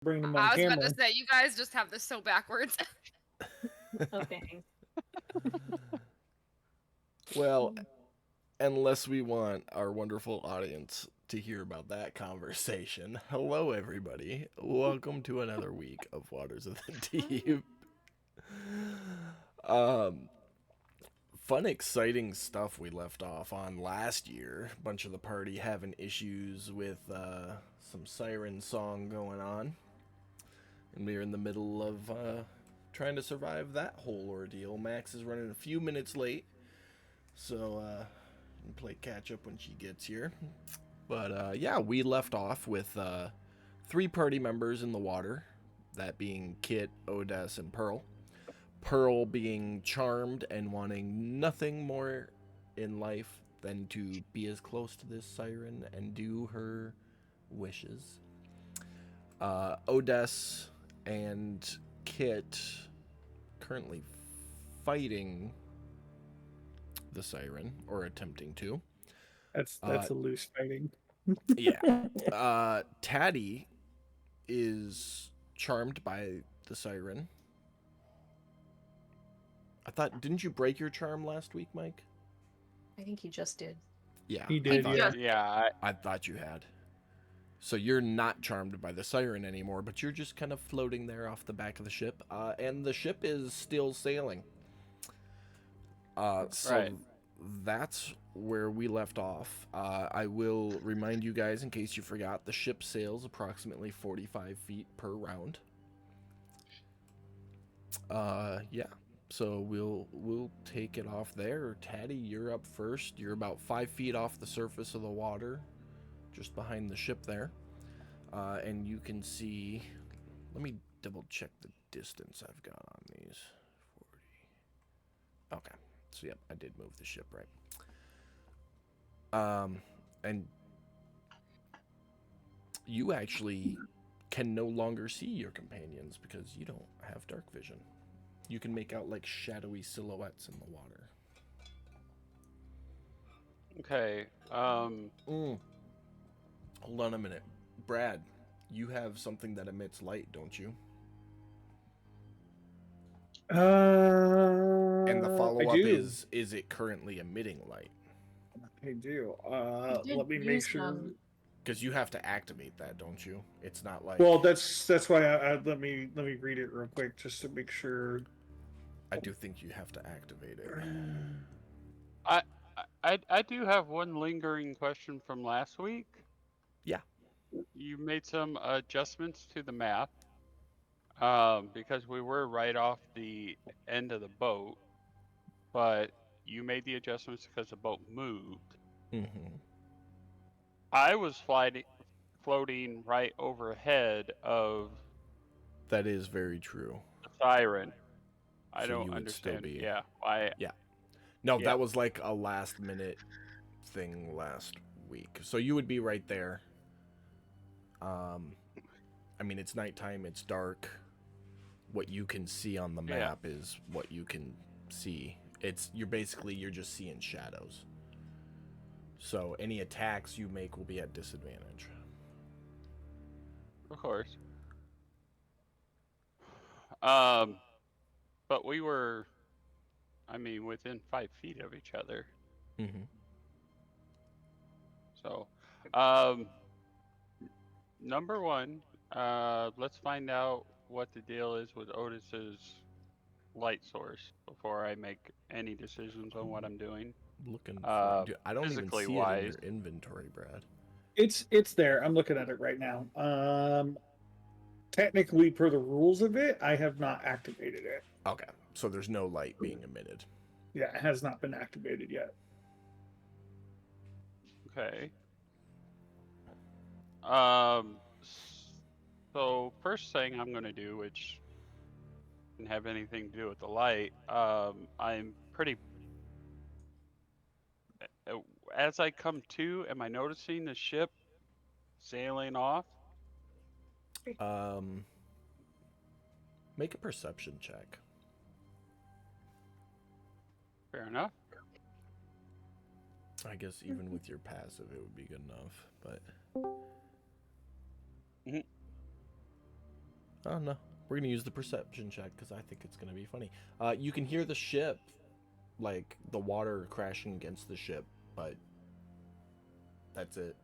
bring them on I was about camera. to say, you guys just have this so backwards. Okay. Well, unless we want our wonderful audience to hear about that conversation. Hello, everybody. Welcome to another week of Waters of the Deep. Fun, exciting stuff we left off on last year. A bunch of the party having issues with some siren song going on. And we are in the middle of trying to survive that whole ordeal. Max is running a few minutes late, so can play catch up when she gets here. But yeah, we left off with 3 party members in the water, that being Kit, Odess, and Pearl. Pearl being charmed and wanting nothing more in life than to be as close to this siren and do her wishes. Odess and Kit currently fighting the siren, or attempting to. That's a loose fighting. Yeah. Taddy is charmed by the siren. I thought, didn't you break your charm last week, Mike? I think he just did. Yeah. He did, Yeah. I thought you had. So you're not charmed by the siren anymore, but you're just kind of floating there off the back of the ship. And the ship is still sailing. So Right. that's where we left off. I will remind you guys, in case you forgot, the ship sails approximately 45 feet per round. Yeah. So we'll take it off there. Taddy, you're up first. You're about 5 feet off the surface of the water, just behind the ship there. And you can see, let me double check the distance I've got on these. 40. Okay. So yep, I did move the ship right. And you actually can no longer see your companions because you don't have dark vision. You can make out like shadowy silhouettes in the water. Okay. Hold on a minute. Brad, you have something that emits light, don't you? And the follow-up I do. is it currently emitting light? I do. He did Let me make use sure. them. Because you have to activate that, don't you? It's not like... Well, that's why let me read it real quick just to make sure. I do think you have to activate it. I do have one lingering question from last week. Yeah. You made some adjustments to the map because we were right off the end of the boat, but you made the adjustments because the boat moved. Mm-hmm. I was floating right overhead of That is very true. the siren. I So don't you would still understand. be... Yeah, why? Yeah. No, Yeah. that was like a last minute thing last week. So you would be right there. I mean, it's nighttime, it's dark. What you can see on the map is what you can see. You're just seeing shadows. So any attacks you make will be at disadvantage. Of course. But we were, I mean, within 5 feet of each other. Mm-hmm. So, number one, let's find out what the deal is with Otis's light source before I make any decisions on what I'm doing. Looking for... Dude, I don't even physically see it wise. in your inventory, Brad. It's there. I'm looking at it right now. Technically, per the rules of it, I have not activated it. Okay, so there's no light being emitted. Yeah, it has not been activated yet. Okay. So first thing I'm going to do, which didn't have anything to do with the light, I'm pretty... As I come to, am I noticing the ship sailing off? Make a perception check. Fair enough. I guess even with your passive, it would be good enough, but... Oh no, we're gonna use the perception check because I think it's gonna be funny. You can hear the ship, like the water crashing against the ship, but that's it.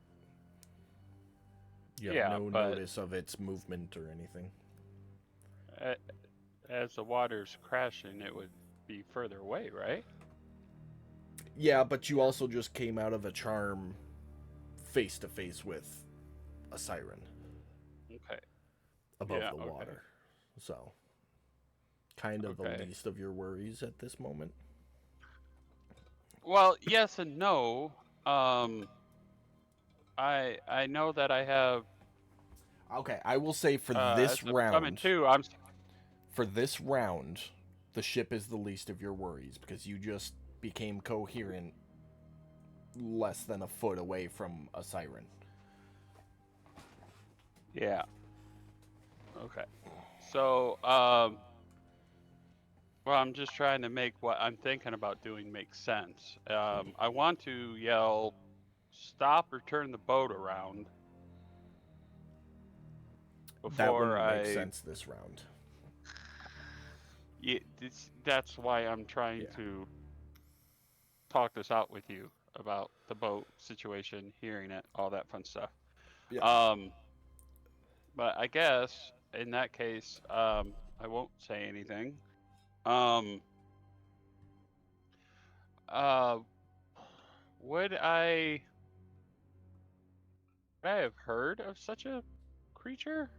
You have Yeah, no but- notice of its movement or anything. As the water's crashing, it would be further away, right? Yeah, but you also just came out of a charm face to face with a siren Okay. above Yeah, the okay. water. So, kind of the Okay. least of your worries at this moment. Well, yes and no. I know that I have Okay, I will say for this as of coming round, too. for this round, the ship is the least of your worries because you just became coherent less than a foot away from a siren. Yeah. Okay. So, well, I'm just trying to make what I'm thinking about doing make sense. I want to yell, "Stop or turn the boat around." That Before wouldn't I, make sense this round. Yeah, that's why I'm trying Yeah. to talk this out with you about the boat situation, hearing it, all that fun stuff. Yeah. But I guess in that case, I won't say anything. Uh, would I have heard of such a creature?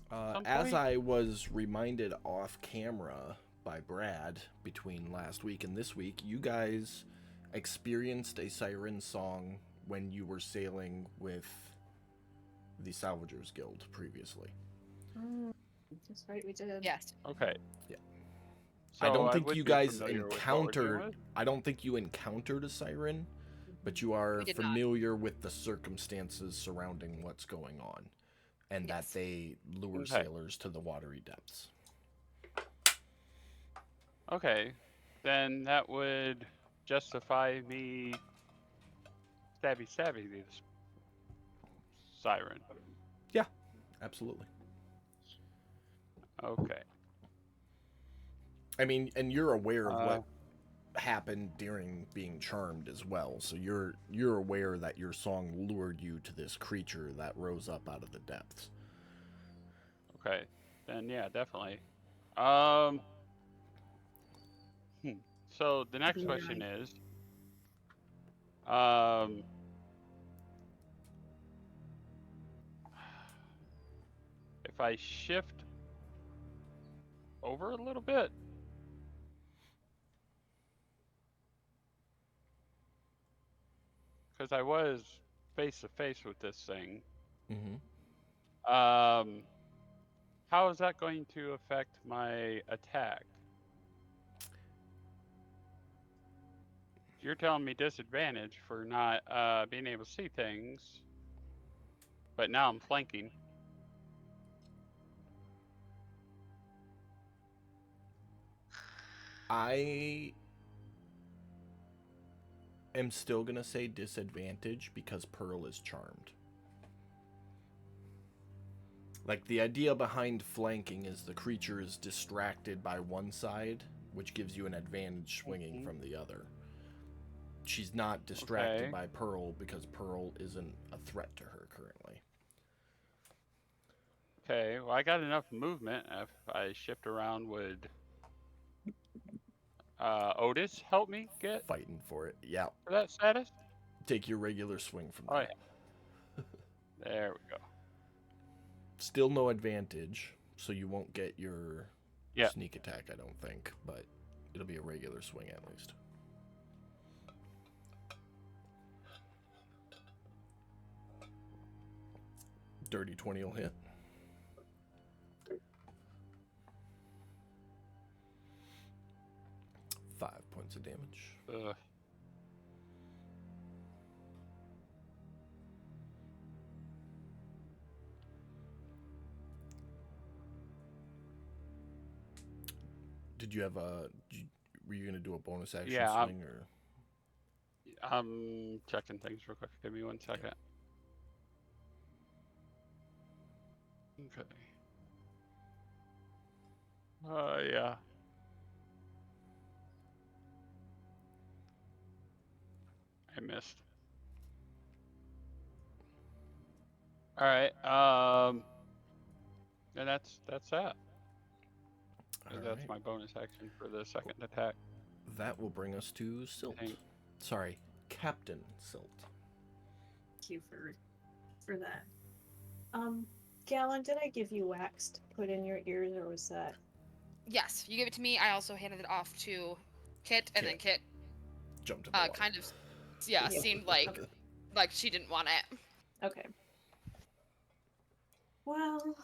Some As point? I was reminded off camera by Brad between last week and this week, you guys experienced a siren song when you were sailing with the Salvagers Guild previously. That's right, we did. Yes. Okay. Yeah. So I don't think would you be guys familiar with what we're dealing encountered. with. I don't think you encountered a siren, but you are We did not. familiar with the circumstances surrounding what's going on, and Yes. that they lure Okay. sailors to the watery depths. Okay, then that would justify me stabby this siren. Absolutely. Okay. I mean, and you're aware of Uh, what happened during being charmed as well, so you're aware that your song lured you to this creature that rose up out of the depths. Okay. Then yeah, definitely. So the next Yeah. question is, um, if I shift over a little bit, because I was face to face with this thing. Mm-hmm. How is that going to affect my attack? You're telling me disadvantage for not being able to see things, but now I'm flanking. I am still gonna say disadvantage because Pearl is charmed. Like, the idea behind flanking is the creature is distracted by one side, which gives you an advantage swinging Mhm. from the other. She's not distracted Okay. by Pearl because Pearl isn't a threat to her currently. Okay, well I got enough movement. If I shift around, would Otis help me get Fighting for it. Yeah. to that status? Take your regular swing from Oh there. yeah. There we go. Still no advantage, so you won't get your Yeah. sneak attack, I don't think, but it'll be a regular swing at least. Dirty 20 will hit. Five points of damage. Ugh. Did you have a? Were you gonna do a bonus action Yeah, swing or? I'm checking things real quick. Give me 1 second. Okay. Yeah. I missed. All right. And that's that. All That's right. my bonus action for the second attack. That will bring us to Silt. think. Sorry, Captain Silt. Thank you for that. Gallon, did I give you wax to put in your ears, or was that? Yes, you gave it to me. I also handed it off to Kit, and then Kit Jump to the water. kind of, yeah, Yeah. seemed like Okay. she didn't want it. Okay. Well,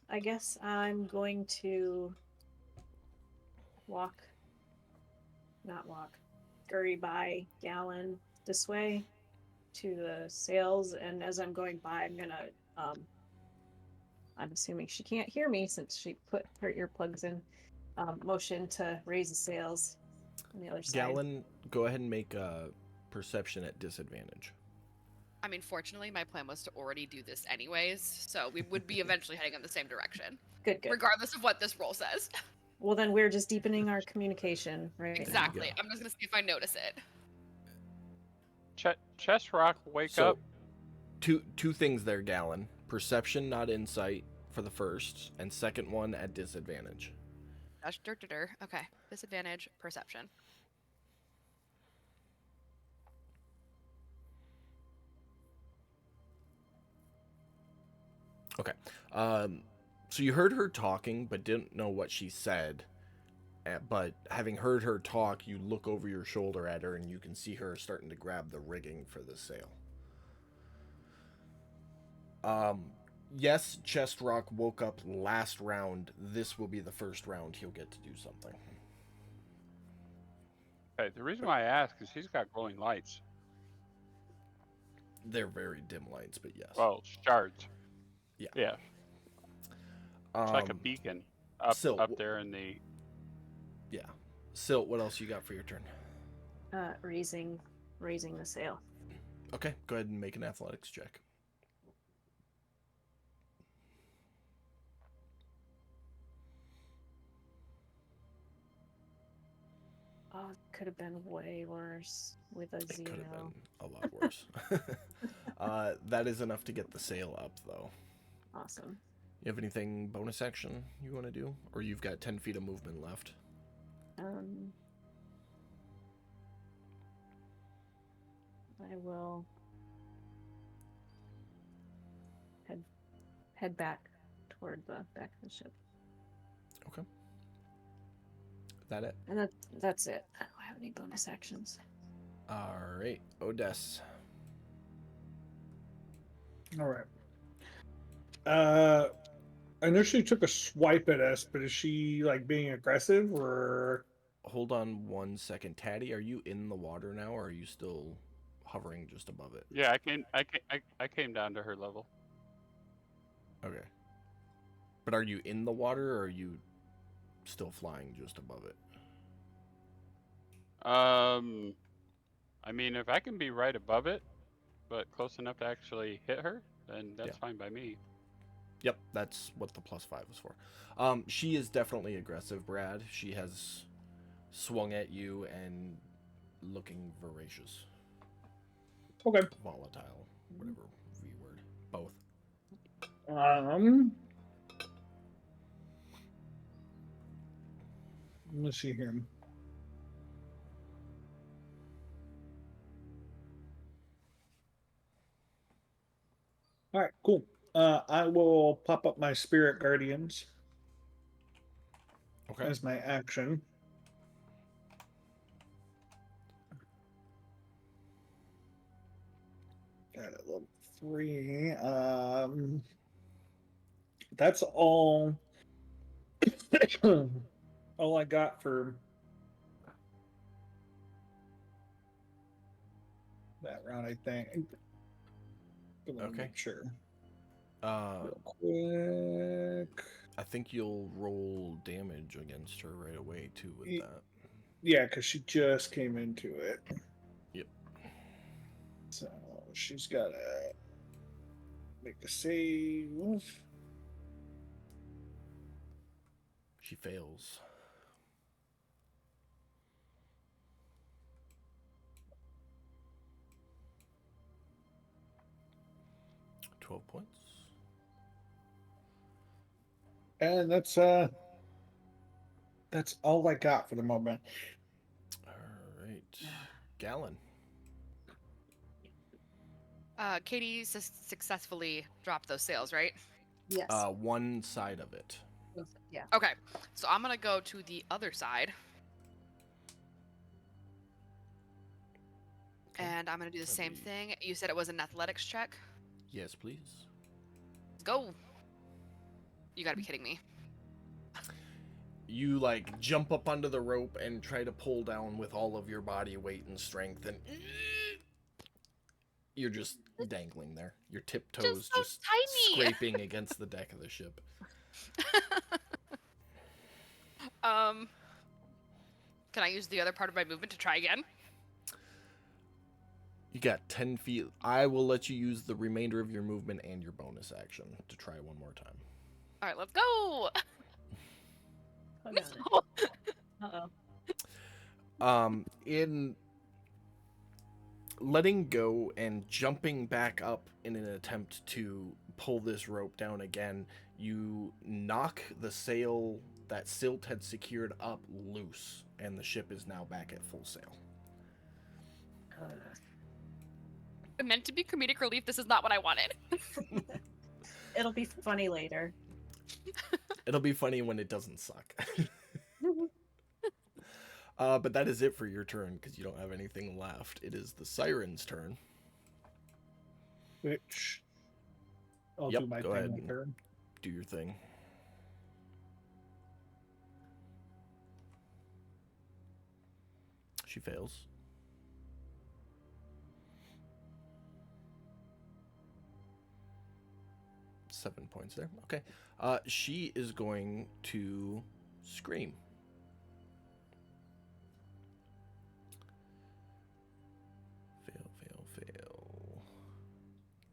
I guess I'm going to scurry by Gallon this way to the sails, and as I'm going by, I'm gonna, I'm assuming she can't hear me since she put her earplugs in, motion to raise the sails on the other side. Gallon, go ahead and make a perception at disadvantage. I mean, fortunately, my plan was to already do this anyways, so we would be eventually heading in the same direction, Good. regardless of what this roll says. Well, then we're just deepening our communication, right? Exactly. go. I'm just gonna see if I notice it. Chest Rock, wake So, up. two things there, Gallon. Perception, not insight, for the first, and second one at disadvantage. Okay. Disadvantage, perception. Okay. So you heard her talking, but didn't know what she said. But having heard her talk, you look over your shoulder at her, and you can see her starting to grab the rigging for the sail. Yes, Chest Rock woke up last round. This will be the first round he'll get to do something. Okay, the reason why I ask is he's got glowing lights. They're very dim lights, but yes. Well, shards. Yeah. Yeah. It's like a beacon up there in the. Yeah. Silt, what else you got for your turn? Raising the sail. Okay, go ahead and make an athletics check. Oh, could have been way worse with a It zero. could have been a lot worse. That is enough to get the sail up, though. Awesome. You have anything bonus action you want to do? Or you've got 10 feet of movement left? I will head back toward the back of the ship. Okay. That it? And that's it. I don't have any bonus actions. Alright, Odess. All right. I know she took a swipe at us, but is she like being aggressive or? Hold on 1 second. Taddy, are you in the water now, or are you still hovering just above it? Yeah, I came down to her level. Okay. But are you in the water, or are you still flying just above it? I mean, if I can be right above it, but close enough to actually hit her, then that's fine by me. Yep, that's what the +5 was for. She is definitely aggressive, Brad. She has swung at you and looking voracious. Okay. Volatile, whatever V word. Both. Let's see here. All right, cool. I will pop up my Spirit Guardians Okay. as my action. Got it, level 3. That's all. All I got for that round, I think. Let me Okay. make sure. Uh, Real quick. I think you'll roll damage against her right away too with that. Yeah, because she just came into it. Yep. So she's got to make a save. She fails. $12 points. And that's all I got for the moment. All right. Gallon. Katie successfully dropped those sales, right? Yes. One side of it. Yeah. Okay, so I'm gonna go to the other side. Okay. And I'm gonna do the That'd same be- thing. You said it was an athletics check. Yes, please. Let's go. You gotta be kidding me. You like jump up onto the rope and try to pull down with all of your body weight and strength, and you're just dangling there. Your tiptoes so just tiny. scraping against the deck of the ship. Can I use the other part of my movement to try again? You got 10 feet. I will let you use the remainder of your movement and your bonus action to try one more time. All right, let's go. Uh-oh. In letting go and jumping back up in an attempt to pull this rope down again, you knock the sail that Silt had secured up loose, and the ship is now back at full sail. It meant to be comedic relief. This is not what I wanted. It'll be funny later. It'll be funny when it doesn't suck. But that is it for your turn, because you don't have anything left. It is the Siren's turn. Which I'll Yep, do my go thing ahead. in turn. Do your thing. She fails. Seven points there. Okay. She is going to scream. Fail.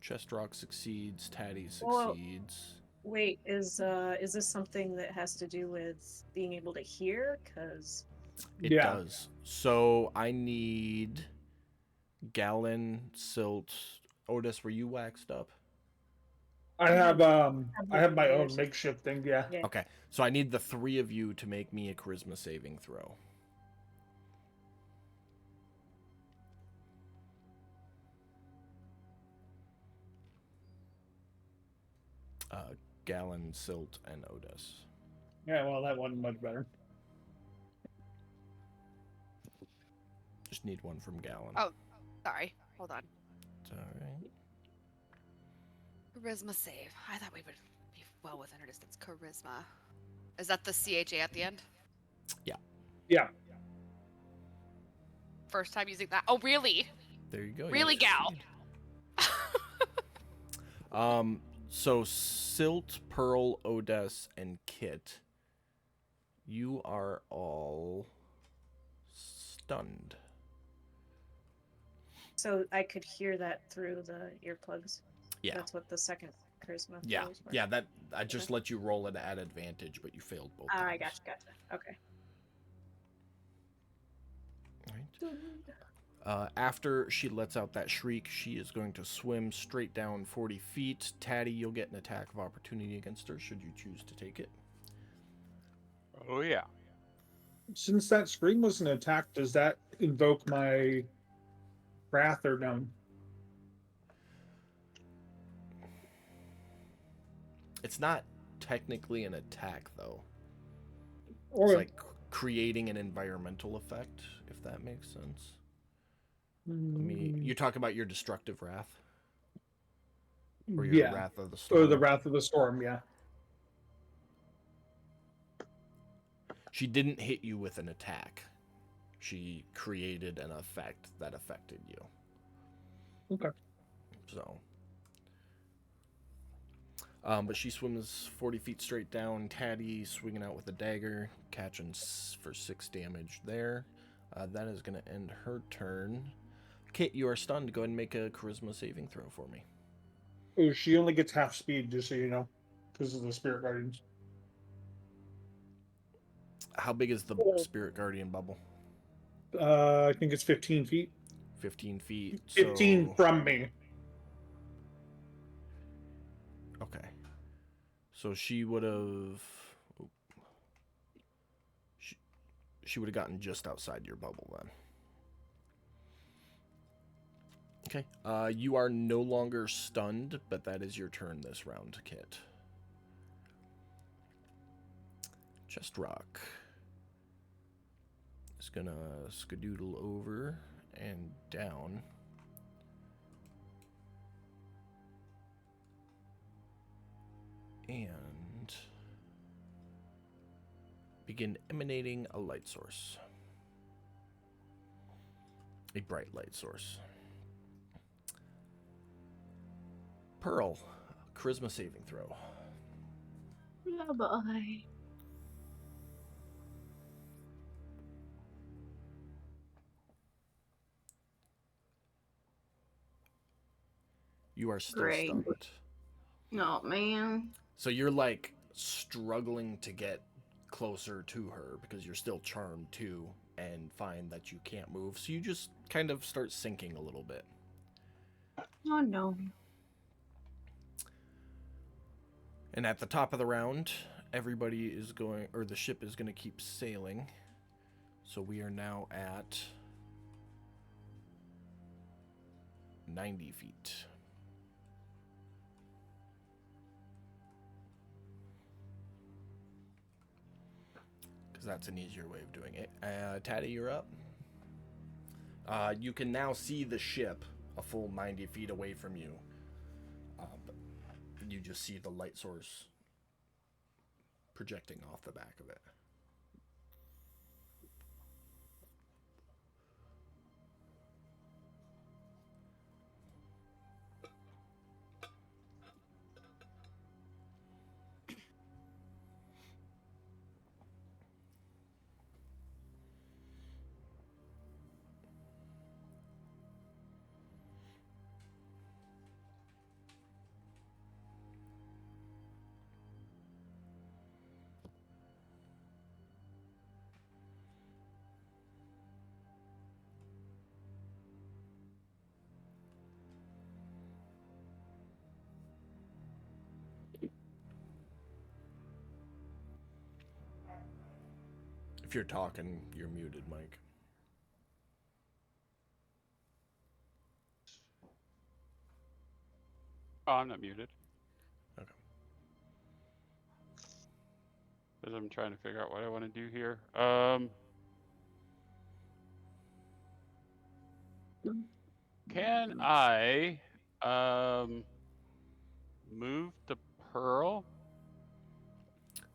Chest rock succeeds. Tatty Whoa. succeeds. Wait, is this something that has to do with being able to hear? Cause It Yeah. does. So I need Gallon, Silt. Otis, were you waxed up? I have my own There's- makeshift thing, yeah. yeah. Okay. So I need the three of you to make me a charisma saving throw. Gallon, Silt, and Otis. Yeah, well that one much better. Just need one from Gallon. Oh. Sorry. Hold on. It's all right. Charisma save. I thought we would be well within our distance. Charisma. Is that the CHA at the end? Yeah. First time using that. Oh, really? There you go. you Really, gal? succeed. So Silt, Pearl, Odes, and Kit, you are all stunned. So I could hear that through the earplugs. Yeah. That's what the second charisma. Yeah, was for. yeah. That I just let you roll it at advantage, but you failed both. Ah, I times. gotcha. Okay. Right. After she lets out that shriek, she is going to swim straight down 40 feet. Tatty, you'll get an attack of opportunity against her should you choose to take it. Oh yeah. Since that scream was an attack, does that invoke my wrath or no? It's not technically an attack, though. Or It's like creating an environmental effect, if that makes sense. You talk about your destructive wrath? Or your yeah. wrath of the storm? Or the wrath of the storm, yeah. She didn't hit you with an attack. She created an effect that affected you. Okay. So. But she swims 40 feet straight down. Tatty swinging out with a dagger, catching for 6 damage there. That is going to end her turn. Kit, you are stunned. Go ahead and make a charisma saving throw for me. Oh, she only gets half speed, just so you know, because of the spirit guardians. How big is the Spirit Guardian bubble? I think it's 15 feet. 15 feet. 15 so... from me. Okay. So she would have... She would have gotten just outside your bubble then. Okay. You are no longer stunned, but that is your turn this round, Kit. Chest Rock is gonna skadoodle over and down. And begin emanating a light source. A bright light source. Pearl, charisma saving throw. Oh boy. You are still Great. stunned. Oh man. So you're like struggling to get closer to her because you're still charmed too and find that you can't move. So you just kind of start sinking a little bit. Oh no. And at the top of the round, everybody is going, or the ship is going to keep sailing. So we are now at 90 feet. Because that's an easier way of doing it. Taddy, you're up. You can now see the ship a full 90 feet away from you. But you just see the light source projecting off the back of it. If you're talking, you're muted, Mike. Oh, I'm not muted. Okay. Because I'm trying to figure out what I want to do here. Can I move the Pearl?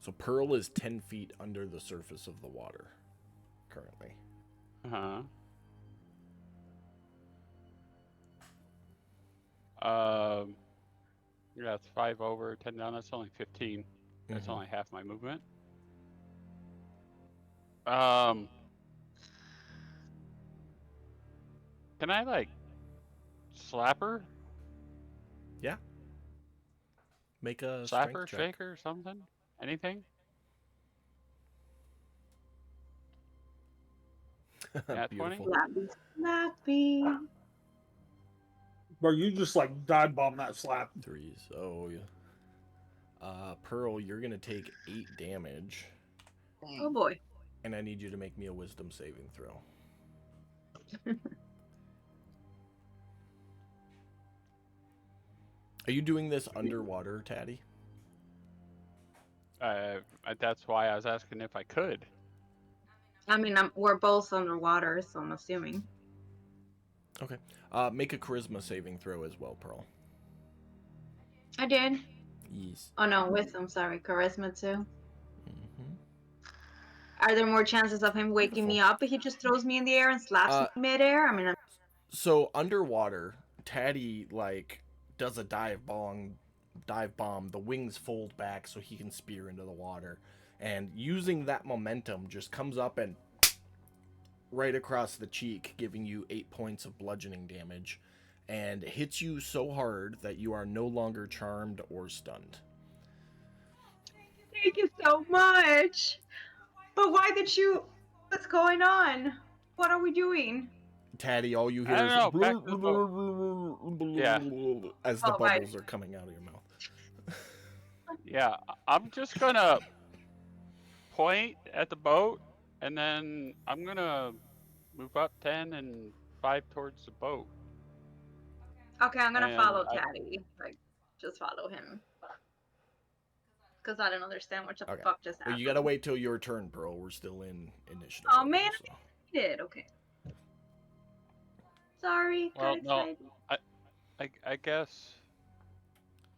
So Pearl is 10 feet under the surface of the water currently. Uh-huh. Yeah, it's 5 over, 10 down. That's only 15. That's Mhm. only half my movement. Can I like slap her? Yeah. Make a Slap strength her, check. shake her, something? Anything? Nat 20? Beautiful. Slappy. Slappy. Bro, you just like dive bomb that slap. Threes. Oh, yeah. Pearl, you're going to take 8 damage, Oh boy. and I need you to make me a wisdom saving throw. Are you doing this underwater, Taddy? That's why I was asking if I could. I mean, we're both underwater, so I'm assuming. Okay. Make a charisma saving throw as well, Pearl. I did. Yes. Oh no, wisdom, sorry. Charisma too. Mm-hmm. Are there more chances of him waking me up if he just throws me in the air and slaps me midair? I mean, So underwater, Taddy like does a dive bomb. The wings fold back so he can spear into the water, and using that momentum, just comes up and right across the cheek, giving you 8 points of bludgeoning damage, and hits you so hard that you are no longer charmed or stunned. thank you so much. But why did you? What's going on? What are we doing? Taddy, all you hear I don't is know, back to the Yeah. as the Oh, right. bubbles are coming out of your mouth. Yeah, I'm just gonna point at the boat, and then I'm gonna move up 10 and 5 towards the boat. Okay, I'm gonna And follow Taddy. Like, just follow him. Because I don't understand what the Okay. fuck just Well, happened. you gotta wait till your turn, Pearl. We're still in initiative. Oh, order, man. so. Did okay. Sorry, Well, got no. excited.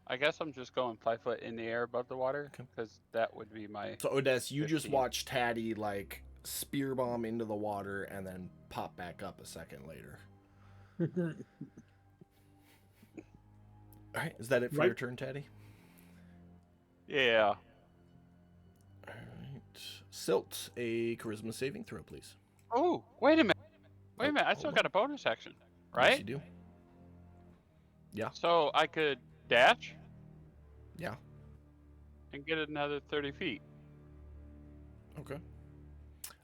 I guess I'm just going 5 foot in the air above the water, Okay. because that would be my. So Odess, you just 15. watch Taddy like spear bomb into the water and then pop back up a second later. All right, is that it for Right. your turn, Taddy? Yeah. All right, Silt, a charisma saving throw, please. Oh, wait a minute. Wait Oh, a minute. I hold still on. got a bonus action, Yes, right? you do. Yeah. So I could dash Yeah. and get another 30 feet. Okay.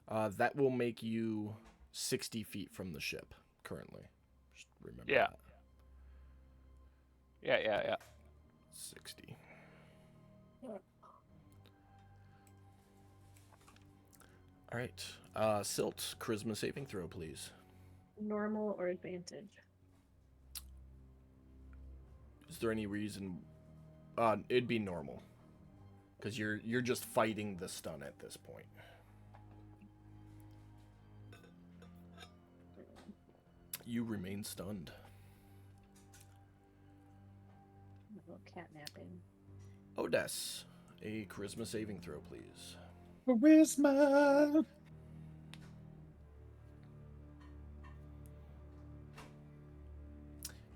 That will make you 60 feet from the ship currently. Just remember Yeah. that. Yeah. 60. All right. Silt, charisma saving throw, please. Normal or advantage? Is there any reason? It'd be normal, because you're just fighting the stun at this point. You remain stunned. A little catnapping. Odess, a charisma saving throw, please. Charisma.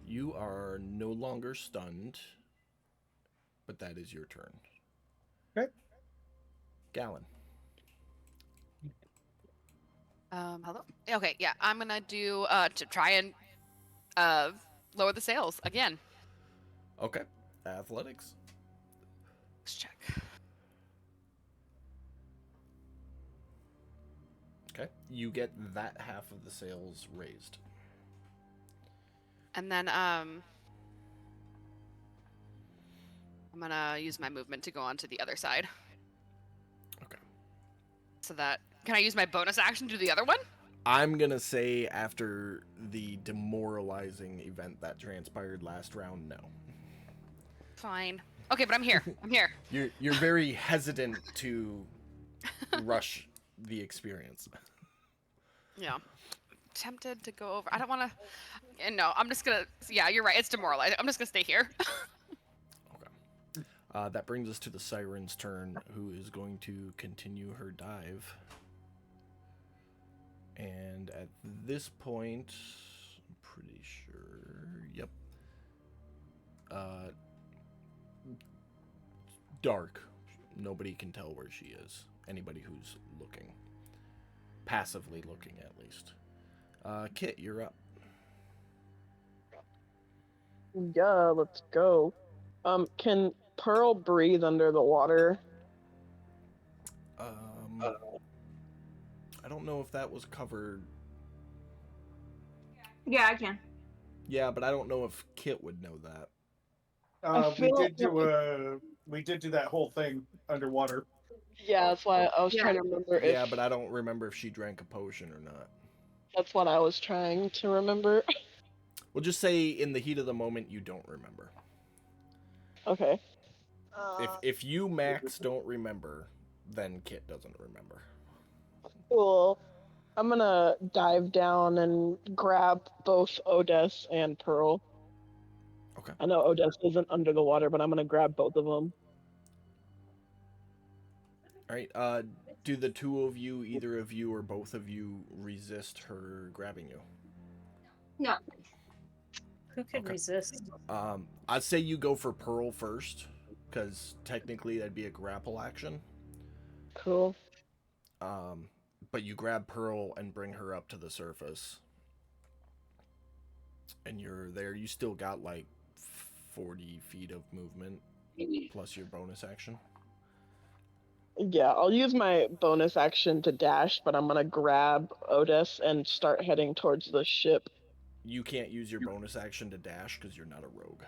You are no longer stunned, but that is your turn. Okay. Gallon. Hello. Okay, yeah, I'm gonna do to try and lower the sails again. Okay. Athletics. Let's check. Okay. You get that half of the sails raised. And then I'm gonna use my movement to go on to the other side. Okay. So that can I use my bonus action to do the other one? I'm gonna say after the demoralizing event that transpired last round, no. Fine. Okay, but I'm here. I'm here. You're very hesitant to rush the experience. Yeah. Tempted to go over. I don't want to. No, I'm just gonna. Yeah, you're right. It's demoralizing. I'm just gonna stay here. Okay. That brings us to the Siren's turn, who is going to continue her dive. And at this point, I'm pretty sure. Yep. Dark. Nobody can tell where she is. Anybody who's looking. Passively looking, at least. Kit, you're up. Yeah, let's go. Can Pearl breathe under the water? I don't know if that was covered. Yeah, I can. Yeah, but I don't know if Kit would know that. We did do that whole thing underwater. Yeah, that's why I was Yeah. trying to remember if Yeah, but I don't remember if she drank a potion or not. that's what I was trying to remember. We'll just say in the heat of the moment you don't remember. Okay. If you, Max, don't remember, then Kit doesn't remember. Cool. I'm gonna dive down and grab both Odess and Pearl. Okay. I know Odess isn't under the water, but I'm gonna grab both of them. All right. Do the two of you, either of you, or both of you resist her grabbing you? No. Who could Okay. resist? I'd say you go for Pearl first, because technically that'd be a grapple action. Cool. But you grab Pearl and bring her up to the surface. And you're there. You still got like 40 feet of movement, plus your bonus action. Yeah, I'll use my bonus action to dash, but I'm gonna grab Otis and start heading towards the ship. You can't use your bonus action to dash because you're not a rogue.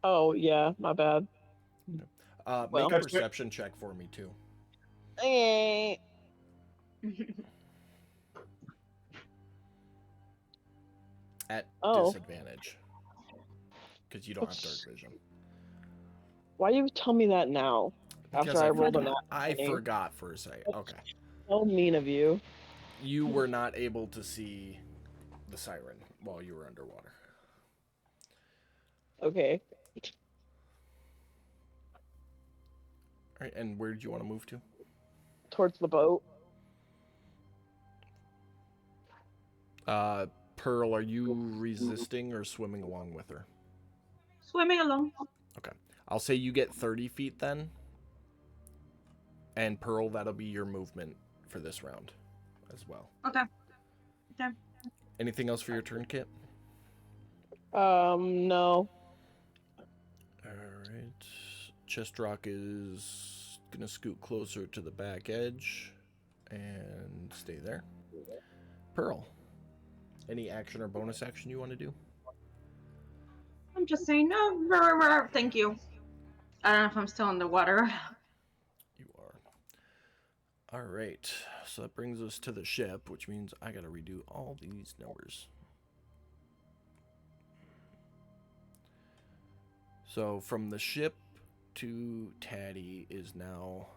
Oh yeah, my bad. Make a Well- perception check for me too. Eh, At Oh. disadvantage. Because you don't have dark Oops. vision. Why you tell me that now? Because After I rolled a forgot. nat I 20? forgot for a second. Okay. So mean of you. You were not able to see the siren while you were underwater. Okay. All right, and where did you want to move to? Towards the boat. Pearl, are you resisting or swimming along with her? Swimming along. Okay. I'll say you get 30 feet then. And Pearl, that'll be your movement for this round as well. Okay. Okay. Anything else for your turn, Kit? No. Alright. Chestrock is gonna scoot closer to the back edge and stay there. Pearl, any action or bonus action you want to do? I'm just saying no. Thank you. I don't know if I'm still in the water. You are. Alright. So that brings us to the ship, which means I gotta redo all these numbers. So from the ship to Taddy is now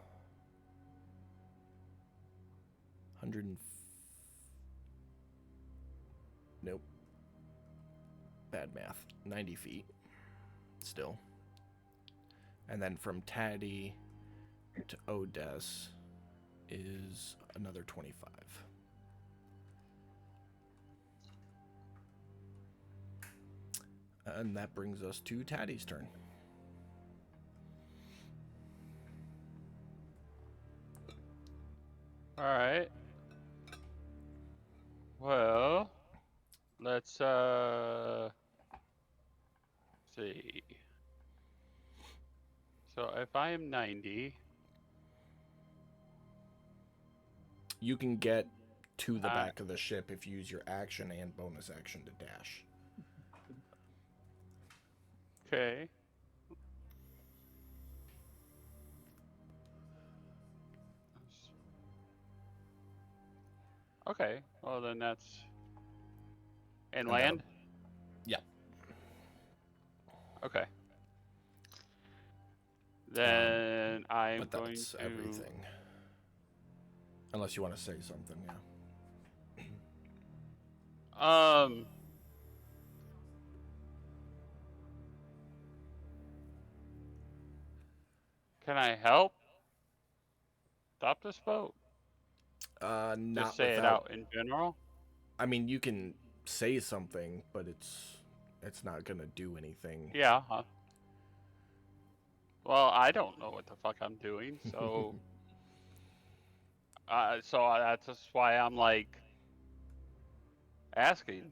100. Nope. Bad math. 90 feet. Still. And then from Taddy to Odess is another 25. And that brings us to Taddy's turn. All right. Well, let's see. So if I am 90, You can get to the back of the ship if you use your action and bonus action to dash. okay. Okay, well then that's inland. Yeah. Okay. Then I'm But going that's to. everything. Unless you want to say something, yeah. Can I help stop this boat? Not Just say it without. out in general. I mean, you can say something, but it's not gonna do anything. Yeah. Well, I don't know what the fuck I'm doing, so that's just why I'm like asking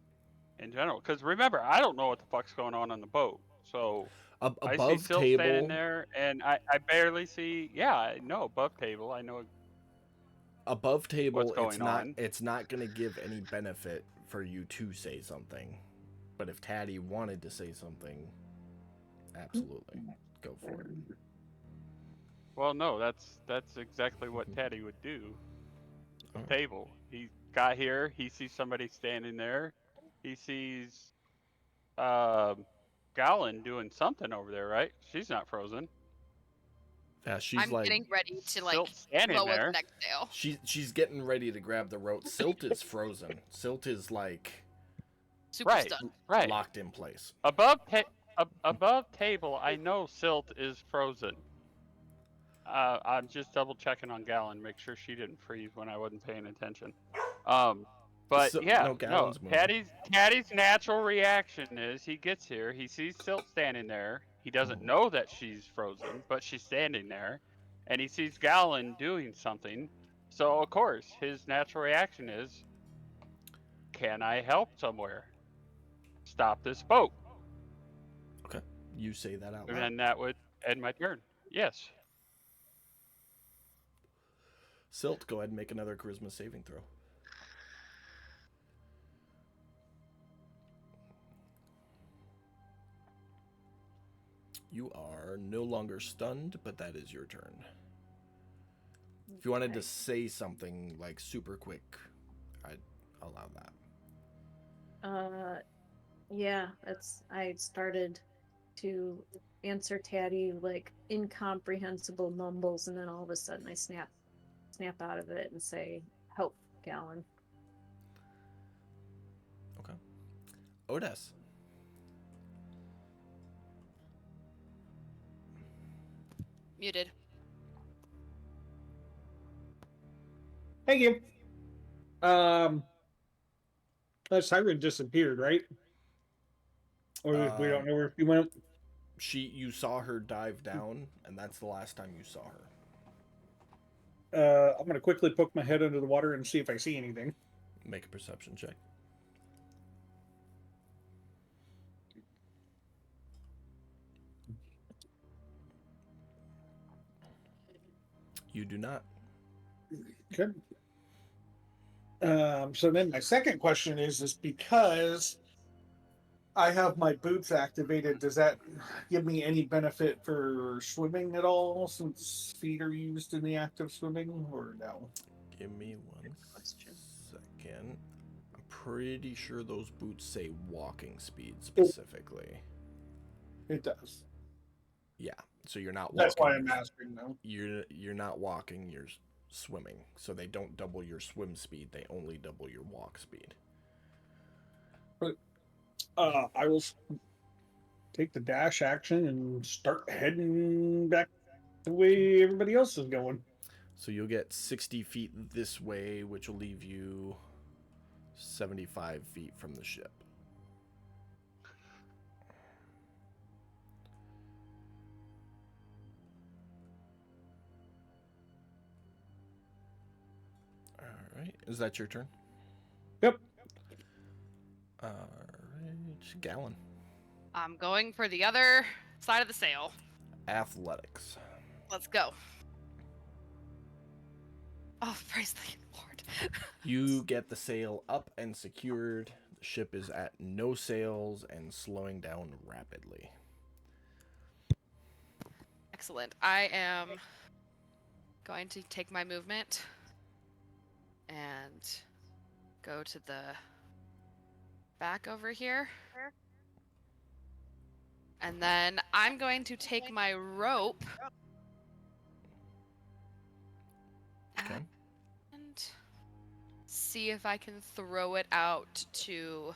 in general. Because remember, I don't know what the fuck's going on the boat, so I see Above Silt standing table, there, and I barely see. Yeah, I know above table. I know. above table, What's going on? It's not gonna give any benefit for you to say something. But if Taddy wanted to say something, absolutely, go for it. Well, no, that's exactly what Teddy would do. Oh. Table. He got here. He sees somebody standing there. He sees Gallon doing something over there, right? She's not frozen. Yeah, she's I'm like getting ready to like Silt standing lower there. the next sail. she's getting ready to grab the rope. Silt is frozen. Silt is like Super Right. stunned. Right. locked in place. Above table, I know Silt is frozen. I'm just double checking on Gallon, make sure she didn't freeze when I wasn't paying attention. But So- yeah, no, Gallon's moving. Taddy's natural reaction is he gets here, he sees Silt standing there. He doesn't know that she's frozen, but she's standing there, and he sees Gallon doing something. So of course, his natural reaction is, "Can I help somewhere? Stop this boat." Okay, you say that out And loud. then that would end my turn. Yes. Silt, go ahead and make another charisma saving throw. You are no longer stunned, but that is your turn. If you wanted to Okay. say something like super quick, I'd allow that. Yeah, I started to answer Taddy like incomprehensible mumbles, and then all of a sudden I snap out of it and say, "Help, Gallon." Okay. Odes. Muted. Thank you. That siren disappeared, right? Or we don't know where she went. You saw her dive down, and that's the last time you saw her. I'm gonna quickly poke my head under the water and see if I see anything. Make a perception check. You do not. Okay. So then my second question is because I have my boots activated, does that give me any benefit for swimming at all since feet are used in the act of swimming, or no? Give me one Question. second. I'm pretty sure those boots say walking speed specifically. It does. Yeah, so you're not walking. That's why I'm asking though. You're not walking, you're swimming. So they don't double your swim speed, they only double your walk speed. I will take the dash action and start heading back the way everybody else is going. So you'll get 60 feet this way, which will leave you 75 feet from the ship. Alright, is that your turn? Yep. Alright, Gallon. I'm going for the other side of the sail. Athletics. Let's go. Oh, praise the Lord. You get the sail up and secured. The ship is at no sails and slowing down rapidly. Excellent. I am going to take my movement and go to the back over here. And then I'm going to take my rope Okay. and see if I can throw it out to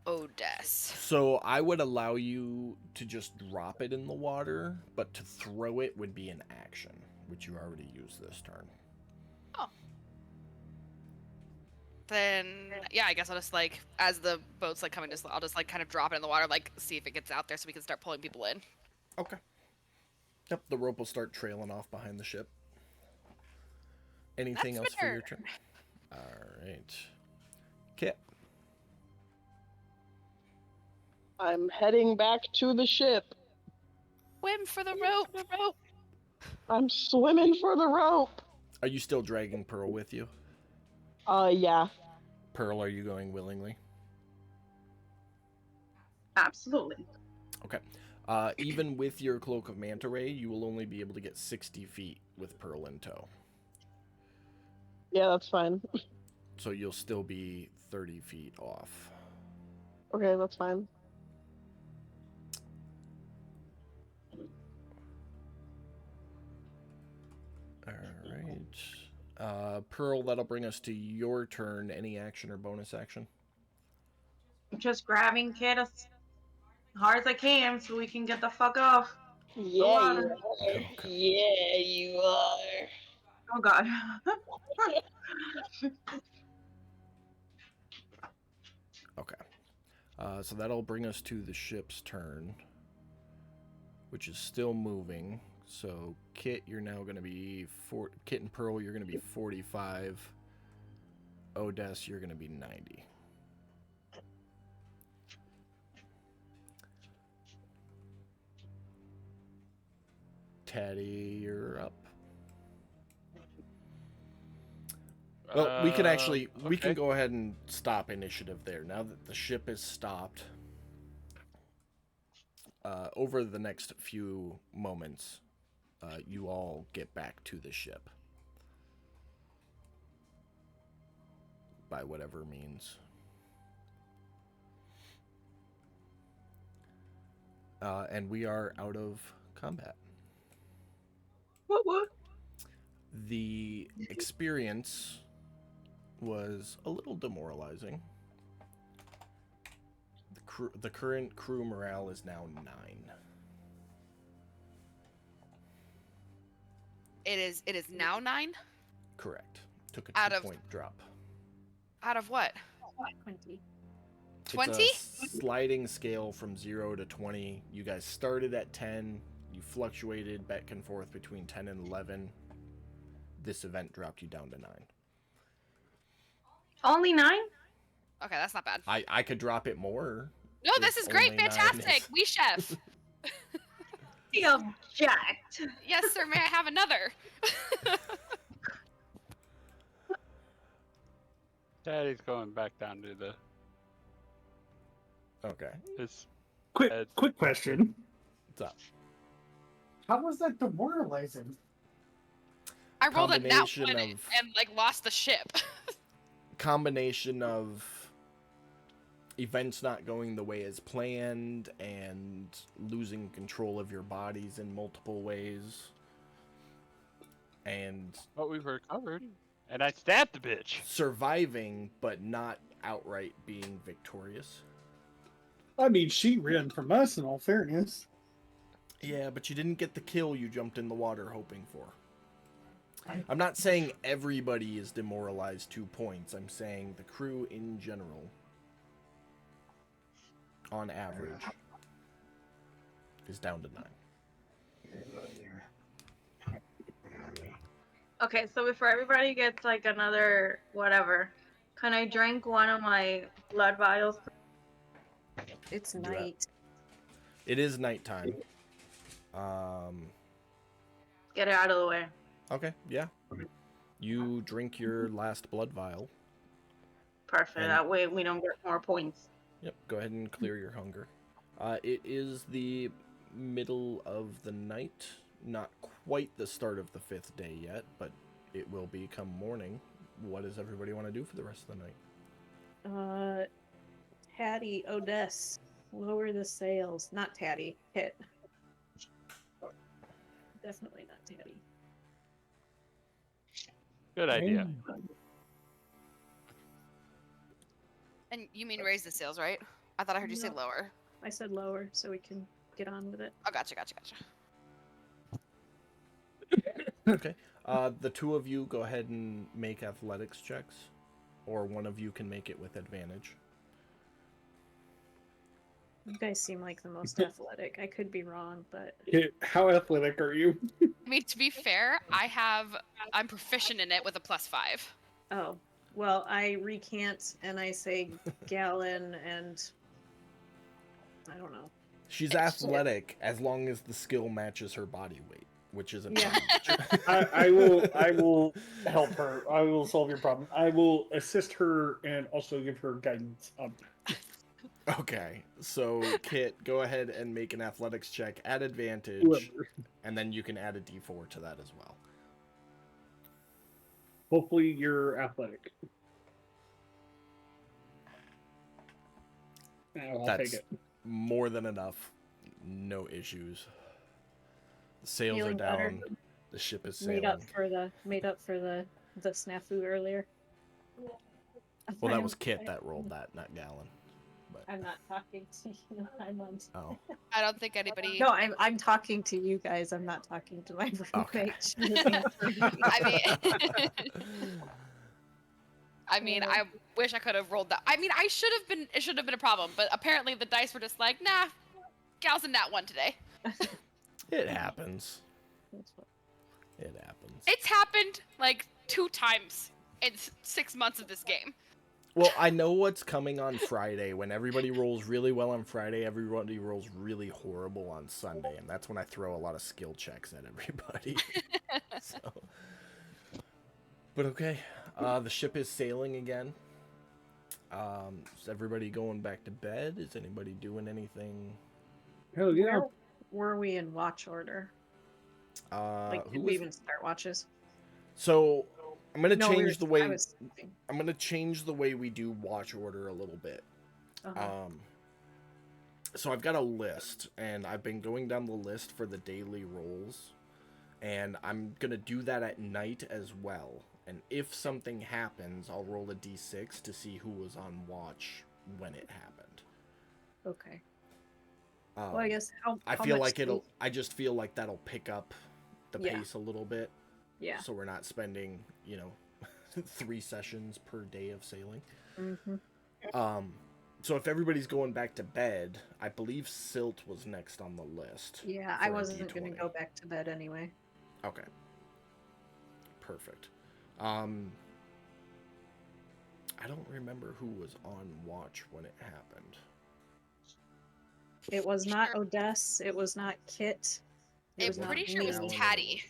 Odess. So I would allow you to just drop it in the water, but to throw it would be an action, which you already used this turn. Then yeah, I guess I'll just like, as the boat's like coming to slow, I'll just like kind of drop it in the water, like see if it gets out there so we can start pulling people in. Okay. Yep, the rope will start trailing off behind the ship. Anything That's else for your fair. turn? Alright. Kit. I'm heading back to the ship. Swim for the rope. I'm swimming for the rope. Are you still dragging Pearl with you? Yeah. Pearl, are you going willingly? Absolutely. Okay. Even with your Cloak of Manta Ray, you will only be able to get 60 feet with Pearl in tow. Yeah, that's fine. So you'll still be 30 feet off. Okay, that's fine. Alright. Pearl, that'll bring us to your turn. Any action or bonus action? I'm just grabbing Kid as hard as I can so we can get the fuck off. Yeah, water. you are. Okay. Yeah, you are. Oh god. Okay. So that'll bring us to the ship's turn, which is still moving. So Kit, you're now going to be Kit and Pearl, you're going to be 45. Odess, you're going to be 90. Taddy, you're up. Well, we can actually we can okay. go ahead and stop initiative there now that the ship is stopped. Over the next few moments, you all get back to the ship by whatever means. And we are out of combat. What? The experience was a little demoralizing. The current crew morale is now 9. It is now 9. Correct. Took a Out 2-point drop. Out of what? 20. 20? It's a sliding scale from 0 to 20. You guys started at 10. You fluctuated back and forth between 10 and 11. This event dropped you down to 9. Only 9? Okay, that's not bad. I could drop it more. No, If this is great. only 9 Fantastic. is- We chef. Feel jacked. Yes, sir. May I have another? Daddy's going back down to the Okay. his. Quick question. What's up? How was that demoralizing? I rolled a nat Combination 1 of- and like lost the ship. Combination of events not going the way as planned and losing control of your bodies in multiple ways. And But we've recovered, and I stabbed the bitch. surviving but not outright being victorious. I mean, she ran from us, in all fairness. Yeah, but you didn't get the kill you jumped in the water hoping for. I'm not saying everybody is demoralized 2 points. I'm saying the crew in general, on average, is down to 9. Okay, so before everybody gets like another whatever, can I drink one of my blood vials? It's Do that. night. It is nighttime. Get it out of the way. Okay, yeah. You drink your last blood vial. Perfect. And- That way we don't get more points. Yep, go ahead and clear your hunger. It is the middle of the night. Not quite the start of the 5th day yet, but it will become morning. What does everybody want to do for the rest of the night? Tatty, Odess, lower the sails. Not Tatty, Kit. Definitely not Tatty. Good idea. And you mean raise the sails, right? I thought I heard you say No. lower. I said lower so we can get on with it. Oh, gotcha. Okay. The two of you go ahead and make athletics checks, or one of you can make it with advantage. You guys seem like the most athletic. I could be wrong, but How athletic are you? I mean, to be fair, I'm proficient in it with a +5. oh, well, I recant and I say gallon and I don't know. She's athletic as long as the skill matches her body weight, which isn't. Yeah. I will help her. I will solve your problem. I will assist her and also give her guidance on that. Okay, so Kit, go ahead and make an athletics check at advantage, Whoever. and then you can add a d4 to that as well. Hopefully you're athletic. I'll That's take it. more than enough. No issues. The sails Feeling are better. down. The ship is Made sailing. up for the snafu earlier. Well, that was Kit that rolled that, not Gallon. I'm not talking to you. I'm on. Oh, I don't think anybody. No, I'm talking to you guys. I'm not talking to my Okay. roommate. She was answering me. I mean, I wish I could have rolled that. I mean, it should have been a problem, but apparently the dice were just like, nah, Gal's in that one today. it happens. That's what- It happens. It's happened like 2 times in 6 months of this game. Well, I know what's coming on Friday. When everybody rolls really well on Friday, everybody rolls really horrible on Sunday, and that's when I throw a lot of skill checks at everybody. So. But okay. The ship is sailing again. Is everybody going back to bed? Is anybody doing anything? Hell yeah. Where were we in watch order? Like, Who did we was... even start watches? So I'm gonna No, we change were, the way I was sleeping. I'm gonna change the way we do watch order a little bit. Uh-huh. So I've got a list, and I've been going down the list for the daily rolls, and I'm gonna do that at night as well. And if something happens, I'll roll a d6 to see who was on watch when it happened. Okay. Well, I guess how I how feel much like it'll. sleep- I just feel like that'll pick up the Yeah. pace a little bit, Yeah. so we're not spending, 3 sessions per day of sailing. Mm-hmm. So if everybody's going back to bed, I believe Silt was next on the list. Yeah, for I a wasn't gonna D20. go back to bed anyway. Okay. Perfect. I don't remember who was on watch when it happened. It was not Sure. Odess. It was not Kit. It I'm was not pretty sure it was me. No, Taddy.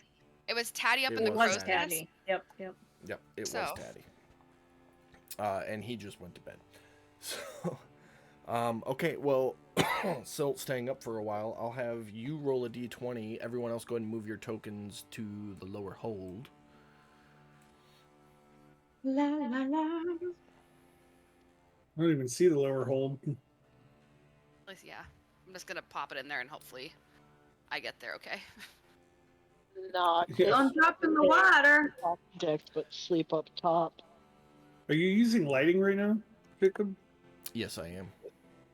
It was Taddy up It in the It was was crow's Taddy. nest. Taddy. Yep, yep. Yep, it was So- Taddy. And he just went to bed. So, okay, well, Silt staying up for a while. I'll have you roll a d20. Everyone else go ahead and move your tokens to the lower hold. La la la. I don't even see the lower hold. At least, yeah. I'm just gonna pop it in there and hopefully I get there okay. Not Yeah. Don't drop in the water. off deck, but sleep up top. Are you using lighting right now, Jacob? Yes, I am.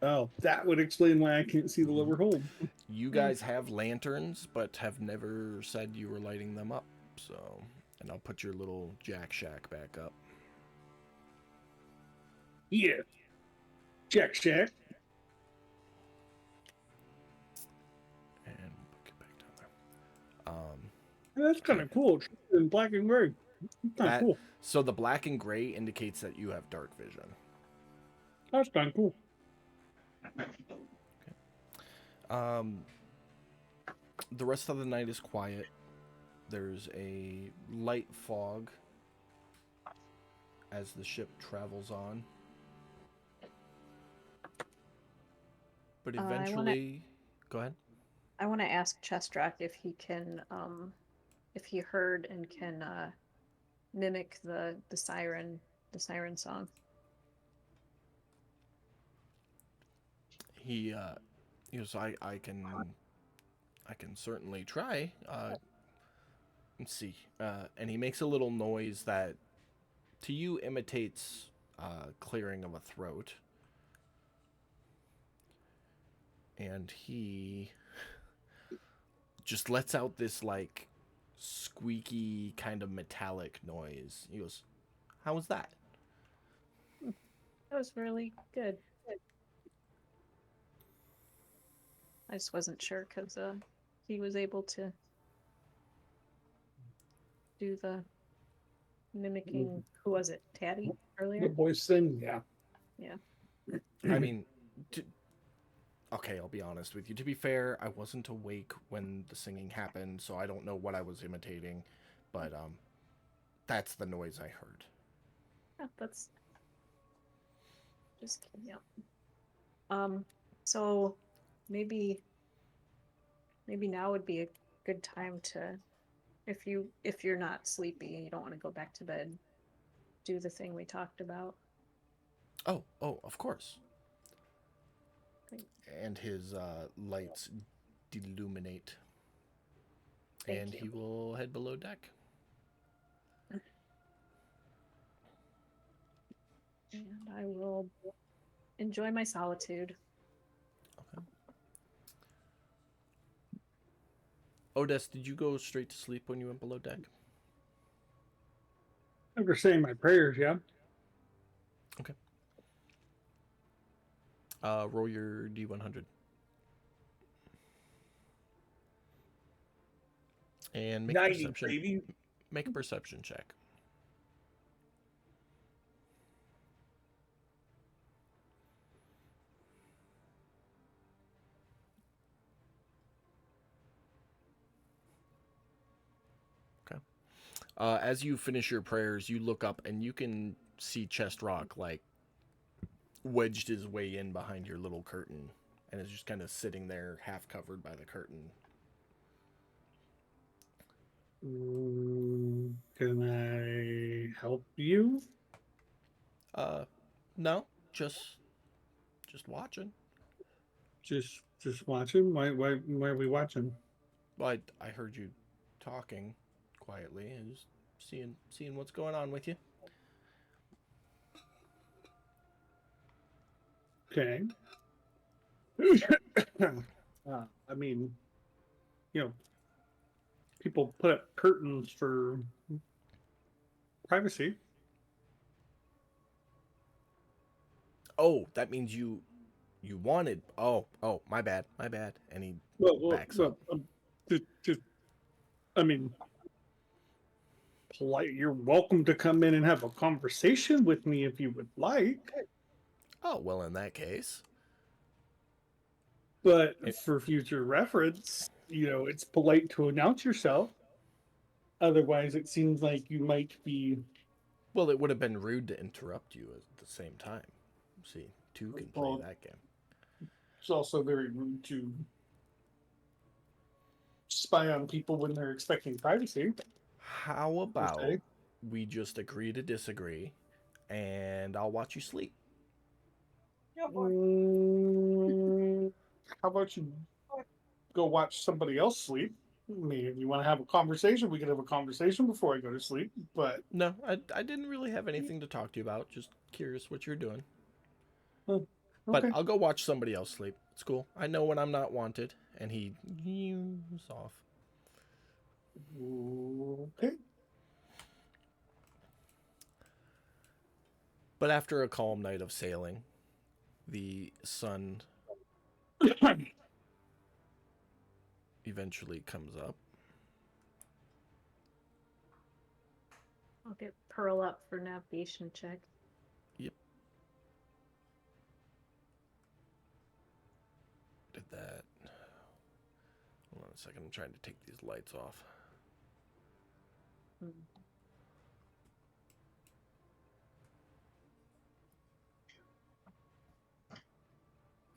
Oh, that would explain why I can't see the lower hold. You guys have lanterns, but have never said you were lighting them up. So, and I'll put your little Jack Shack back up. Yeah. Jack Shack. And put it back down there. That's kind of cool. It's in black and gray. That's kind That- of cool. So the black and gray indicates that you have dark vision. That's kind of cool. The rest of the night is quiet. There's a light fog as the ship travels on. But I wanna- eventually, go ahead. I want to ask Chestrock if he can, if he heard and can mimic the siren song. He goes, I can certainly try. Let's see. And he makes a little noise that to you imitates clearing of a throat. And he just lets out this like squeaky kind of metallic noise. He goes, "How was that?" That was really good. I just wasn't sure because he was able to do the mimicking. Who was it? Taddy The earlier. voice thing, yeah. I mean, okay, I'll be honest with you. To be fair, I wasn't awake when the singing happened, so I don't know what I was imitating, but that's the noise I heard. Yeah, that's just yeah. So maybe now would be a good time to, if you're not sleepy and you don't want to go back to bed, do the thing we talked about. Oh, of course. Great. And his lights deluminate. Thank And you. he will head below deck. And I will enjoy my solitude. Okay. Odess, did you go straight to sleep when you went below deck? After saying my prayers, yeah. Roll your D100. And make a 90, perception. baby. Make a perception check. Okay. As you finish your prayers, you look up and you can see Chest Rock like wedged his way in behind your little curtain and is just kind of sitting there half covered by the curtain. Can I help you? No, just watching. Just watching. Why are we watching? Well, I heard you talking quietly. I was seeing what's going on with you. Okay. I mean, people put up curtains for privacy. Oh, that means you wanted. Oh, my bad. And he backs up. Just, I mean, polite. You're welcome to come in and have a conversation with me if you would like. Oh, well, in that case. But for future reference, it's polite to announce yourself. Otherwise, it seems like you might be. Well, it would have been rude to interrupt you at the same time. See, two can play that game. It's also very rude to spy on people when they're expecting privacy. How about we just agree to disagree, and I'll watch you sleep? How about you go watch somebody else sleep? I mean, if you want to have a conversation, we could have a conversation before I go to sleep. But no, I didn't really have anything to talk to you about. Just curious what you're doing. Okay. But I'll go watch somebody else sleep. It's cool. I know when I'm not wanted. And he was off. Okay. But after a calm night of sailing, the sun eventually comes up. I'll get Pearl up for navigation check. Yep. Did that. Hold on a second. I'm trying to take these lights off.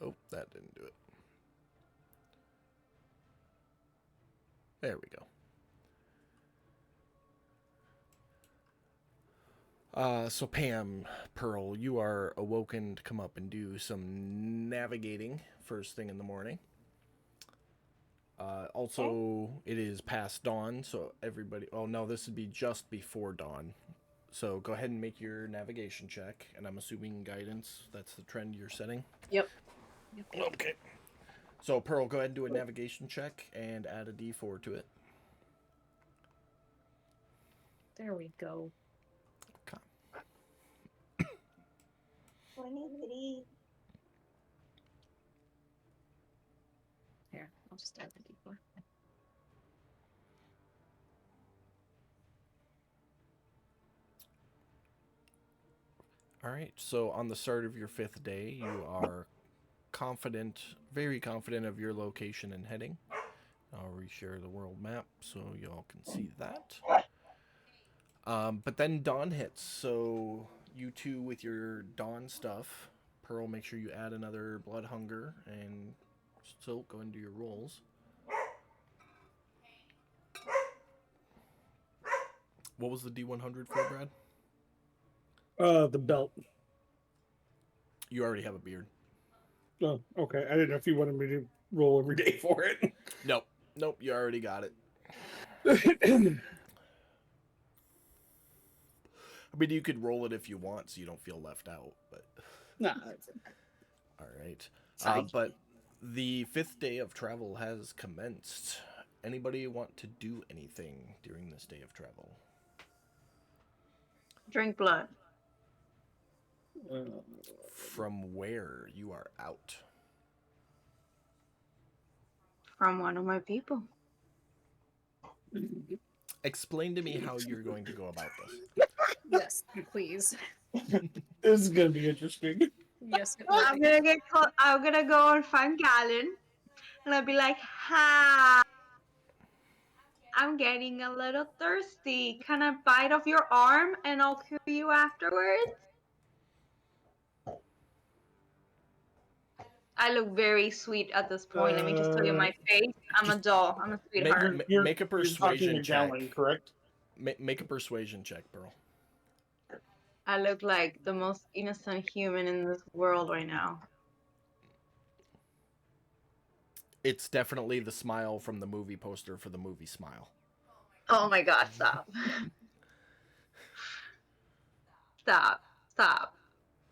Oh, that didn't do it. There we go. So Pam, Pearl, you are awoken to come up and do some navigating first thing in the morning. Also, it is past dawn, so everybody... Oh, no, this would be just before dawn. So go ahead and make your navigation check, and I'm assuming guidance. That's the trend you're setting? Yep. Okay. So, Pearl, go ahead and do a navigation check and add a D4 to it. There we go. Okay. 23. Here, I'll just add the D4. All right. So, on the start of your 5th day, you are confident, very confident of your location and heading. I'll reshare the world map so y'all can see that. But then dawn hits, so you two with your dawn stuff. Pearl, make sure you add another blood hunger, and Silk, go into your rolls. What was the D100 for, Brad? The belt. You already have a beard. Oh, okay. I didn't know if you wanted me to roll every day for it. Nope, you already got it. I mean, you could roll it if you want, so you don't feel left out. But nah. All right. But the 5th day of travel has commenced. Anybody want to do anything during this day of travel? Drink blood. From where you are out? From one of my people. Explain to me how you're going to go about this. Yes, please. This is gonna be interesting. Yes, it I'm will. gonna go and find Galen, and I'll be like, "Hi." I'm getting a little thirsty. Can I bite off your arm and I'll cure you afterwards? I look very sweet at this point. Let me just tell you my face. I'm a Just doll. I'm a sweetheart. Make a You're talking persuasion to check. Galen, correct? Make a persuasion check, Pearl. I look like the most innocent human in this world right now. It's definitely the smile from the movie poster for the movie Smile. Oh my god, stop. Stop. Stop.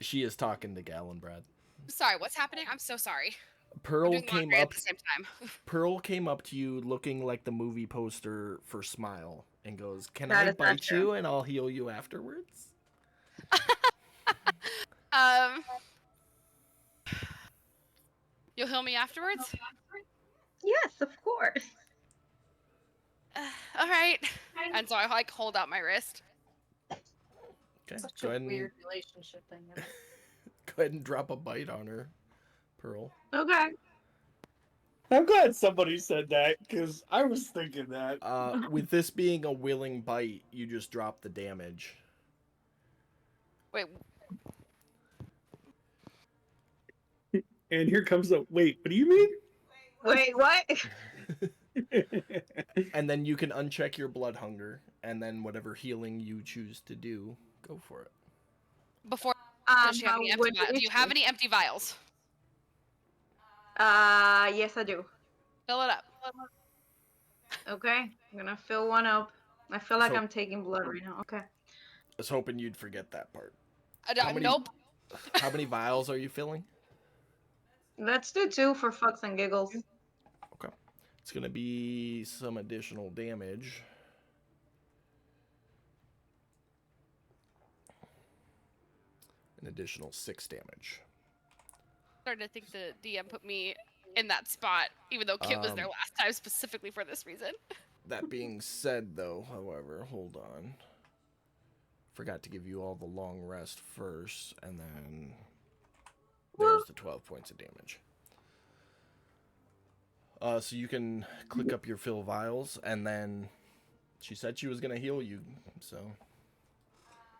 She is talking to Galen, Brad. Sorry, what's happening? I'm so sorry. We're Pearl doing came laundry up. at the same time. Pearl came up to you looking like the movie poster for Smile and goes, "Can That I is not bite true. you and I'll heal you afterwards?" You'll heal me afterwards? Yes, of course. All right. And so I like hold out my wrist. Okay, Such go a ahead and weird relationship thing. go ahead and drop a bite on her, Pearl. Okay. I'm glad somebody said that because I was thinking that. With this being a willing bite, you just drop the damage. Wait, And here comes the wait. What do you mean? Wait, what? And then you can uncheck your blood hunger, and then whatever healing you choose to do, go for it. before does she have any empty what vials? Do you have any empty vials? Yes, I do. Fill it up. Okay, I'm gonna fill one up. I feel like So- I'm taking blood right now. Okay. I was hoping you'd forget that part. How many- Nope. How many vials are you filling? Let's do 2 for fucks and giggles. Okay. It's going to be some additional damage. An additional 6 damage. Starting to think the DM put me in that spot, even though Kit was there last time specifically for this reason. That being said, though, however, hold on. Forgot to give you all the long rest first, and then there's the 12 points of damage. So you can click up your fill vials, and then she said she was going to heal you, so...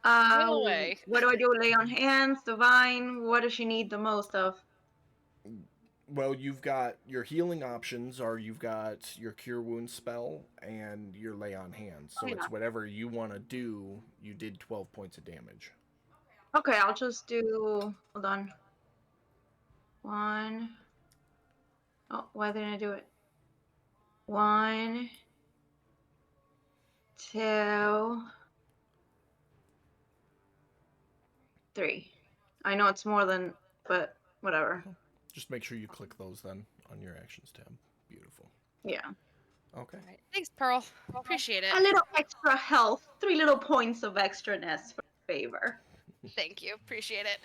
away. What do I do? Lay on hands, divine? What does she need the most of? Well, you've got your healing options, or you've got your cure wounds spell and your lay on hands. So Oh, yeah. it's whatever you want to do. You did 12 points of damage. Okay, I'll just do. Hold on. 1. Oh, why didn't I do it? 1, 2, 3. I know it's more than, but whatever. Just make sure you click those then on your actions tab. Beautiful. Yeah. Okay. All right. Thanks, Pearl. Appreciate it. A little extra health. 3 little points of extraness for favor. Thank you. Appreciate it.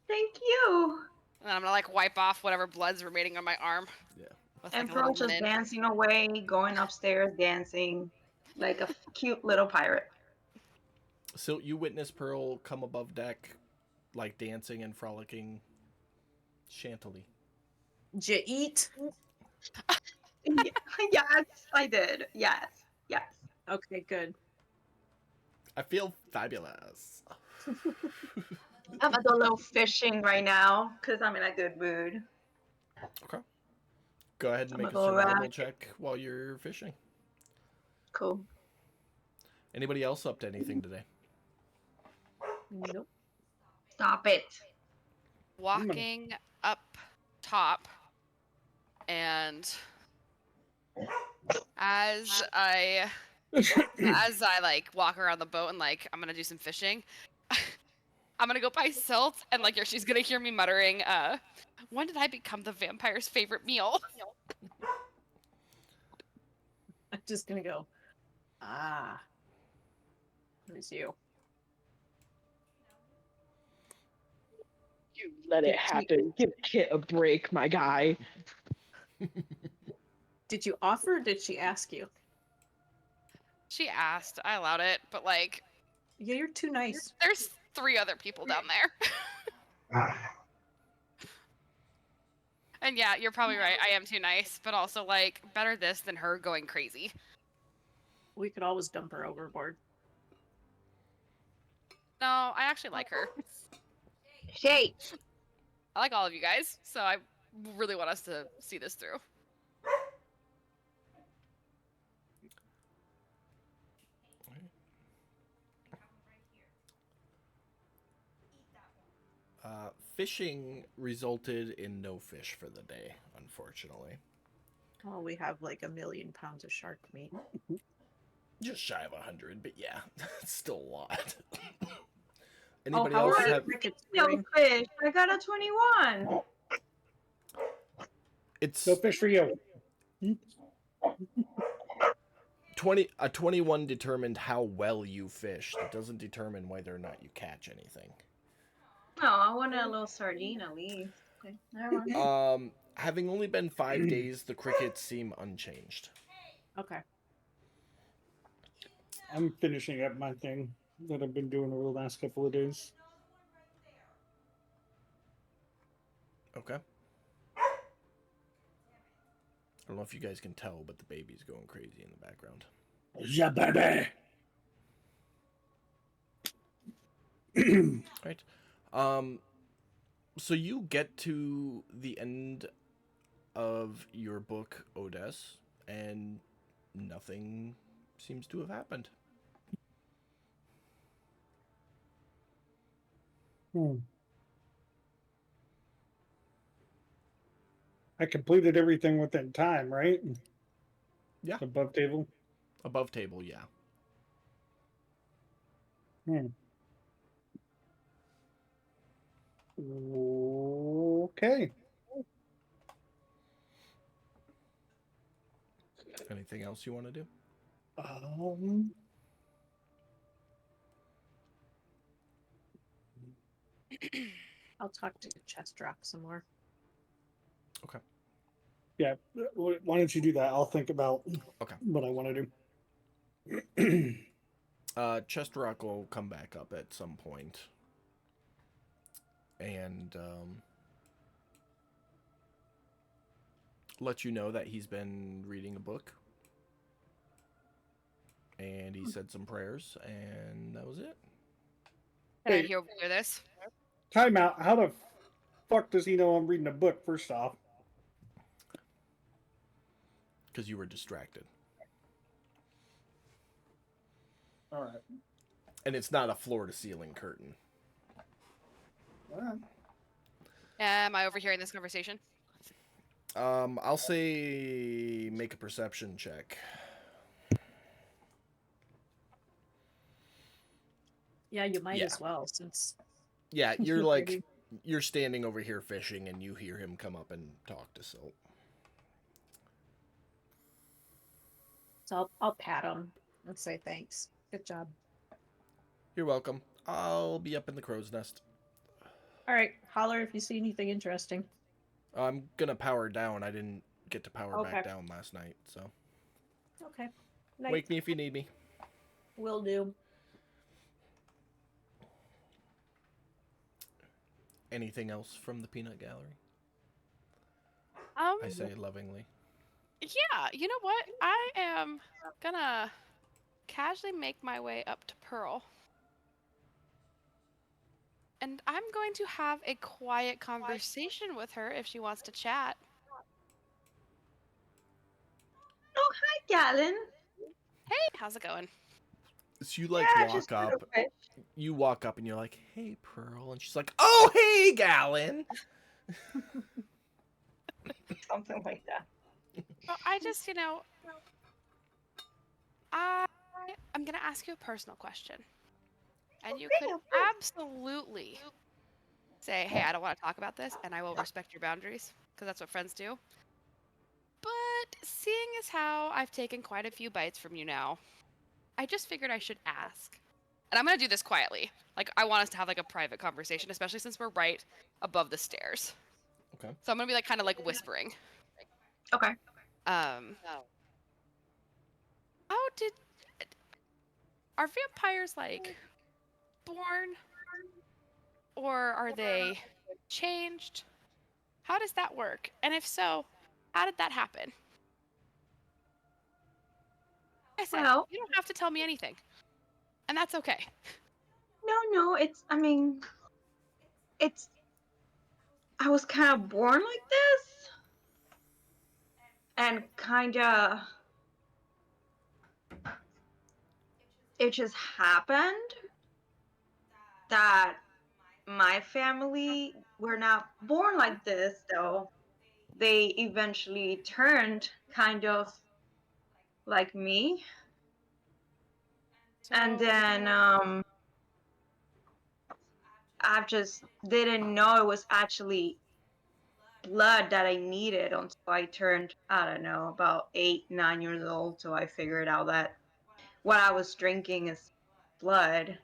Thank you. And then I'm gonna like wipe off whatever blood's remaining on my arm. Yeah. With, And like, a little Pearl just linen. dancing away, going upstairs, dancing like a cute little pirate. So you witness Pearl come above deck, like dancing and frolicking shantily. Did you eat? Yes, I did. Yes. Yes. Okay, good. I feel fabulous. I'm gonna do a little fishing right now because I'm in a good mood. Okay. Go ahead and I'm make a gonna go survival rack. check while you're fishing. Cool. Anybody else up to anything today? Nope. Stop it. Walking up top, and as I like walk around the boat and like I'm gonna do some fishing, I'm gonna go buy silt and like she's gonna hear me muttering, when did I become the vampire's favorite meal? I'm just gonna go. Ah. It was you. You let it happen. Give Kit a break, my guy. Did you offer or did she ask you? She asked, I allowed it, but like Yeah, you're too nice. there's 3 other people down there. And yeah, you're probably right. I am too nice, but also like better this than her going crazy. We could always dump her overboard. No, I actually like her. Shade. I like all of you guys, so I really want us to see this through. Fishing resulted in no fish for the day, unfortunately. Oh, we have like 1,000,000 pounds of shark meat. Just shy of 100, but yeah, it's still a lot. Oh, Anybody how else are the have? crickets No doing? fish. I got a 21. It's No fish for you. 20. A 21 determined how well you fished. It doesn't determine whether or not you catch anything. No, I wanted a little sardine at least. Okay, never mind. Having only been 5 days, the crickets seem unchanged. Okay. I'm finishing up my thing that I've been doing over the last couple of days. Okay. I don't know if you guys can tell, but the baby's going crazy in the background. Yeah, baby. Right. So you get to the end of your book, Odess, and nothing seems to have happened. I completed everything within time, right? Yeah. Above table. Above table, yeah. Okay. Anything else you want to do? I'll talk to Chest Rock some more. Okay. Yeah. Why don't you do that? I'll think about what I want to do. Chest Rock will come back up at some point. And let you know that he's been reading a book. And he said some prayers, and that was it. Can I Hey. hear this? Time out. How the fuck does he know I'm reading a book, first off? Because you were distracted. All right. And it's not a floor-to-ceiling curtain. All right. Am I overhearing this conversation? I'll say make a perception check. Yeah, you might Yeah. as well, since Yeah, you're You're like, ready. you're standing over here fishing, and you hear him come up and talk to Silt. so I'll pat him and say thanks. Good job. You're welcome. I'll be up in the crow's nest. All right, holler if you see anything interesting. I'm gonna power down. I didn't get to power Okay. back down last night, so Okay. Night. wake me if you need me. Will do. Anything else from the peanut gallery? Um, I say lovingly. yeah, you know what? I am gonna casually make my way up to Pearl. And I'm going to have a quiet conversation with her if she wants to chat. Oh, hi, Galen. Hey, how's it going? So you like Yeah, walk just up. little fish. You walk up and you're like, "Hey, Pearl," and she's like, "Oh, hey, Galen." Something like that. Well, I just, I'm gonna ask you a personal question. And you could Okay, of course. absolutely say, hey, I don't want to talk about this, and I will respect your boundaries, because that's what friends do. But seeing as how I've taken quite a few bites from you now, I just figured I should ask. And I'm gonna do this quietly. Like, I want us to have like a private conversation, especially since we're right above the stairs. Okay. So I'm gonna be like kind of like whispering. Okay. How did are vampires like born, or are they changed? How does that work? And if so, how did that happen? I said, Well- you don't have to tell me anything. And that's okay. No, I was kind of born like this, and kind of, it just happened that my family were not born like this, though. They eventually turned kind of like me. And So- then I just didn't know it was actually blood that I needed until I turned, I don't know, about 8, 9 years old. So I figured out that what I was drinking is blood.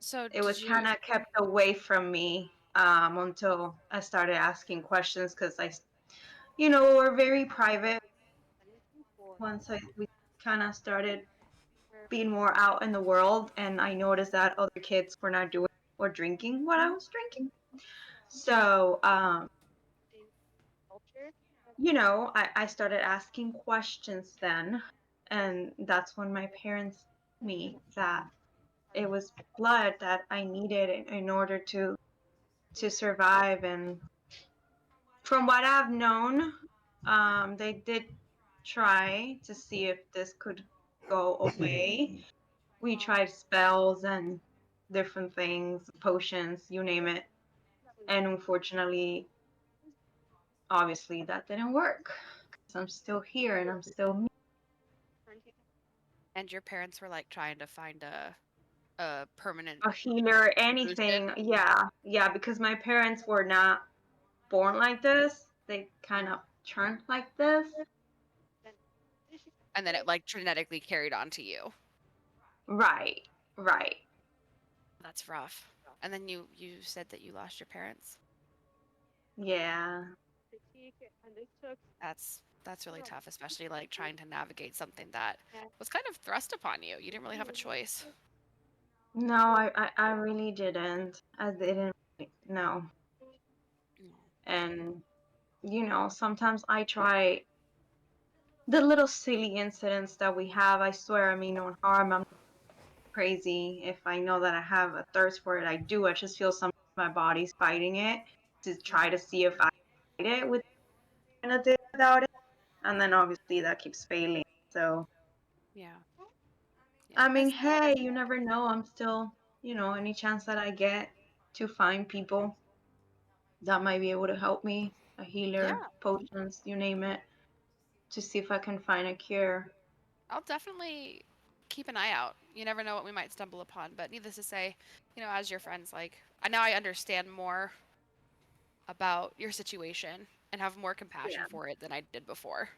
So It was did you kind of kept away from me until I started asking questions because we're very private. Once we kind of started being more out in the world, and I noticed that other kids were not doing or drinking what I was drinking. So, I started asking questions then, and that's when my parents told me that it was blood that I needed in order to survive. And from what I've known, they did try to see if this could go away. We tried spells and different things, potions, you name it. And unfortunately, obviously, that didn't work. 'Cause I'm still here and I'm still me. and your parents were like trying to find a permanent A healer, anything. Yeah, because my parents were not born like this. They kind of turned like this. and then it like genetically carried on to you. Right. That's rough. And then you said that you lost your parents. Yeah. That's really tough, especially like trying to navigate something that was kind of thrust upon you. You didn't really have a choice. No, I really didn't. I didn't. No. And, sometimes I try the little silly incidents that we have. I swear I mean no harm. I'm crazy. If I know that I have a thirst for it, I do. I just feel sometimes my body's fighting it to try to see if I fight it without it. And then obviously that keeps failing. So, Yeah. I mean, hey, you never know. I'm still, any chance that I get to find people that might be able to help me, a healer, Yeah. potions, you name it, to see if I can find a cure. I'll definitely keep an eye out. You never know what we might stumble upon. But needless to say, as your friends, like I understand more about your situation and have more compassion for it than I did before.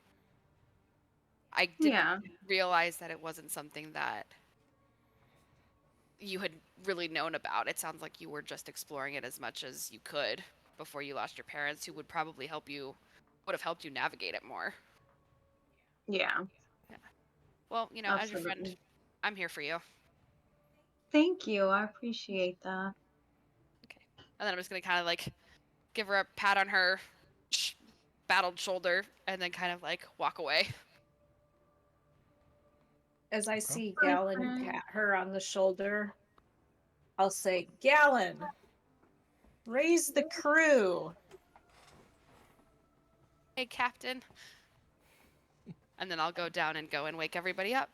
I didn't realize that it wasn't something that you had really known about. It sounds like you were just exploring it as much as you could before you lost your parents, who would probably would have helped you navigate it more. Yeah. Well, as your friend, Absolutely. I'm here for you. Thank you. I appreciate that. Okay. And then I'm just gonna kind of like give her a pat on her battled shoulder and then kind of like walk away. As I see Okay. Gallon pat her on the shoulder, I'll say, Gallon, raise the crew. Hey, Captain. And then I'll go down and wake everybody up.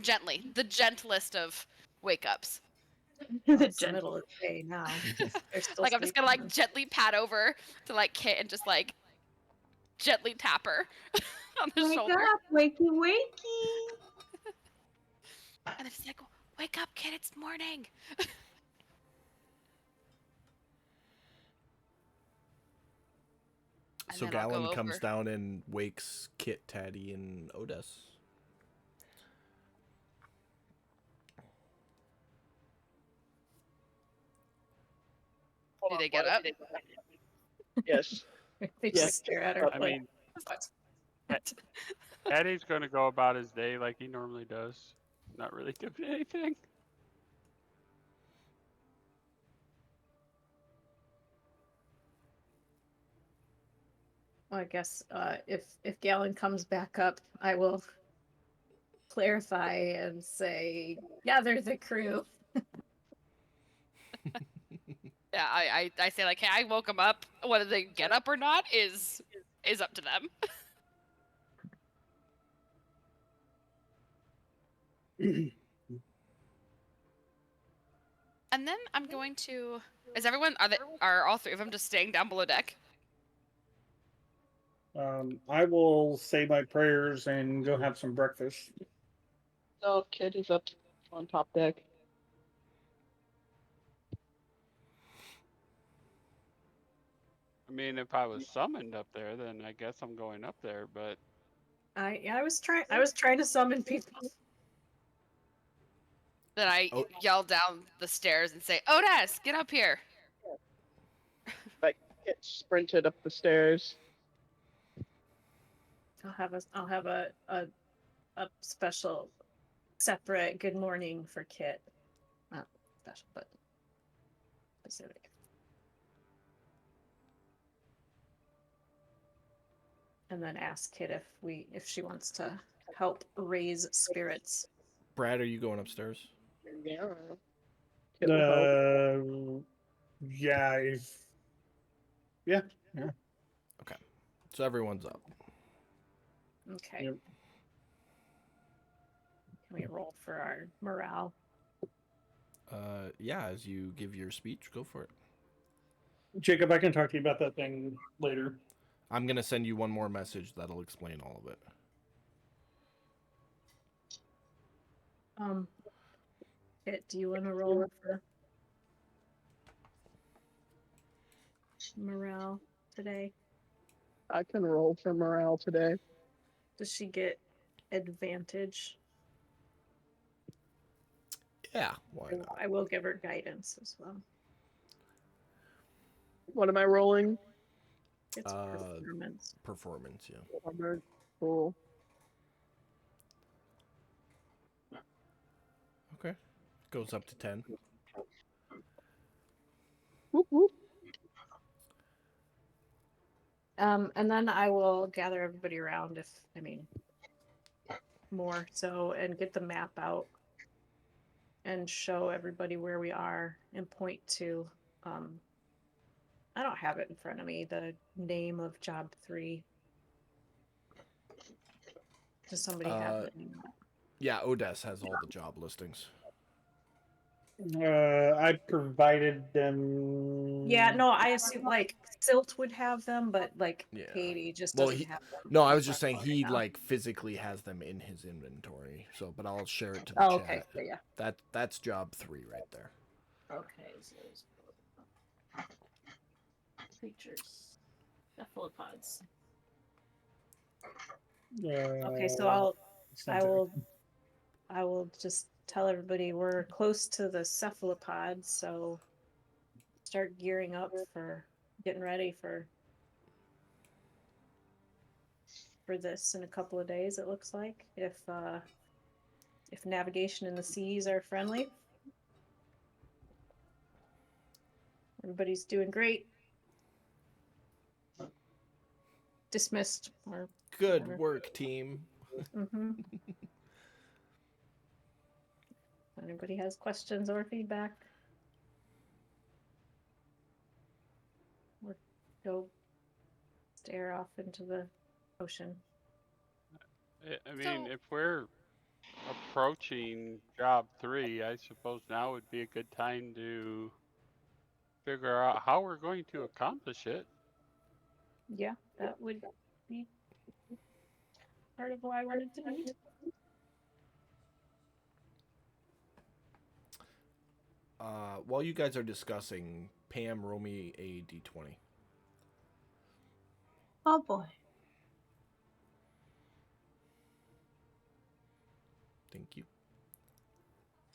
Gently. The gentlest of wake ups. It's the middle of the day now. They're still Like I'm just gonna sleeping. like gently pat over to like Kit and just like gently tap her on the Wake shoulder. up, wakey, wakey. And then she's like, wake up, Kit, it's morning. So then I'll go Gallon comes over. down and wakes Kit, Taddy, and Odess. Do they get up? Yes. They Yeah. just stare at her. I like, mean, what? Eddie's going to go about his day like he normally does, not really doing anything. Well, I guess if Galen comes back up, I will clarify and say, gather the crew. Yeah, I say like, hey, I woke them up. Whether they get up or not is up to them. And then I'm going to. Is everyone? Are all three of them just staying down below deck? I will say my prayers and go have some breakfast. No, kid is up on top deck. I mean, if I was summoned up there, then I guess I'm going up there. But I was trying to summon people. Then I Oh. yell down the stairs and say, Otis, get up here. Like, kid sprinted up the stairs. I'll have a special separate good morning for Kit. Not special, but specific. And then ask Kit if she wants to help raise spirits. Brad, are you going upstairs? Yeah. Kid will help. Yeah, yeah. Okay. So everyone's up. Okay. Yep. Can we roll for our morale? Yeah, as you give your speech, go for it. Jacob, I can talk to you about that thing later. I'm going to send you one more message that'll explain all of it. Kit, do you want to roll for morale today? I can roll for morale today. Does she get advantage? Yeah, why not? I will give her guidance as well. What am I rolling? It's performance. Performance, yeah. Cool. Okay. Goes up to 10. Whoop, whoop. And then I will gather everybody around more so, and get the map out and show everybody where we are and point to, I don't have it in front of me, the name of job 3. Does somebody have it? Yeah, Odessa has all the job listings. I provided them. Yeah, no, I assume like Silt would have them, but like Yeah. Katie just Well, doesn't he- have them. No, I in was just front saying of her he right now. like physically has them in his inventory. So, but I'll share it to the Oh, chat. okay, yeah. That's job 3 right there. Okay, so creatures, cephalopods. Okay, so I will just tell everybody we're close to the cephalopods, so start gearing up for getting ready for this in a couple of days. It looks like if navigation in the seas are friendly. Everybody's doing great. Dismissed or Good whatever. work, team. Mm-hmm. Anybody has questions or feedback? Or go stare off into the ocean. I mean, So- if we're approaching job 3, I suppose now would be a good time to figure out how we're going to accomplish it. Yeah, that would be part of why I wanted to meet. While you guys are discussing, Pam, roll me a d20. Oh boy. Thank you.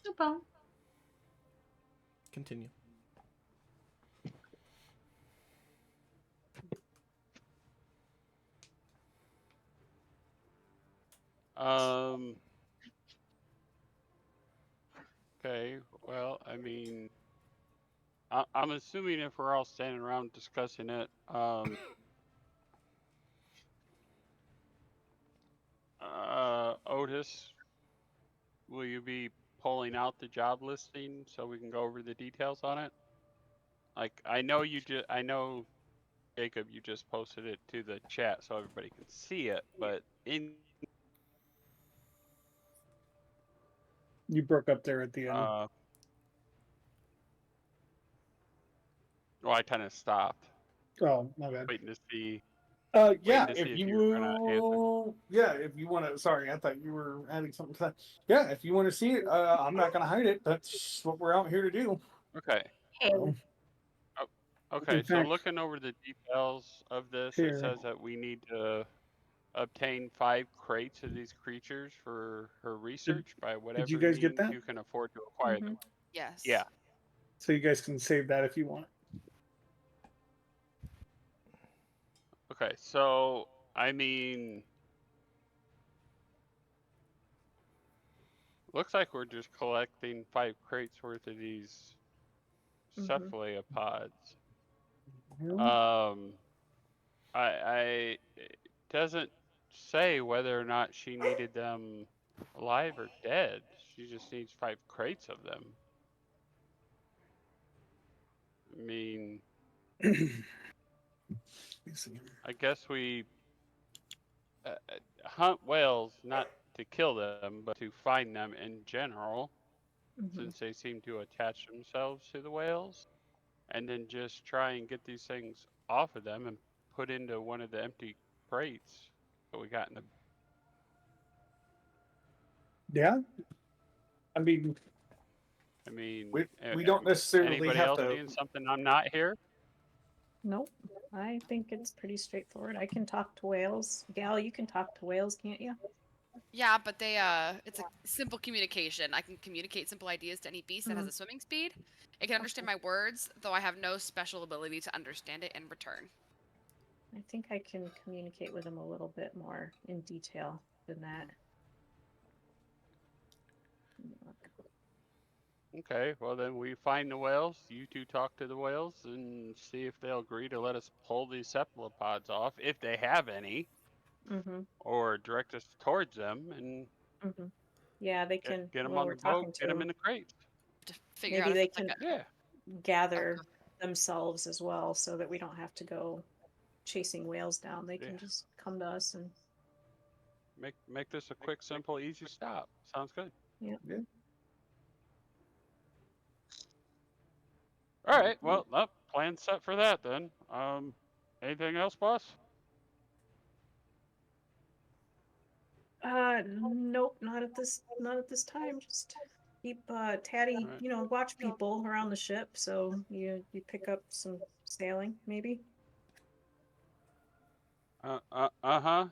No problem. Continue. Okay, well, I mean, I'm assuming if we're all standing around discussing it, Otis, will you be pulling out the job listing so we can go over the details on it? Like, I know Jacob, you just posted it to the chat so everybody can see it, but You broke up there at the end. well, I kind of stopped, Oh, my bad. waiting to see. Yeah, to see if if you you were gonna answer. will, yeah, if you want to. Sorry, I thought you were adding something to that. Yeah, if you want to see it, I'm not gonna hide it. That's what we're out here to do. Okay. Hey, So, Okay, In so fact- looking over the details of this, Here. it says that we need to obtain 5 crates of these creatures for her research by whatever you guys get means that? you can afford to acquire them. Yes. Yeah. So you guys can save that if you want. Okay, so I mean, looks like we're just collecting 5 crates worth of these cephalopods. It doesn't say whether or not she needed them alive or dead. She just needs 5 crates of them. I mean, Let me see. I guess we hunt whales not to kill them, but to find them in general, since they seem to attach themselves to the whales, and then just try and get these things off of them and put into one of the empty crates that we got in the. Yeah. I mean, I mean, we don't necessarily anybody have else to. seeing something I'm not here? Nope. I think it's pretty straightforward. I can talk to whales. Gal, you can talk to whales, can't you? Yeah, but they it's a simple communication. I can communicate simple ideas to any beast that has a swimming speed. It can understand my words, though I have no special ability to understand it in return. I think I can communicate with them a little bit more in detail than that. Let me look. Okay, well then we find the whales. You two talk to the whales and see if they'll agree to let us pull these cephalopods off, if they have any, or direct us towards them and Yeah, they can. get them Well, on we're the boat, talking to get them them. in the crates. To figure Maybe out if they it's like can Yeah. gather themselves as well, so that we don't have to go chasing whales down. They can just come to us and. Make this a quick, simple, easy stop. Sounds good. Yeah. All right. Well, plan set for that then. Anything else, boss? Nope, not at this time. Just keep Tatty, Alright. watch people around the ship, so you pick up some sailing, maybe. Uh-huh.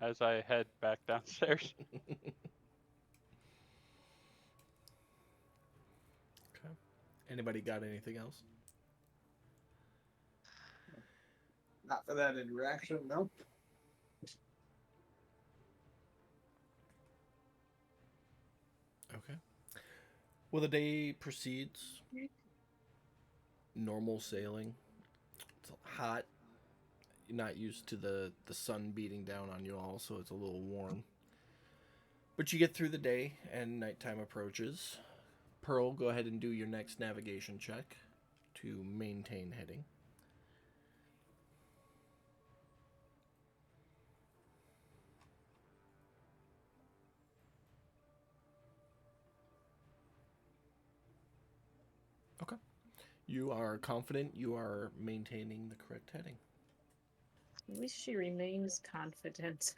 As I head back downstairs. Okay. Anybody got anything else? Not for that interaction, no. Okay. Well, the day proceeds. Normal sailing. It's hot. You're not used to the sun beating down on you all, so it's a little warm. But you get through the day, and nighttime approaches. Pearl, go ahead and do your next navigation check to maintain heading. Okay. You are confident you are maintaining the correct heading. At least she remains confident.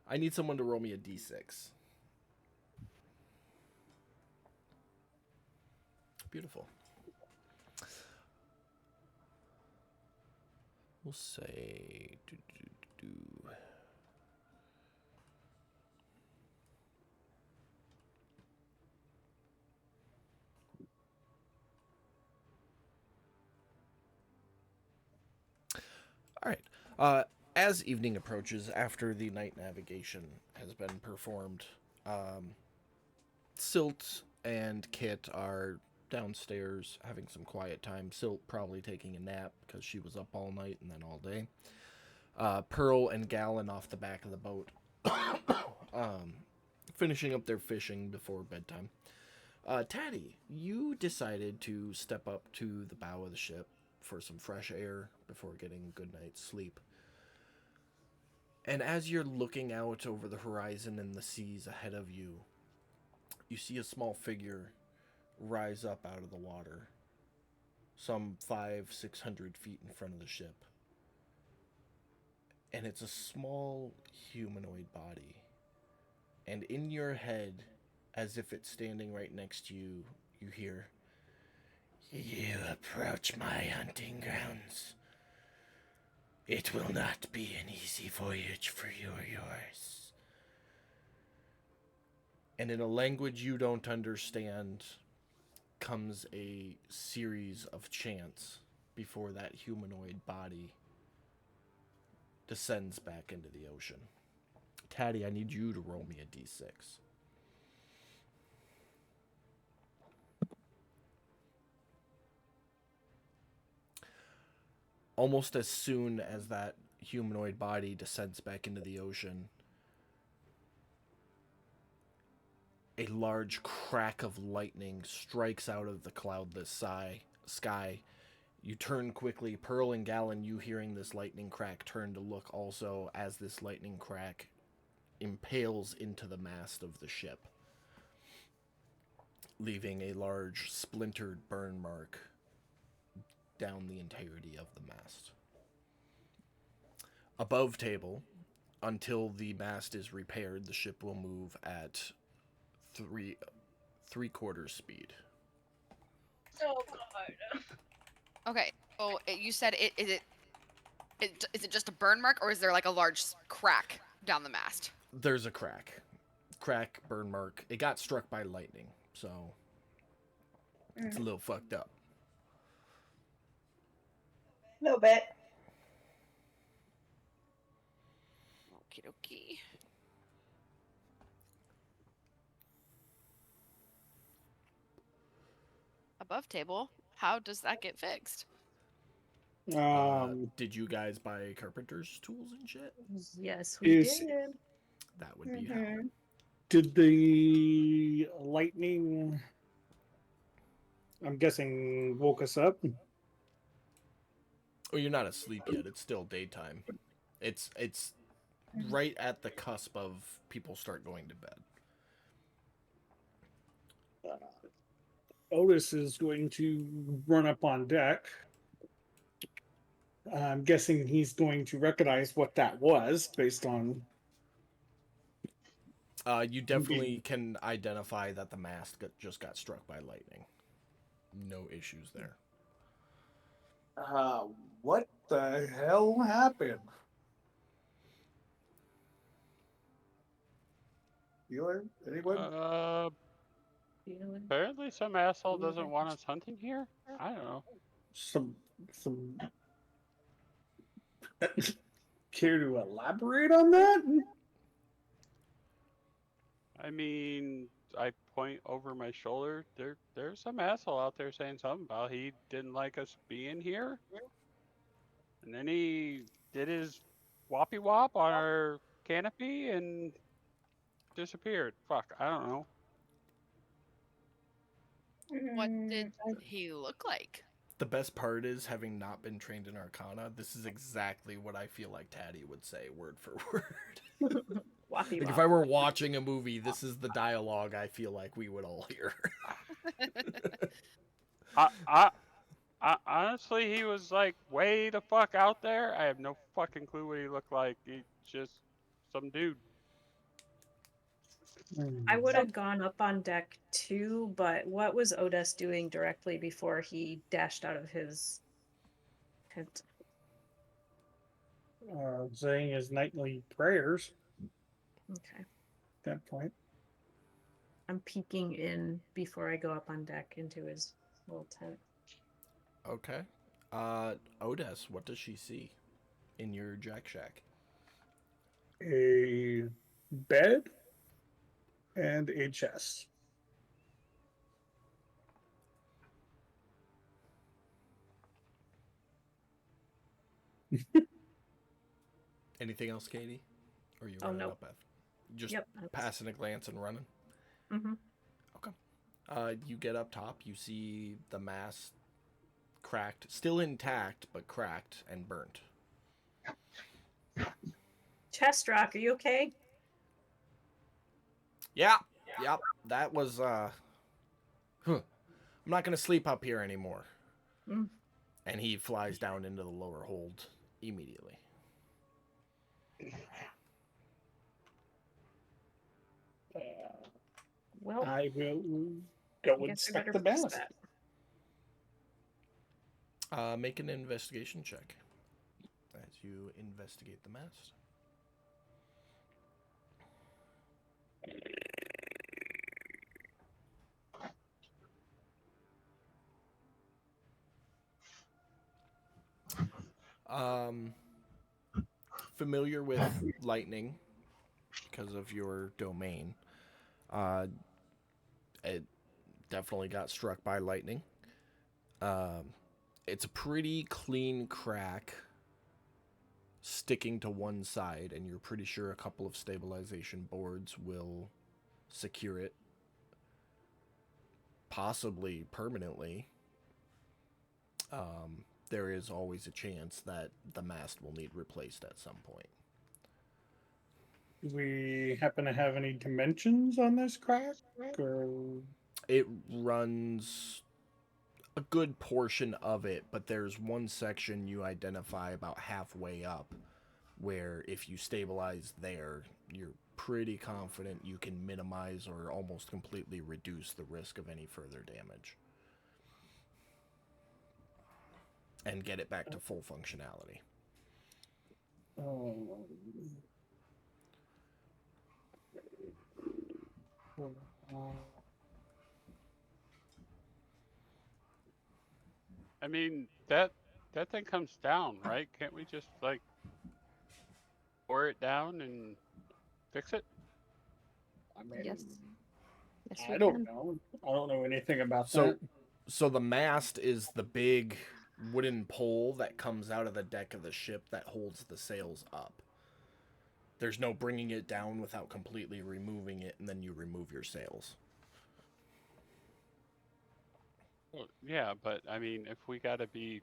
I need someone to roll me a d6. Beautiful. We'll say... All right. As evening approaches, after the night navigation has been performed, Silt and Kit are downstairs having some quiet time. Silt probably taking a nap because she was up all night and then all day. Pearl and Gallon off the back of the boat um, finishing up their fishing before bedtime. Taddy, you decided to step up to the bow of the ship for some fresh air before getting a good night's sleep. And as you're looking out over the horizon and the seas ahead of you, you see a small figure rise up out of the water, some 500-600 feet in front of the ship. And it's a small humanoid body. And in your head, as if it's standing right next to you, you hear, "You approach my hunting grounds. It will not be an easy voyage for you or yours." And in a language you don't understand comes a series of chants before that humanoid body descends back into the ocean. Taddy, I need you to roll me a d6. Almost as soon as that humanoid body descends back into the ocean, a large crack of lightning strikes out of the cloudless sky. You turn quickly. Pearl and Gallon, you hearing this lightning crack, turn to look also as this lightning crack impales into the mast of the ship, leaving a large splintered burn mark down the entirety of the mast. Above table, until the mast is repaired, the ship will move at three-quarters speed. Oh god. Okay. So you said is it just a burn mark, or is there like a large crack down the mast? There's a crack, burn mark. It got struck by lightning, so it's a little fucked up. A little bit. Okie dokie. Above table, how does that get fixed? Did you guys buy carpenter's tools and shit? Yes, we Is- did. That would be how. Did the lightning, I'm guessing, woke us up? Oh, you're not asleep yet. It's still daytime. It's right at the cusp of people start going to bed. Otis is going to run up on deck. I'm guessing he's going to recognize what that was based on. You definitely can identify that the mast just got struck by lightning. No issues there. What the hell happened? Healer? Anyone? Apparently some asshole doesn't want us hunting here. I don't know. Some. Care to elaborate on that? I mean, I point over my shoulder. There's some asshole out there saying something about he didn't like us being here. And then he did his whoppy wop on our canopy and disappeared. Fuck, I don't know. What did he look like? The best part is, having not been trained in Arcana, this is exactly what I feel like Taddy would say, word for word. Like if I were watching a movie, this is the dialogue I feel like we would all hear. I honestly, he was like way the fuck out there. I have no fucking clue what he looked like. He's just some dude. I would have gone up on deck too, but what was Odes doing directly before he dashed out of his tent? Saying his nightly prayers Okay. at that point. I'm peeking in before I go up on deck into his little tent. Okay. Odes, what does she see in your Jack Shack? A bed and a chest. Anything else, Katie? Or you Oh, running no. up, Beth? Just Yep. passing a glance and running. Mm-hmm. You get up top. You see the mast cracked, still intact, but cracked and burnt. Chest Rock, are you okay? Yeah, yep. That was. I'm not gonna sleep up here anymore. Mm. And he flies down into the lower hold immediately. Well, I will I go and guess I inspect better the fix mast. that. Make an investigation check as you investigate the mast. Familiar with lightning because of your domain. It definitely got struck by lightning. It's a pretty clean crack sticking to one side, and you're pretty sure a couple of stabilization boards will secure it, possibly permanently. There is always a chance that the mast will need replaced at some point. Do we happen to have any dimensions on this crack? Or... It runs a good portion of it, but there's one section you identify about halfway up where if you stabilize there, you're pretty confident you can minimize or almost completely reduce the risk of any further damage and get it back to full functionality. I mean, that thing comes down, right? Can't we just like pour it down and fix it? I mean, Yes. Yes, I we don't can. know. I don't know anything about So- that. So the mast is the big wooden pole that comes out of the deck of the ship that holds the sails up. There's no bringing it down without completely removing it, and then you remove your sails. Well, yeah, but I mean, if we got to be,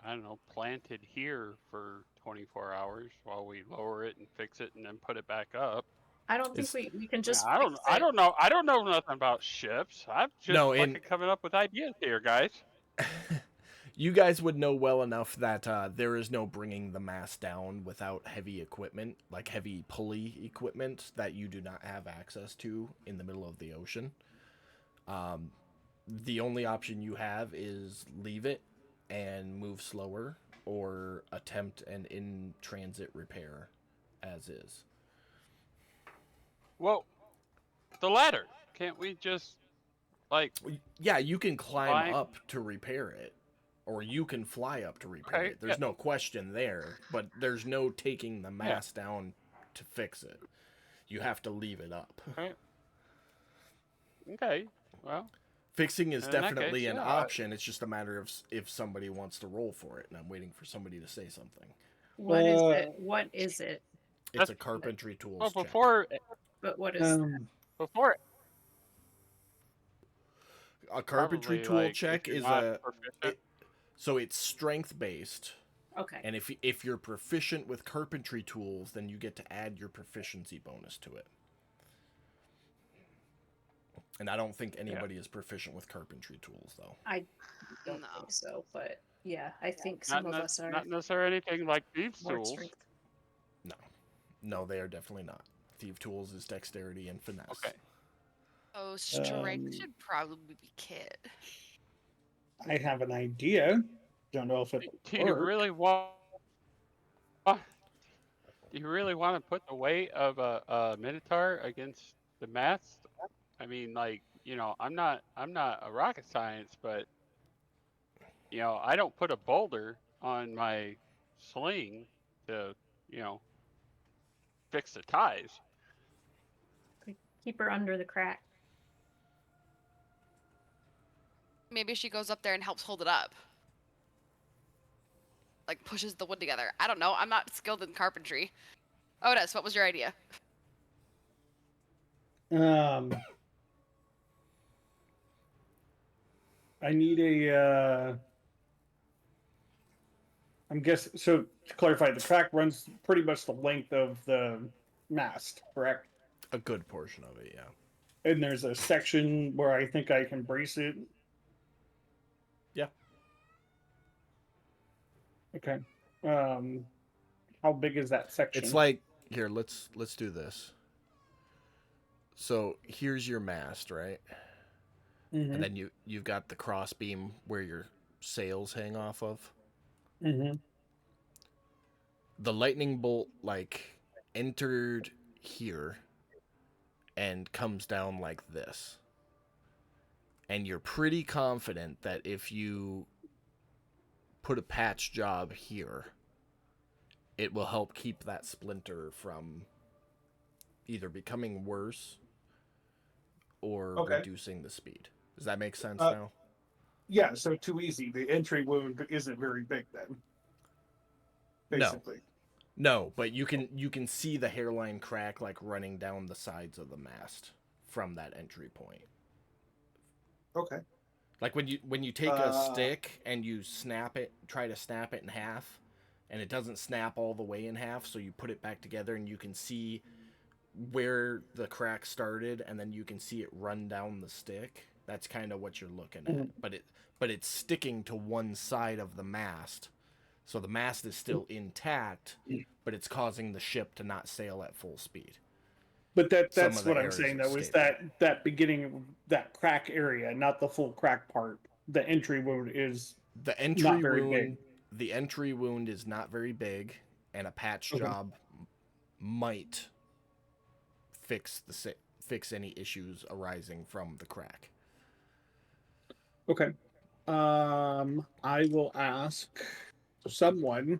I don't know, planted here for 24 hours while we lower it and fix it and then put it back up. I don't think It's- we can Yeah, just. I don't fix I it. don't know. I don't know nothing about ships. I'm just No, fucking and- coming up with ideas here, guys. You guys would know well enough that there is no bringing the mast down without heavy equipment, like heavy pulley equipment that you do not have access to in the middle of the ocean. The only option you have is leave it and move slower, or attempt an in-transit repair as is. Well, the ladder. Can't we just like? Yeah, you can climb Climb- up to repair it, or you can fly up to repair Okay, it. There's yeah. no question there, but there's no taking the mast down to fix it. You have to leave it up. Okay. Well, Fixing is In that definitely case, an yeah, option. It's just a matter of if somebody wants to roll for it, and I'm waiting for somebody to say something. What is it? What is it? It's a carpentry tools well, check. But what is? before A carpentry probably, tool like, check if you're is not proficient. so it's strength based, Okay. and if you're proficient with carpentry tools, then you get to add your proficiency bonus to it. And I don't think anybody is proficient with carpentry tools, though. I don't No. think so, but yeah, I think some of us are Not necessarily anything like thieves' more tools. strength. No, they are definitely not. Thief tools is dexterity and finesse. Okay. Oh, strength Um, should probably be Kit. I have an idea. Don't know if Do it'll you work. really want? Do you really want to put the weight of a minotaur against the mast? I mean, like, I'm not a rocket science, but I don't put a boulder on my sling to, fix the ties. Keep her under the crack. Maybe she goes up there and helps hold it up. Like pushes the wood together. I don't know. I'm not skilled in carpentry. Otis, what was your idea? I need a. I'm guessing. So to clarify, the track runs pretty much the length of the mast, correct? A good portion of it, yeah. And there's a section where I think I can brace it. Yeah. Okay. How big is that section? It's like here. Let's do this. So here's your mast, right? Mm-hmm. And then you've got the cross beam where your sails hang off of. Mm-hmm. The lightning bolt like entered here and comes down like this. And you're pretty confident that if you put a patch job here, it will help keep that splinter from either becoming worse or reducing the speed. Does that make sense now? Yeah, so too easy. The entry wound isn't very big then. Basically. No, but you can see the hairline crack like running down the sides of the mast from that entry point. Okay. Like when you take a stick and you snap it, try to snap it in half, and it doesn't snap all the way in half, so you put it back together and you can see where the crack started, and then you can see it run down the stick. That's kind of what you're looking at. But it's sticking to one side of the mast. So the mast is still intact, but it's causing the ship to not sail at full speed. But that's what I'm saying though, is that beginning of that crack area, not the full crack part. The entry wound is the entry not very wound. big. The entry wound is not very big, and a patch job might fix any issues arising from the crack. Okay. I will ask someone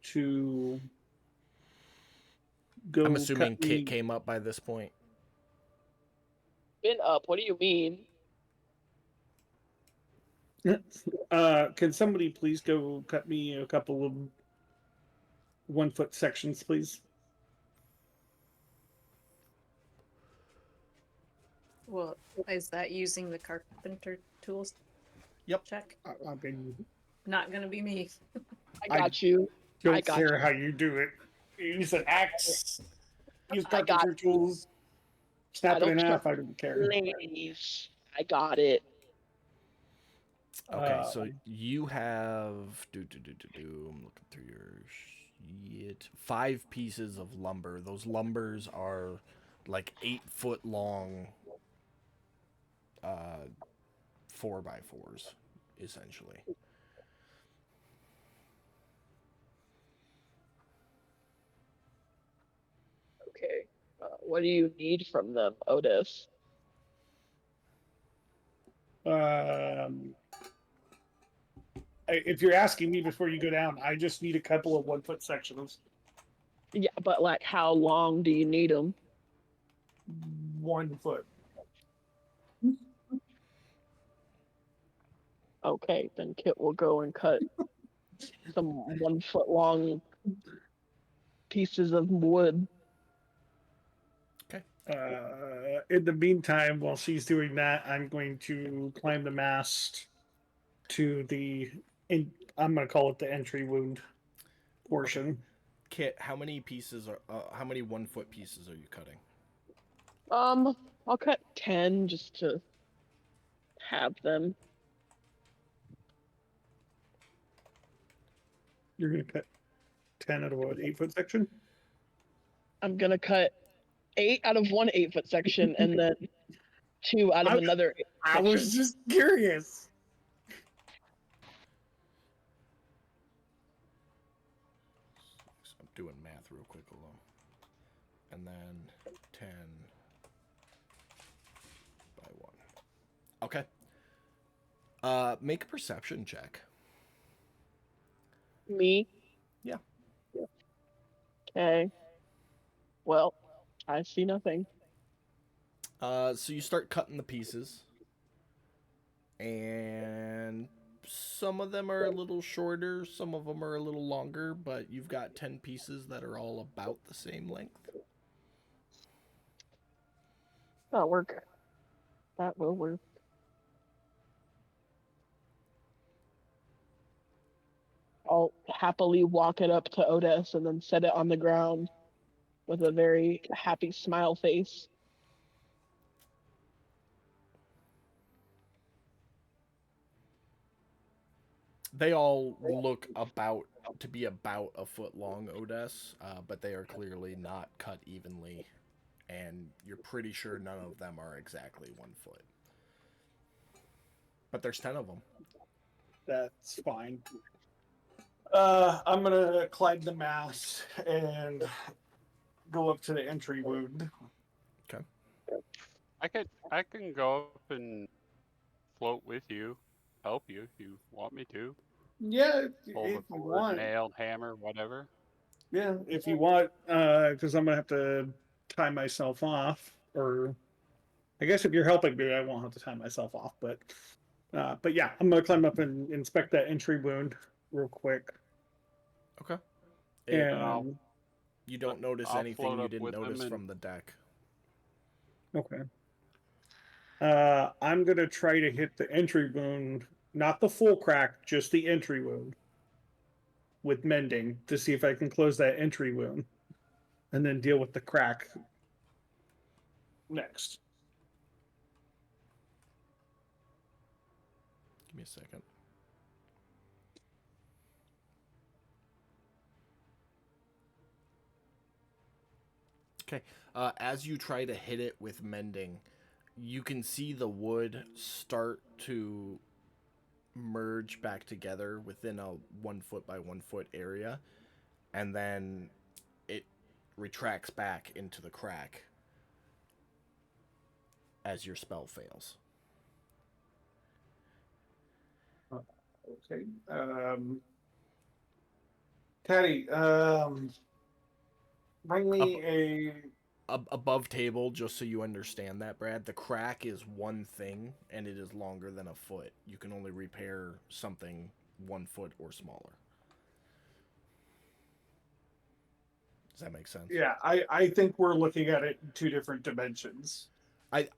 to go. I'm assuming Kit came up by this point. Been up. What do you mean? Can somebody please go cut me a couple of 1 foot sections, please? Well, is that using the carpenter tools? Yep. Check. I mean, Not gonna be me. I got you. don't care how you do it. Use an axe. Use carpenter tools. Snap it in half. I don't care. Ladies, I got it. Okay, so you have I'm looking through your shit. 5 pieces of lumber. Those lumbers are like 8 foot long 4x4s, essentially. Okay. What do you need from them, Otis? If you're asking me before you go down, I just need a couple of 1 foot sections. Yeah, but like, how long do you need them? 1 foot. Okay, then Kit will go and cut some 1 foot long pieces of wood. Okay. In the meantime, while she's doing that, I'm going to climb the mast to I'm going to call it the entry wound portion. Kit, how many 1 foot pieces are you cutting? I'll cut 10 just to have them. You're going to cut 10 out of what, 8 foot section? I'm gonna cut 8 out of one 8 foot section and then 2 out of another. I was just curious. I'm doing math real quick alone. And then 10 by 1. Okay. Make a perception check. Me? Yeah. Okay. Well, I see nothing. So you start cutting the pieces, and some of them are a little shorter, some of them are a little longer, but you've got 10 pieces that are all about the same length. That'll work. That will work. I'll happily walk it up to Otis and then set it on the ground with a very happy smile face. They all look to be about a foot long, Odes, but they are clearly not cut evenly, and you're pretty sure none of them are exactly 1 foot. But there's 10 of them. That's fine. I'm gonna climb the mast and go up to the entry wound. I can go up and float with you, help you if you want me to. Yeah, Pull the if you cord, want. nail, hammer, whatever. Yeah, if you want, because I'm gonna have to tie myself off, or I guess if you're helping me, I won't have to tie myself off. But yeah, I'm gonna climb up and inspect that entry wound real quick. Okay. And You don't notice I'll anything float you up didn't with them notice and- from the deck. okay. I'm gonna try to hit the entry wound, not the full crack, just the entry wound, with mending to see if I can close that entry wound, and then deal with the crack next. Give me a second. Okay. As you try to hit it with mending, you can see the wood start to merge back together within a 1 foot by 1 foot area, and then it retracts back into the crack as your spell fails. Okay. Teddy, bring me Above table, just so you understand that, Brad, the crack is one thing and it is longer than a foot. You can only repair something 1 foot or smaller. Does that make sense? Yeah, I think we're looking at it in two different dimensions. I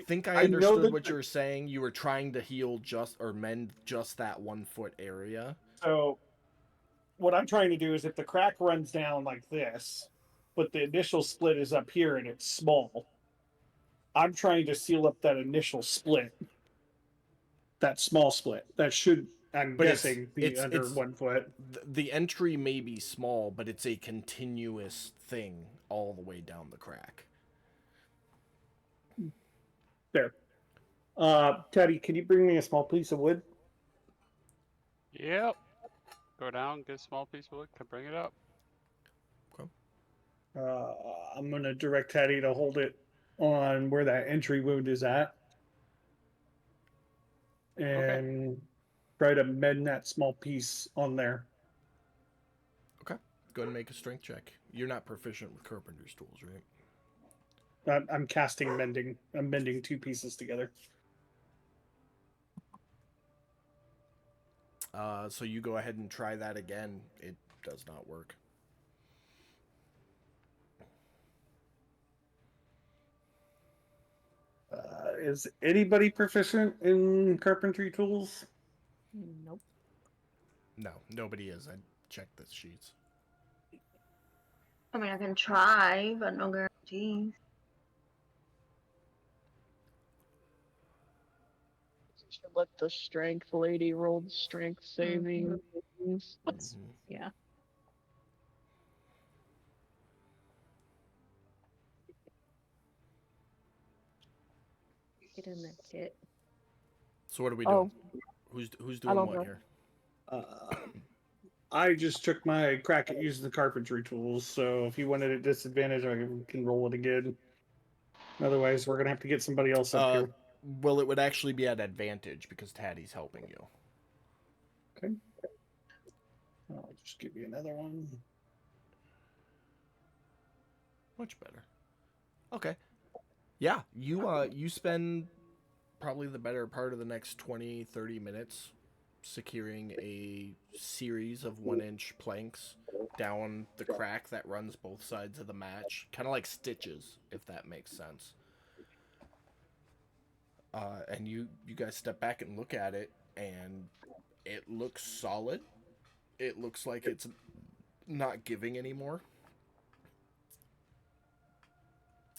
think I I know understood that what the- you were saying. You were trying to heal or mend just that 1 foot area. So, what I'm trying to do is if the crack runs down like this, but the initial split is up here and it's small, I'm trying to seal up that initial split, that small split. That should, I'm But guessing, be under it's 1 foot. the entry may be small, but it's a continuous thing all the way down the crack. There. Teddy, can you bring me a small piece of wood? Yep. Go down, get a small piece of wood, can bring it up. I'm gonna direct Teddy to hold it on where that entry wound is at, and try to mend that small piece on there. Okay. Go ahead and make a strength check. You're not proficient with carpenter's tools, right? I'm casting mending. I'm mending two pieces together. So you go ahead and try that again. It does not work. Is anybody proficient in carpentry tools? Nope. No, nobody is. I checked the sheets. I mean, I can try, but no guarantees. Should let the strength lady roll the strength saving. What's Mhm. yeah. Get in the kit. So what are we doing? Oh, Who's I doing don't what know. here? I just took my crack at using the carpentry tools, so if you wanted a disadvantage, I can roll it again. Otherwise, we're gonna have to get somebody else up here. Well, it would actually be at advantage because Taddy's helping you. Okay. I'll just give you another one. Much better. Okay. Yeah, you spend probably the better part of the next 20, 30 minutes securing a series of 1-inch planks down the crack that runs both sides of the match. Kind of like stitches, if that makes sense. And you guys step back and look at it, and it looks solid. It looks like it's not giving anymore.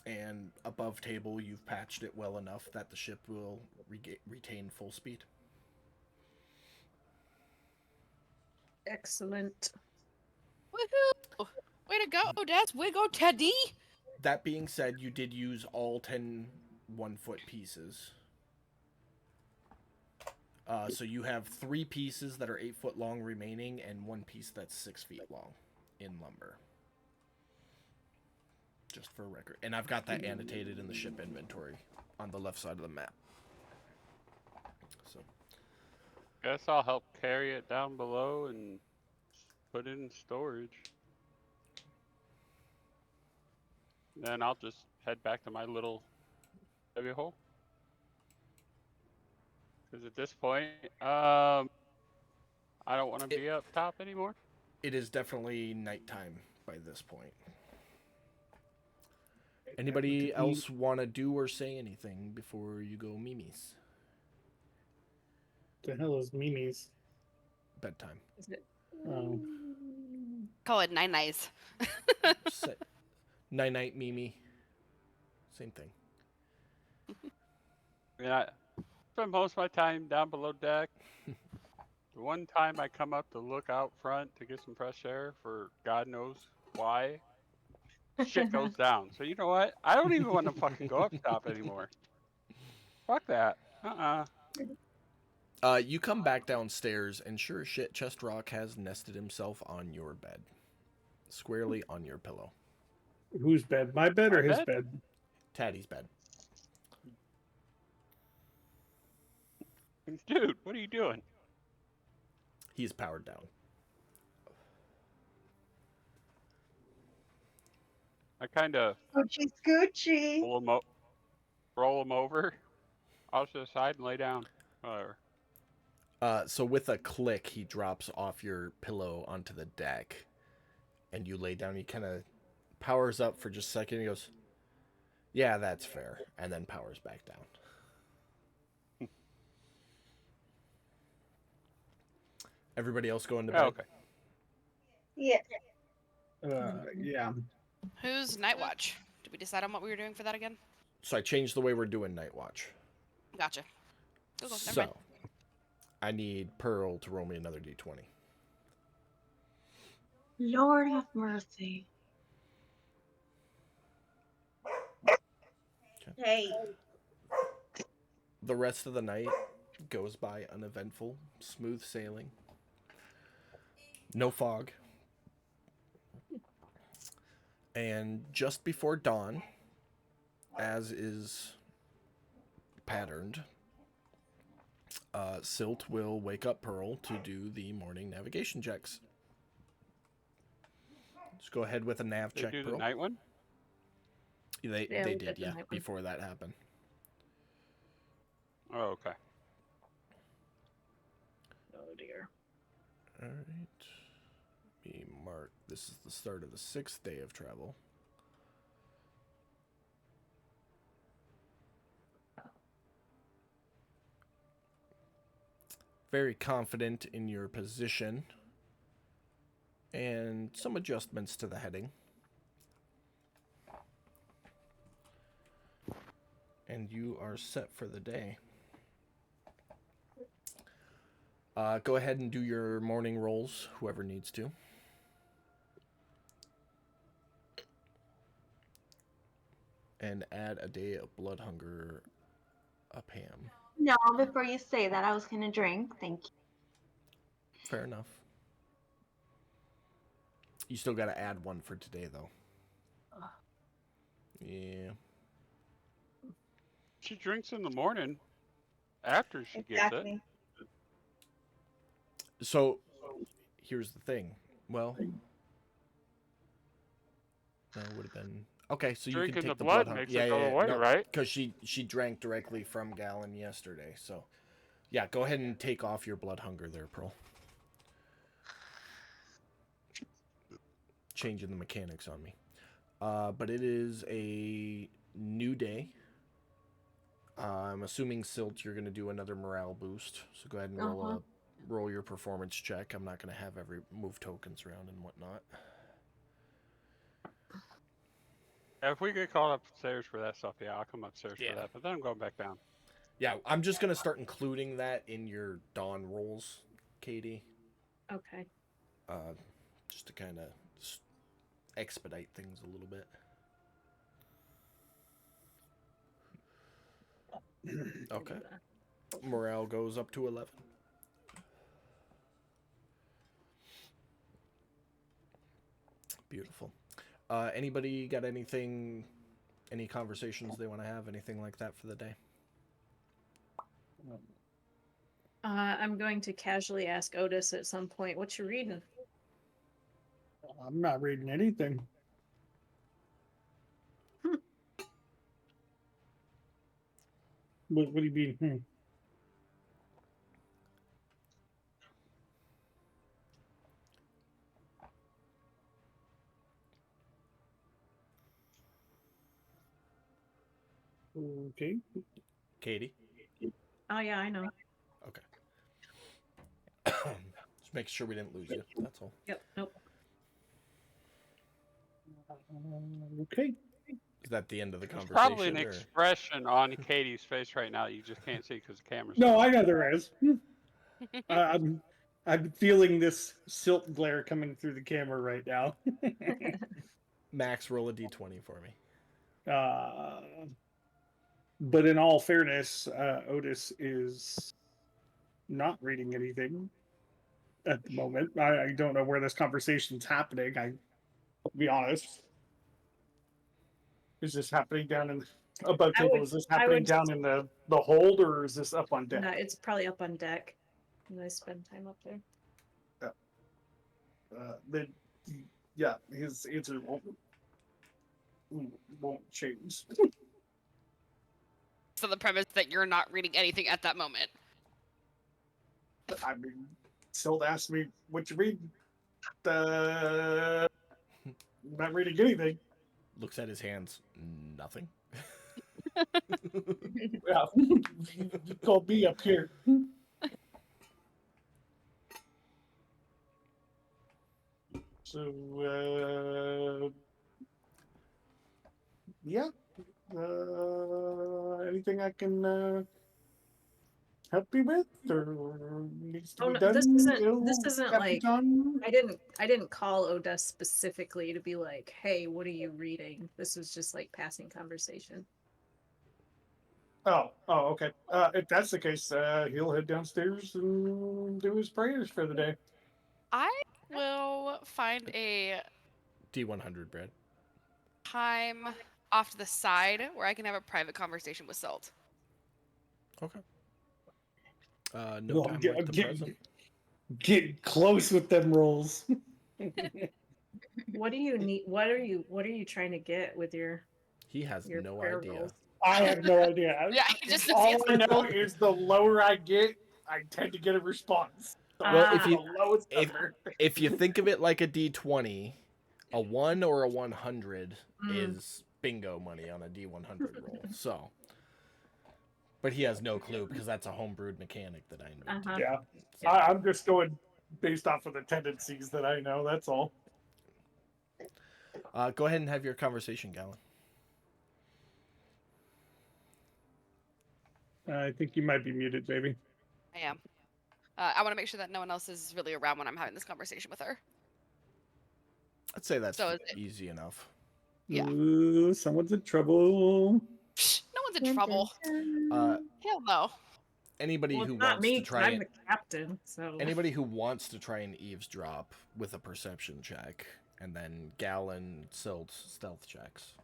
And above table, you've patched it well enough that the ship will retain full speed. Excellent. Woohoo! Way to go, Des. Way to go, Teddy. That being said, you did use all 10 1-foot pieces. So you have 3 pieces that are 8 foot long remaining, and 1 piece that's 6 feet long in lumber. Just for a record. And I've got that annotated in the ship inventory on the left side of the map. So Guess I'll help carry it down below and put it in storage. Then I'll just head back to my little heavy hole. Because at this point, I don't want to be up top anymore. it is definitely nighttime by this point. Anybody else want to do or say anything before you go Mimi's? The hell is Mimi's? Bedtime. Is it? Call it nine nights. Night Mimi. Same thing. And I spend most of my time down below deck. The one time I come up to look out front to get some fresh air for God knows why, shit goes down. So you know what? I don't even want to fucking go up top anymore. Fuck that. You come back downstairs, and sure as shit, Chest Rock has nested himself on your bed. Squarely on your pillow. Whose bed? My bed or My his bed? bed? Taddy's bed. Dude, what are you doing? He's powered down. I kind of Scoochie, scoochie. roll him over, off to the side, and lay down. Whatever. So with a click, he drops off your pillow onto the deck, and you lay down. He kind of powers up for just a second. He goes, "Yeah, that's fair," and then powers back down. Everybody else going to bed? Oh, okay. Yeah. Yeah. Who's Night Watch? Did we decide on what we were doing for that again? So I changed the way we're doing Night Watch. Gotcha. Cool, never So mind. I need Pearl to roll me another d20. Lord have mercy. Hey. The rest of the night goes by uneventful, smooth sailing. No fog. And just before dawn, as is patterned, Silt will wake up Pearl to do the morning navigation checks. Just go ahead with a nav They check, do Pearl. the night one? They Yeah, we did, did the yeah, night one. before that happened. Oh, okay. Oh dear. All right. Me mark. This is the start of the 6th day of travel. Very confident in your position. And some adjustments to the heading. And you are set for the day. Go ahead and do your morning rolls, whoever needs to. And add a day of blood hunger up Ham. No, before you say that, I was going to drink. Thank you. Fair enough. You still got to add 1 for today, though. Yeah. She drinks in the morning after she gets it. So, here's the thing. Well, that would have been... Okay, so you can Drinking take the the blood blood hunger. makes it go away, no, right? Because she drank directly from Gallon yesterday. So, yeah, go ahead and take off your blood hunger there, Pearl. Changing the mechanics on me. But it is a new day. I'm assuming Silt, you're gonna do another morale boost. So go ahead and roll your performance check. I'm not gonna have every move tokens around and whatnot. If we get called upstairs for that stuff, yeah, I'll come upstairs Yeah. for that. But then I'm going back down. Yeah, I'm just gonna start including that in your dawn rolls, Katie. Okay. Just to kind of expedite things a little bit. Okay. Morale goes up to 11. Beautiful. Anybody got anything, any conversations they want to have, anything like that for the day? I'm going to casually ask Otis at some point, what you reading? I'm not reading anything. What do you mean? Okay. Katie? Oh yeah, I know. Okay. Just making sure we didn't lose you. That's all. Yep. Nope. Okay. Is that the end of the There's conversation? probably an or- expression on Katie's face right now you just can't see because the camera's No, on. I know there is. I'm feeling this silt glare coming through the camera right now. Max, roll a d20 for me. But in all fairness, Otis is not reading anything at the moment. I don't know where this conversation's happening. I'll be honest. Is this happening down in above I table? would- Is this I happening would- down in the hold, or is this up on deck? No, it's probably up on deck. And I spend time up there. Then, yeah, his answer won't change. So the premise that you're not reading anything at that moment. I mean, Silt asked me what you read. Not reading anything. Looks at his hands. Nothing. Yeah, you called me up here. So, yeah. Anything I can help you with, or needs to Oh, be no, done? this isn't like Capitan? I didn't call Oda specifically to be like, hey, what are you reading? This was just like passing conversation. Oh, okay. If that's the case, he'll head downstairs and do his prayers for the day. I will find a D100, Brad. time off to the side where I can have a private conversation with Salt. Okay. No time like the present. Get close with them rolls. What do you need? What are you trying to get with your He has no prayer idea. rolls? I have no idea. Yeah, he just says All yes. I know is the lower I get, I tend to get a response. So Well, that's if the you- lowest if- number. If you think of it like a D20, a 1 or a 100 Mm. is bingo money on a D100 roll. So, but he has no clue because that's a homebrewed mechanic that I invented. Uh-huh. Yeah, I'm just going based off of the tendencies that I know. That's all. Go ahead and have your conversation, Gallon. I think you might be muted, baby. I am. I want to make sure that no one else is really around when I'm having this conversation with her. I'd say that's So is it- easy enough. Yeah. Ooh, someone's in trouble. Psh, no one's in trouble. Hell no. Anybody Well, who it's not wants me, to 'cause try I'm and the captain. So anybody who wants to try and eavesdrop with a perception check, and then Gallon Silt stealth checks.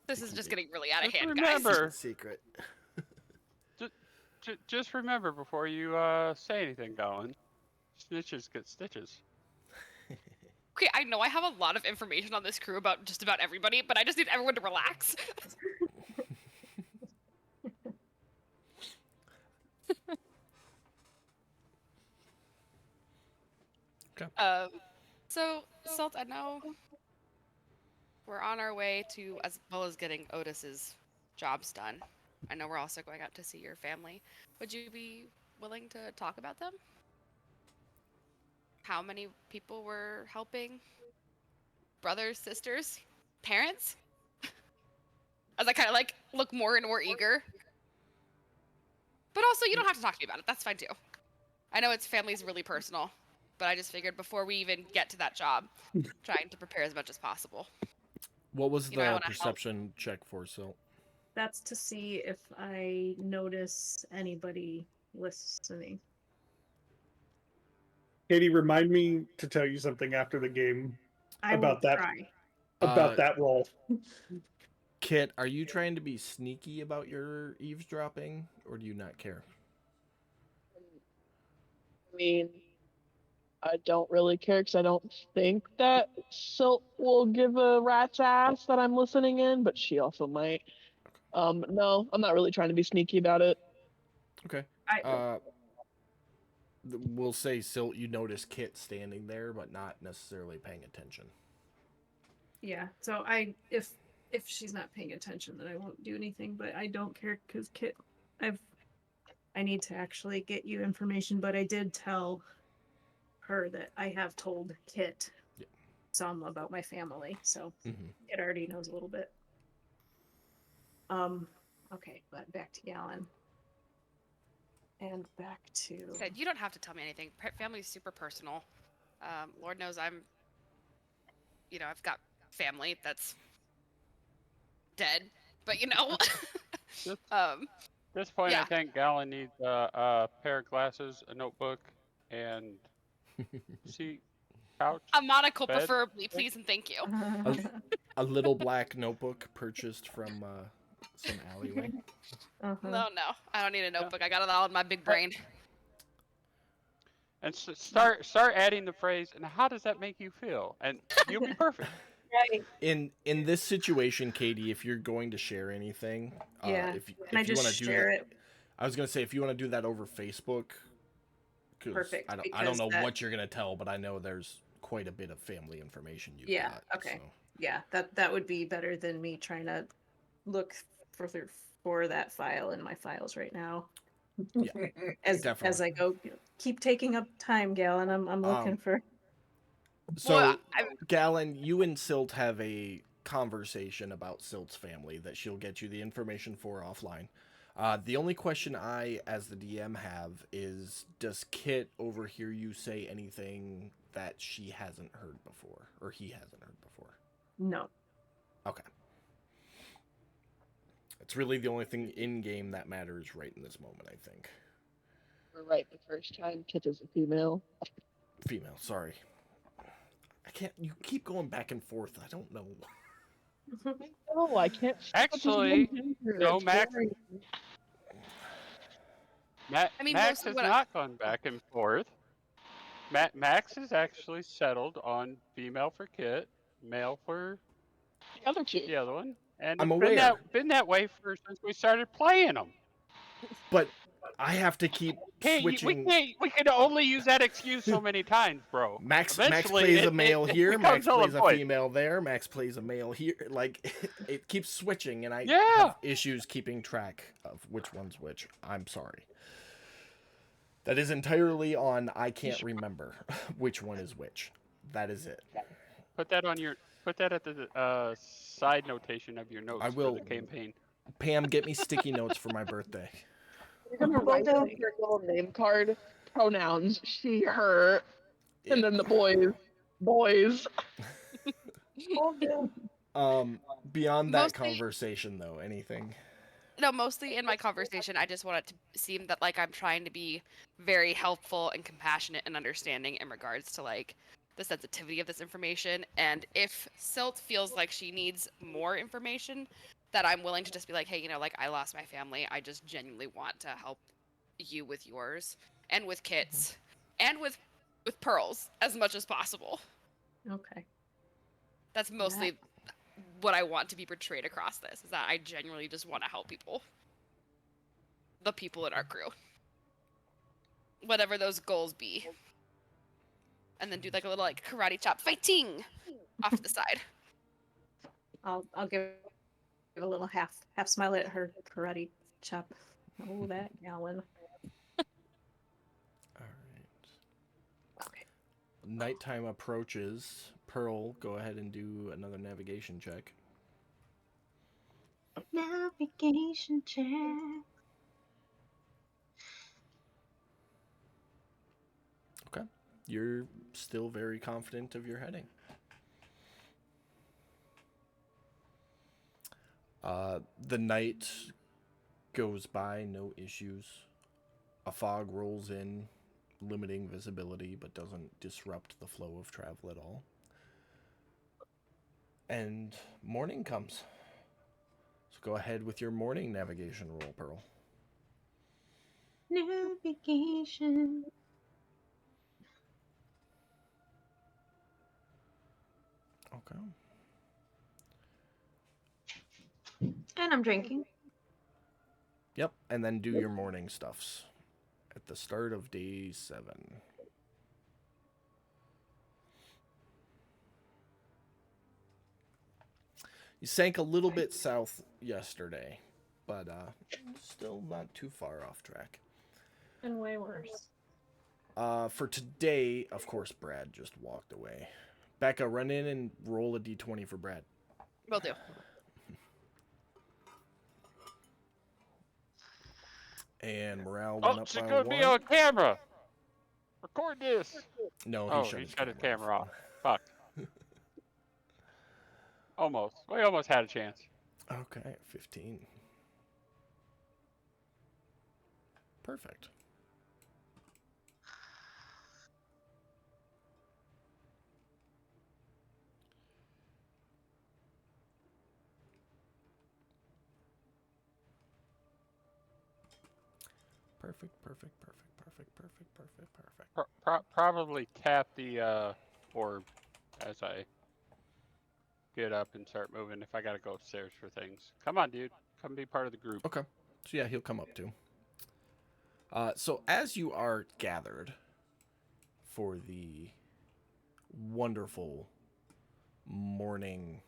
This is just getting really out of Just hand, remember- guys. Secret. Just remember before you say anything, Gowan. Snitches get stitches. Okay, I know I have a lot of information on this crew about just about everybody, but I just need everyone to relax. Okay. So, Salt, I know we're on our way to, as well as getting Otis's jobs done. I know we're also going out to see your family. Would you be willing to talk about them? How many people were helping? Brothers, sisters, parents? As I kind of like look more and more eager. But also, you don't have to talk to me about it. That's fine too. I know it's family's really personal, but I just figured before we even get to that job, trying to prepare as much as possible. What was You know, I the wanna help. perception check for Silt? That's to see if I notice anybody listening. Katie, remind me to tell you something after the game I will about that try. that role. Kit, are you trying to be sneaky about your eavesdropping, or do you not care? I mean, I don't really care because I don't think that Silt will give a rat's ass that I'm listening in, but she also might. No, I'm not really trying to be sneaky about it. Okay. I We'll say Silt, you notice Kit standing there, but not necessarily paying attention. yeah. So if she's not paying attention, then I won't do anything. But I don't care because Kit, I need to actually get you information. But I did tell her that I have told Kit some about my family, so it already knows a little bit. Okay, but back to Galen. And back to Said you don't have to tell me anything. Family's super personal. Lord knows I've got family that's dead, but At this point, Yeah. I think Galen needs a pair of glasses, a notebook, and seat, couch. a monocle Bed. preferably, please and thank you. A little black notebook purchased from some alleyway. No, I don't need a notebook. I got it all in my big brain. And start adding the phrase, and how does that make you feel? And you'll be perfect. Right. In this situation, Katie, if you're going to share anything, Yeah. if Can I you just want to do share that, it? I was gonna say if you want to do that over Facebook, 'cause Perfect, I don't because know that- what you're gonna tell, but I know there's quite a bit of family information you've Yeah, got. okay. So. Yeah, that would be better than me trying to look for that file in my files right now. Yeah, as definitely. I go, keep taking up time, Galen. I'm looking for. So, Well, Galen, you and Silt have a conversation about Silt's family that she'll get you the information for offline. The only question I, as the DM, have is, does Kit overhear you say anything that she hasn't heard before, or he hasn't heard before? No. Okay. It's really the only thing in-game that matters right in this moment, I think. We're right the first time. Kit is a female. Female, sorry. I can't, you keep going back and forth, I don't know. Oh, I can't. Actually, no, It's Max. boring. I mean, Max mostly has what not gone back and forth. Max is actually settled on female for Kit, male for The other two. the other one, and I'm it's aware. been that way since we started playing them. But I have to keep Hey, switching. we can only use that excuse so many times, bro. Max Eventually, plays a it male here, becomes Max null plays and a void. female there, Max plays a male here. Like, it keeps switching, and I Yeah. have issues keeping track of which one's which. I'm sorry. That is entirely on I can't remember which one is which. That is it. Put that at the side notation of your notes I will. for the campaign. Pam, get me sticky notes for my birthday. You're gonna write on your little name card pronouns she, her, and then the boys. Beyond that Mostly- conversation, though, anything? No, mostly in my conversation, I just want it to seem that like I'm trying to be very helpful and compassionate and understanding in regards to like the sensitivity of this information. And if Silt feels like she needs more information, that I'm willing to just be like, hey, like I lost my family. I just genuinely want to help you with yours and with Kit's and with Pearl's as much as possible. Okay. That's mostly what I want to be portrayed across this, is that I genuinely just want to help people. The people in our crew. Whatever those goals be. And then do like a little like karate chop fighting off to the side. I'll give Give a little half smile at her karate chop. Oh, that gallon. All right. Nighttime approaches. Pearl, go ahead and do another navigation check. Navigation check. Okay. You're still very confident of your heading. The night goes by, no issues. A fog rolls in, limiting visibility, but doesn't disrupt the flow of travel at all. And morning comes. So go ahead with your morning navigation roll, Pearl. Navigation. Okay. And I'm drinking. Yep, and then do your morning stuffs at the start of day 7. You sank a little bit south yesterday, but still not too far off track. And way worse. For today, of course, Brad just walked away. Becca, run in and roll a d20 for Brad. Will do. And morale went Oh, up she's by gonna 1. be on camera. Record this. No, Oh, he he shut shut his his camera camera off. off. Fuck. Almost. We almost had a chance. Okay, 15. Perfect. Perfect. Probably tap the orb as I get up and start moving if I gotta go upstairs for things. Come on, dude. Come be part of the group. Okay. So yeah, he'll come up too. So as you are gathered for the wonderful morning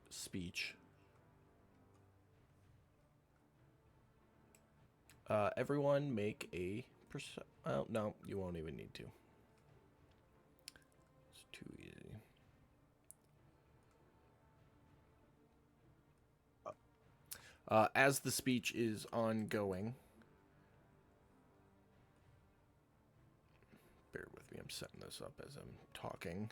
speech, everyone make a well, no, you won't even need to. It's too easy. As the speech is ongoing, bear with me, I'm setting this up as I'm talking.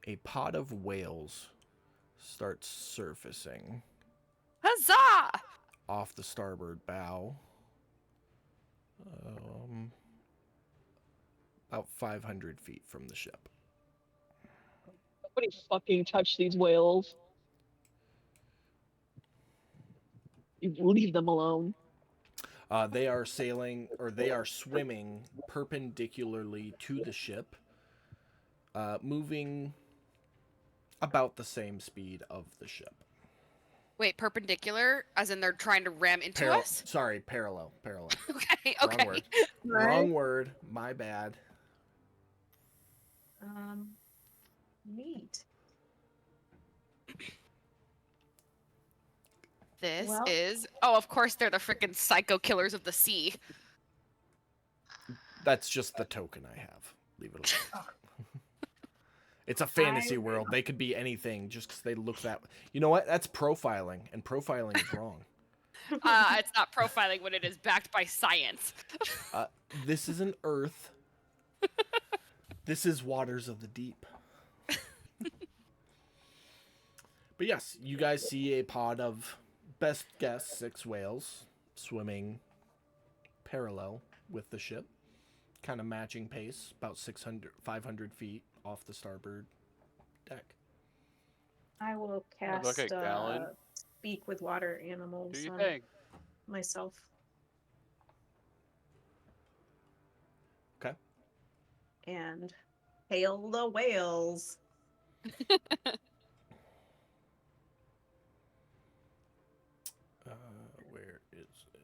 A pod of whales starts surfacing Huzzah! off the starboard bow. About 500 feet from the ship. Nobody fucking touch these whales. You leave them alone. They are sailing, or they are swimming perpendicularly to the ship, moving about the same speed of the ship. Wait, perpendicular, as in they're trying to ram into us? Sorry, parallel. Okay, Wrong okay. word. Right. Wrong word. My bad. Neat. This Well- is... Oh, of course they're the freaking psycho killers of the sea. That's just the token I have. Leave it alone. It's a fantasy world. They could be anything just because they look that way. You know what? That's profiling, and profiling is wrong. It's not profiling when it is backed by science. This isn't Earth. This is waters of the deep. But yes, you guys see a pod of, best guess, 6 whales swimming parallel with the ship. Kind of matching pace, about 500 feet off the starboard deck. I will I'll look cast at Gallon. speak with water animals Do you on think? myself. Okay. And hail the whales. Where is it?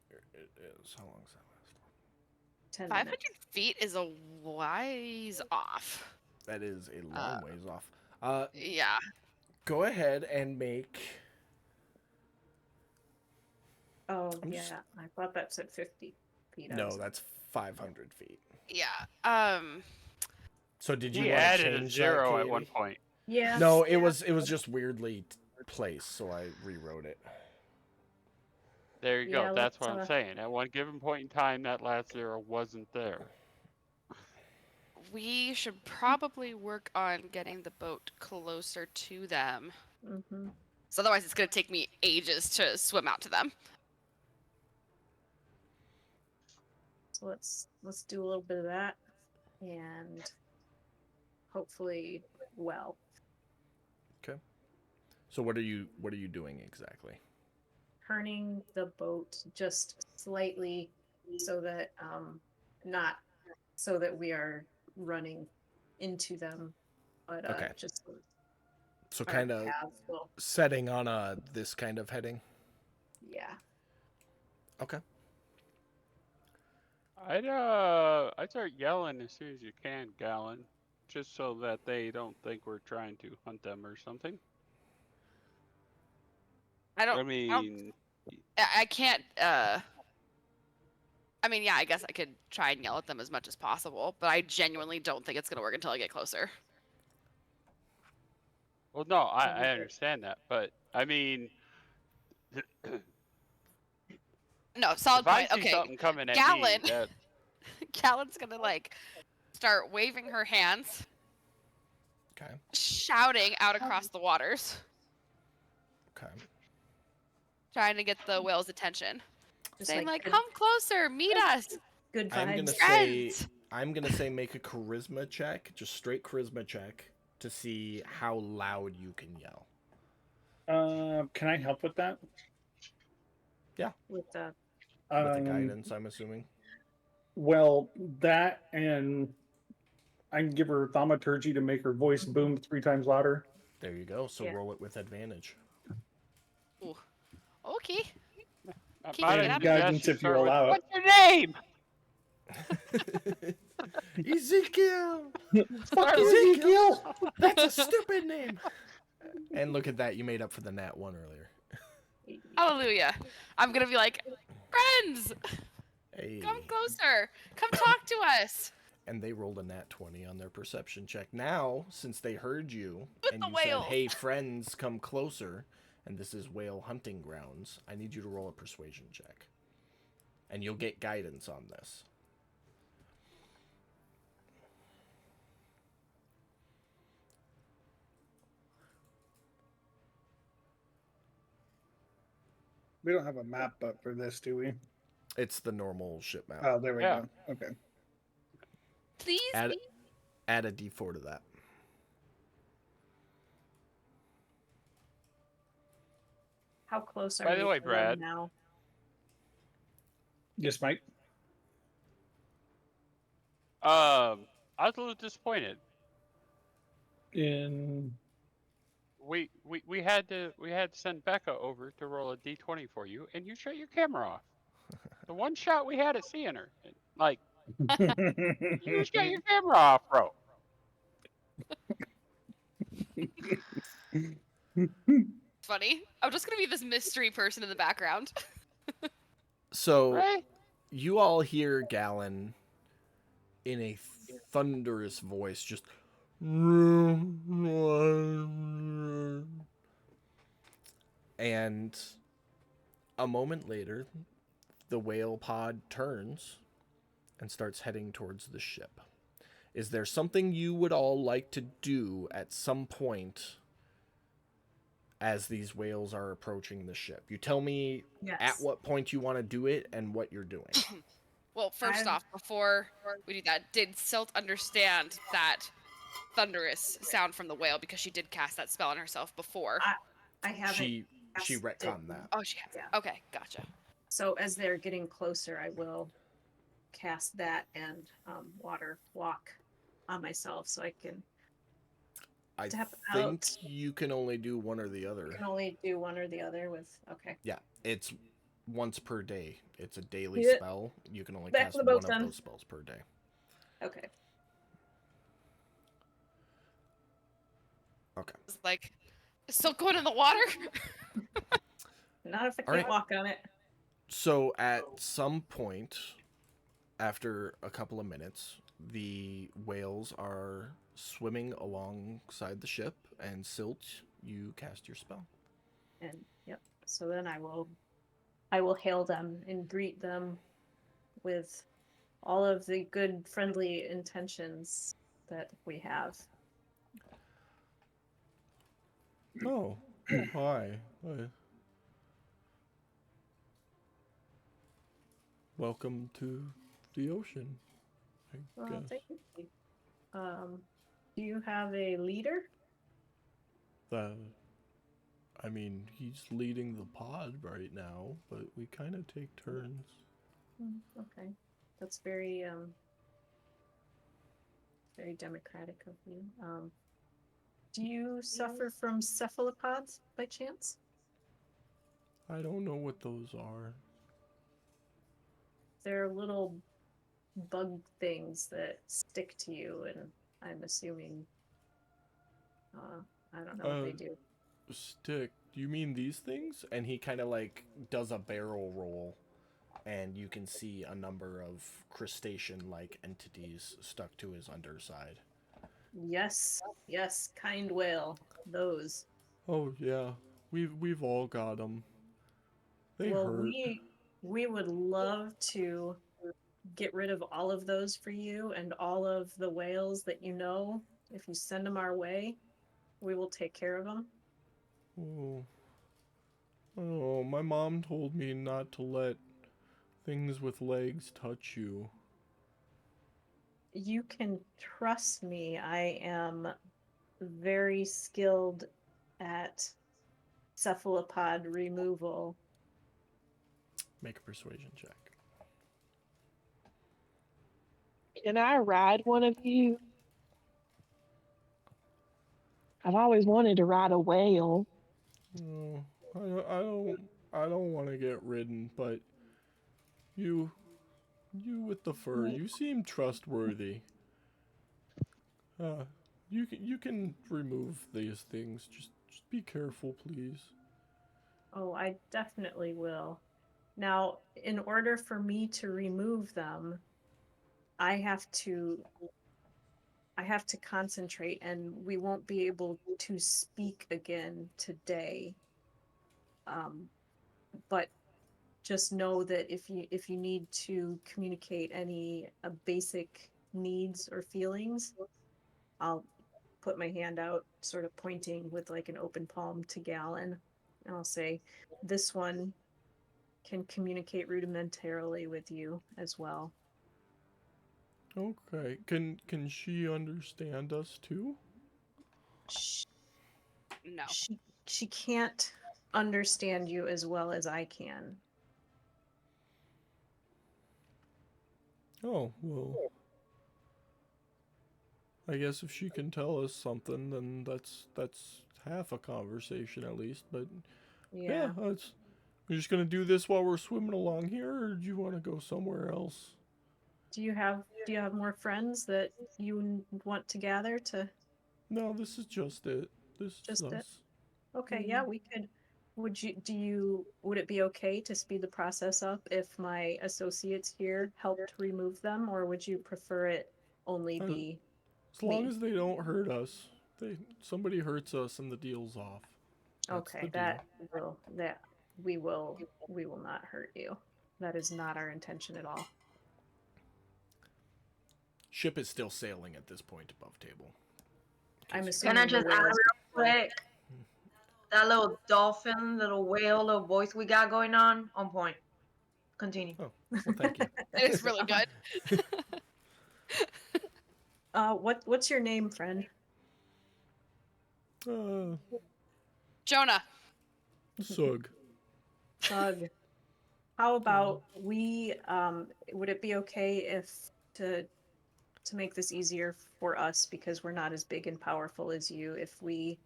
There it is. So how long does that last? 10 500 minutes. feet is a wise off. That is a long Uh, ways off. Yeah. Go ahead and make. Oh, I'm yeah. just- I thought that said 50 feet. I No, was like, that's 500 feet. Yeah. So did you He want to added a change zero that, at one Katie? point. yeah. No, it yeah. was just weirdly placed, so I rewrote it. There you Yeah, go. That's let's, what I'm saying. At one given point in time, that last zero wasn't there. We should probably work on getting the boat closer to them. Mm-hmm. So otherwise it's going to take me ages to swim out to them. So let's do a little bit of that, and hopefully, well, So what are you doing exactly? turning the boat just slightly so that not so that we are running into them, but Okay. just So our kind of paths will, setting on this kind of heading. yeah. Okay. I'd start yelling as soon as you can, Gallon, just so that they don't think we're trying to hunt them or something. I mean, I can't I mean, yeah, I guess I could try and yell at them as much as possible, but I genuinely don't think it's going to work until I get closer. well, no, I understand that, but I mean, No, solid if I point. see Okay. something coming at Gallon. me, that Callan's going to like start waving her hands, Okay. shouting out across the waters, Okay. trying to get the whale's attention. Just Saying like, good, "Come closer, meet us." good I'm vibes. Friends. I'm gonna say make a charisma check, just straight charisma check, to see how loud you can yell. Can I help with that? With the With the guidance, I'm assuming. Well, that and I can give her thaumaturgy to make her voice boom 3 times louder. There you go. So Yeah. roll it with advantage. Ooh. Okay. I'm Keep not it a up. Guidance suggestion, if you start with, allow it. what's your name? Ezekiel! Fuck Ezekiel! That's a stupid name! And look at that, you made up for the nat 1 earlier. Hallelujah. I'm going to be like, "Friends, Hey. come closer. Come talk to us." And they rolled a nat 20 on their perception check. Now, since they heard you, With and the you whale. said, hey, friends, come closer, and this is whale hunting grounds, I need you to roll a persuasion check. And you'll get guidance on this. We don't have a map up for this, do we? It's the normal ship map. Oh, there we Yeah. go. Okay. Please. Add a d4 to that. how close are By the we way, to them Brad. now? Yes, Mike. I was a little disappointed. In We had to send Becca over to roll a d20 for you, and you shut your camera off. The one shot we had at seeing her, like you shut your camera off, bro. Funny. I'm just going to be this mystery person in the background. So, Right? you all hear Gallon in a thunderous voice, just. And a moment later, the whale pod turns and starts heading towards the ship. Is there something you would all like to do at some point as these whales are approaching the ship? You tell me Yes. at what point you want to do it and what you're doing. Well, 1st off, before we do that, did Silt understand that thunderous sound from the whale because she did cast that spell on herself before? I haven't. She cast it. retconned that. Oh, she has. Yeah. Okay, gotcha. So as they're getting closer, I will cast that and water walk on myself, so I can I Step think out. you can only do one or the other. only do one or the other with. Okay. Yeah, it's once per day. It's a daily Yeah. spell. You can only Back cast to the boat one then. of those spells per day. Okay. Okay. It's like, it's still going in the water? Not if I All can't right. walk on it. So at some point, after a couple of minutes, the whales are swimming alongside the ship, and Silt, you cast your spell. And yep. So then I will hail them and greet them with all of the good friendly intentions that we have. Oh, hi. Welcome to the ocean, I Well, guess. thank you. Do you have a leader? I mean, he's leading the pod right now, but we kind of take turns. Okay, that's very very democratic of you. Do you suffer from cephalopods by chance? I don't know what those are. They're little bug things that stick to you, and I'm assuming I don't know what they do. Stick. Do you mean these things? And he kind of like does a barrel roll, and you can see a number of crustacean-like entities stuck to his underside. Yes, kind whale. Those. Oh yeah, we've all got them. They Well, hurt. we would love to get rid of all of those for you and all of the whales that you know. If you send them our way, we will take care of them. Oh, my mom told me not to let things with legs touch you. You can trust me. I am very skilled at cephalopod removal. Make a persuasion check. Can I ride one of you? I've always wanted to ride a whale. No, I don't want to get ridden, but you with the fur, you seem trustworthy. You can remove these things. Just be careful, please. Oh, I definitely will. Now, in order for me to remove them, I have to concentrate, and we won't be able to speak again today. But just know that if you need to communicate any basic needs or feelings, I'll put my hand out, sort of pointing with like an open palm to Galen, and I'll say, "This one can communicate rudimentarily with you as well." Okay. Can she understand us too? No. She can't understand you as well as I can. Oh, well. I guess if she can tell us something, then that's half a conversation at least, but Yeah. we're just gonna do this while we're swimming along here, or do you want to go somewhere else? Do you have more friends that you want to gather to? No, this is just it. This is Just it? us. Okay, yeah, we could. Would it be okay to speed the process up if my associates here helped remove them, or would you prefer it only be As long me? as they don't hurt us. Somebody hurts us and the deal's off. That's Okay, the deal. we will not hurt you. That is not our intention at all. Ship is still sailing at this point above table. I'm Can assuming I the just add whales- real quick? That little dolphin, little whale, little voice we got going on point. Continue. Oh, well, thank you. It is really good. What's your name, friend? Jonah. Sug. Doug. How about we would it be okay if to make this easier for us, because we're not as big and powerful as you, if we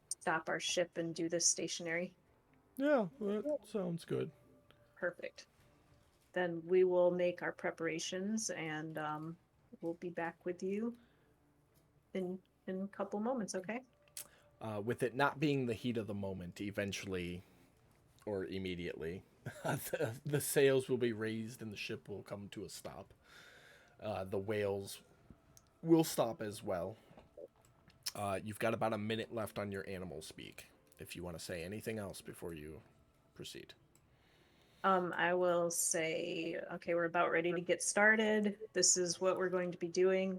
stop our ship and do this stationary? Yeah, that sounds good. perfect. Then we will make our preparations, and we'll be back with you in a couple moments. Okay. With it not being the heat of the moment, eventually or immediately, the sails will be raised and the ship will come to a stop. The whales will stop as well. You've got about a minute left on your animal speak if you want to say anything else before you proceed. I will say, okay, we're about ready to get started. This is what we're going to be doing.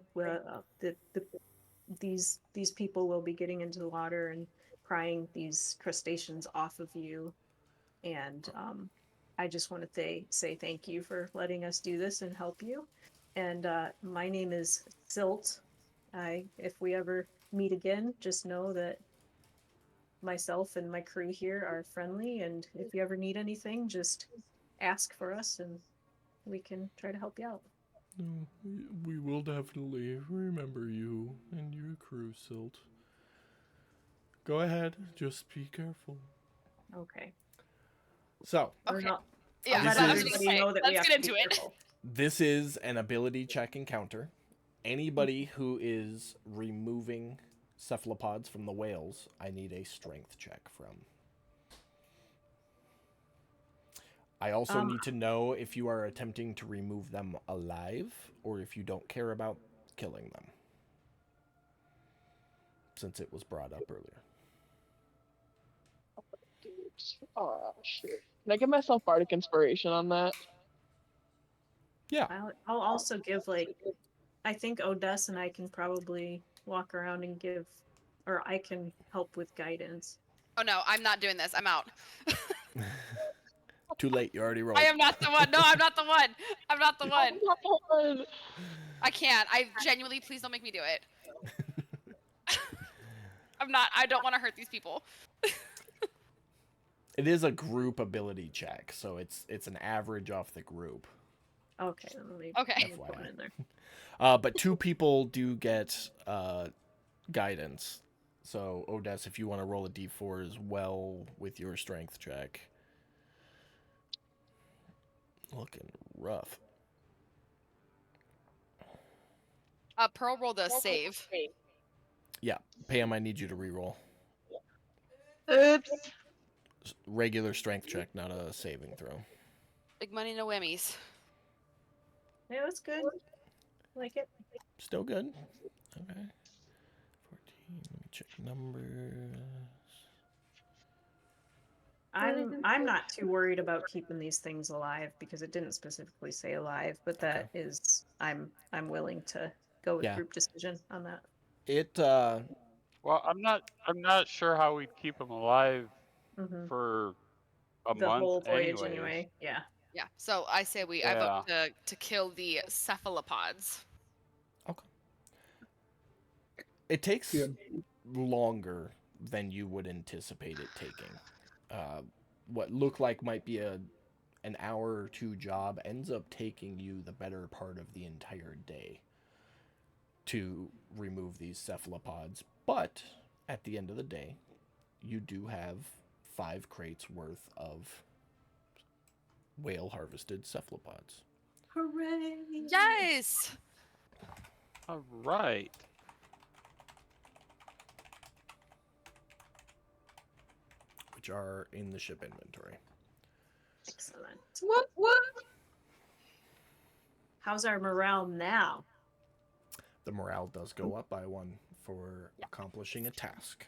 These people will be getting into the water and prying these crustaceans off of you. And I just want to say thank you for letting us do this and help you. And my name is Silt. If we ever meet again, just know that myself and my crew here are friendly, and if you ever need anything, just ask for us and we can try to help you out. No, we will definitely remember you and your crew, Silt. Go ahead, just be careful. Okay. So, Okay. I'll Yeah, This let I was is- gonna everybody say, know that we let's have get to into be it. careful. this is an ability check encounter. Anybody who is removing cephalopods from the whales, I need a strength check from. I also need to know if you are attempting to remove them alive or if you don't care about killing them, since it was brought up earlier. Oh, shit. Can I give myself bardic inspiration on that? Yeah. I'll also give, like, I think Odessa and I can probably walk around and give, or I can help with guidance. Oh no, I'm not doing this. I'm out. Too late. You already rolled. I am not the one. No, I'm not the one. I'm not the one. Oh, I can't. I genuinely, please don't make me do it. I'm not. I don't want to hurt these people. It is a group ability check, so it's an average off the group. Okay, then let me Okay. put one in there. But 2 people do get guidance. So, Odessa, if you want to roll a d4 as well with your strength check. Looking rough. Pearl rolled a save. Yeah, Pam, I need you to reroll. Oops. Regular strength check, not a saving throw. Big money, no whammies. Yeah, that's good. Like it. Still good. Okay. 14. Let me check numbers. I'm not too worried about keeping these things alive because it didn't specifically say alive, but that is I'm willing to go with Yeah. group decision on that. It Well, I'm not sure how we'd keep them alive Hmm. for a The month whole voyage anyways. anyway. Yeah. Yeah. So I say I vote to kill the cephalopods. it takes Yeah. longer than you would anticipate it taking. What looked like might be an hour or 2 job ends up taking you the better part of the entire day to remove these cephalopods. But at the end of the day, you do have 5 crates worth of whale harvested cephalopods, Hooray! Yes. All right. which are in the ship inventory. Excellent. Whoop whoop. How's our morale now? The morale does go up by 1 for accomplishing a task.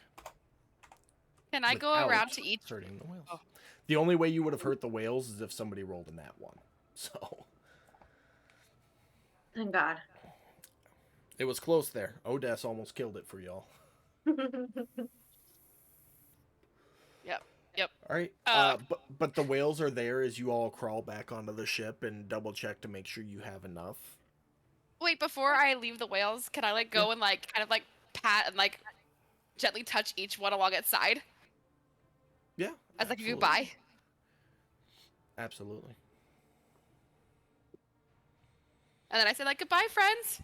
Can I go without around to each? hurting the whales. Oh. The only way you would have hurt the whales is if somebody rolled in that 1. So Thank God. it was close there. Odess almost killed it for y'all. Yep. All right. But the whales are there as you all crawl back onto the ship and double check to make sure you have enough. Wait, before I leave the whales, can I go and kind of pat and gently touch each one along its side Yeah. as a absolutely. goodbye? Absolutely. And then I say goodbye, friends.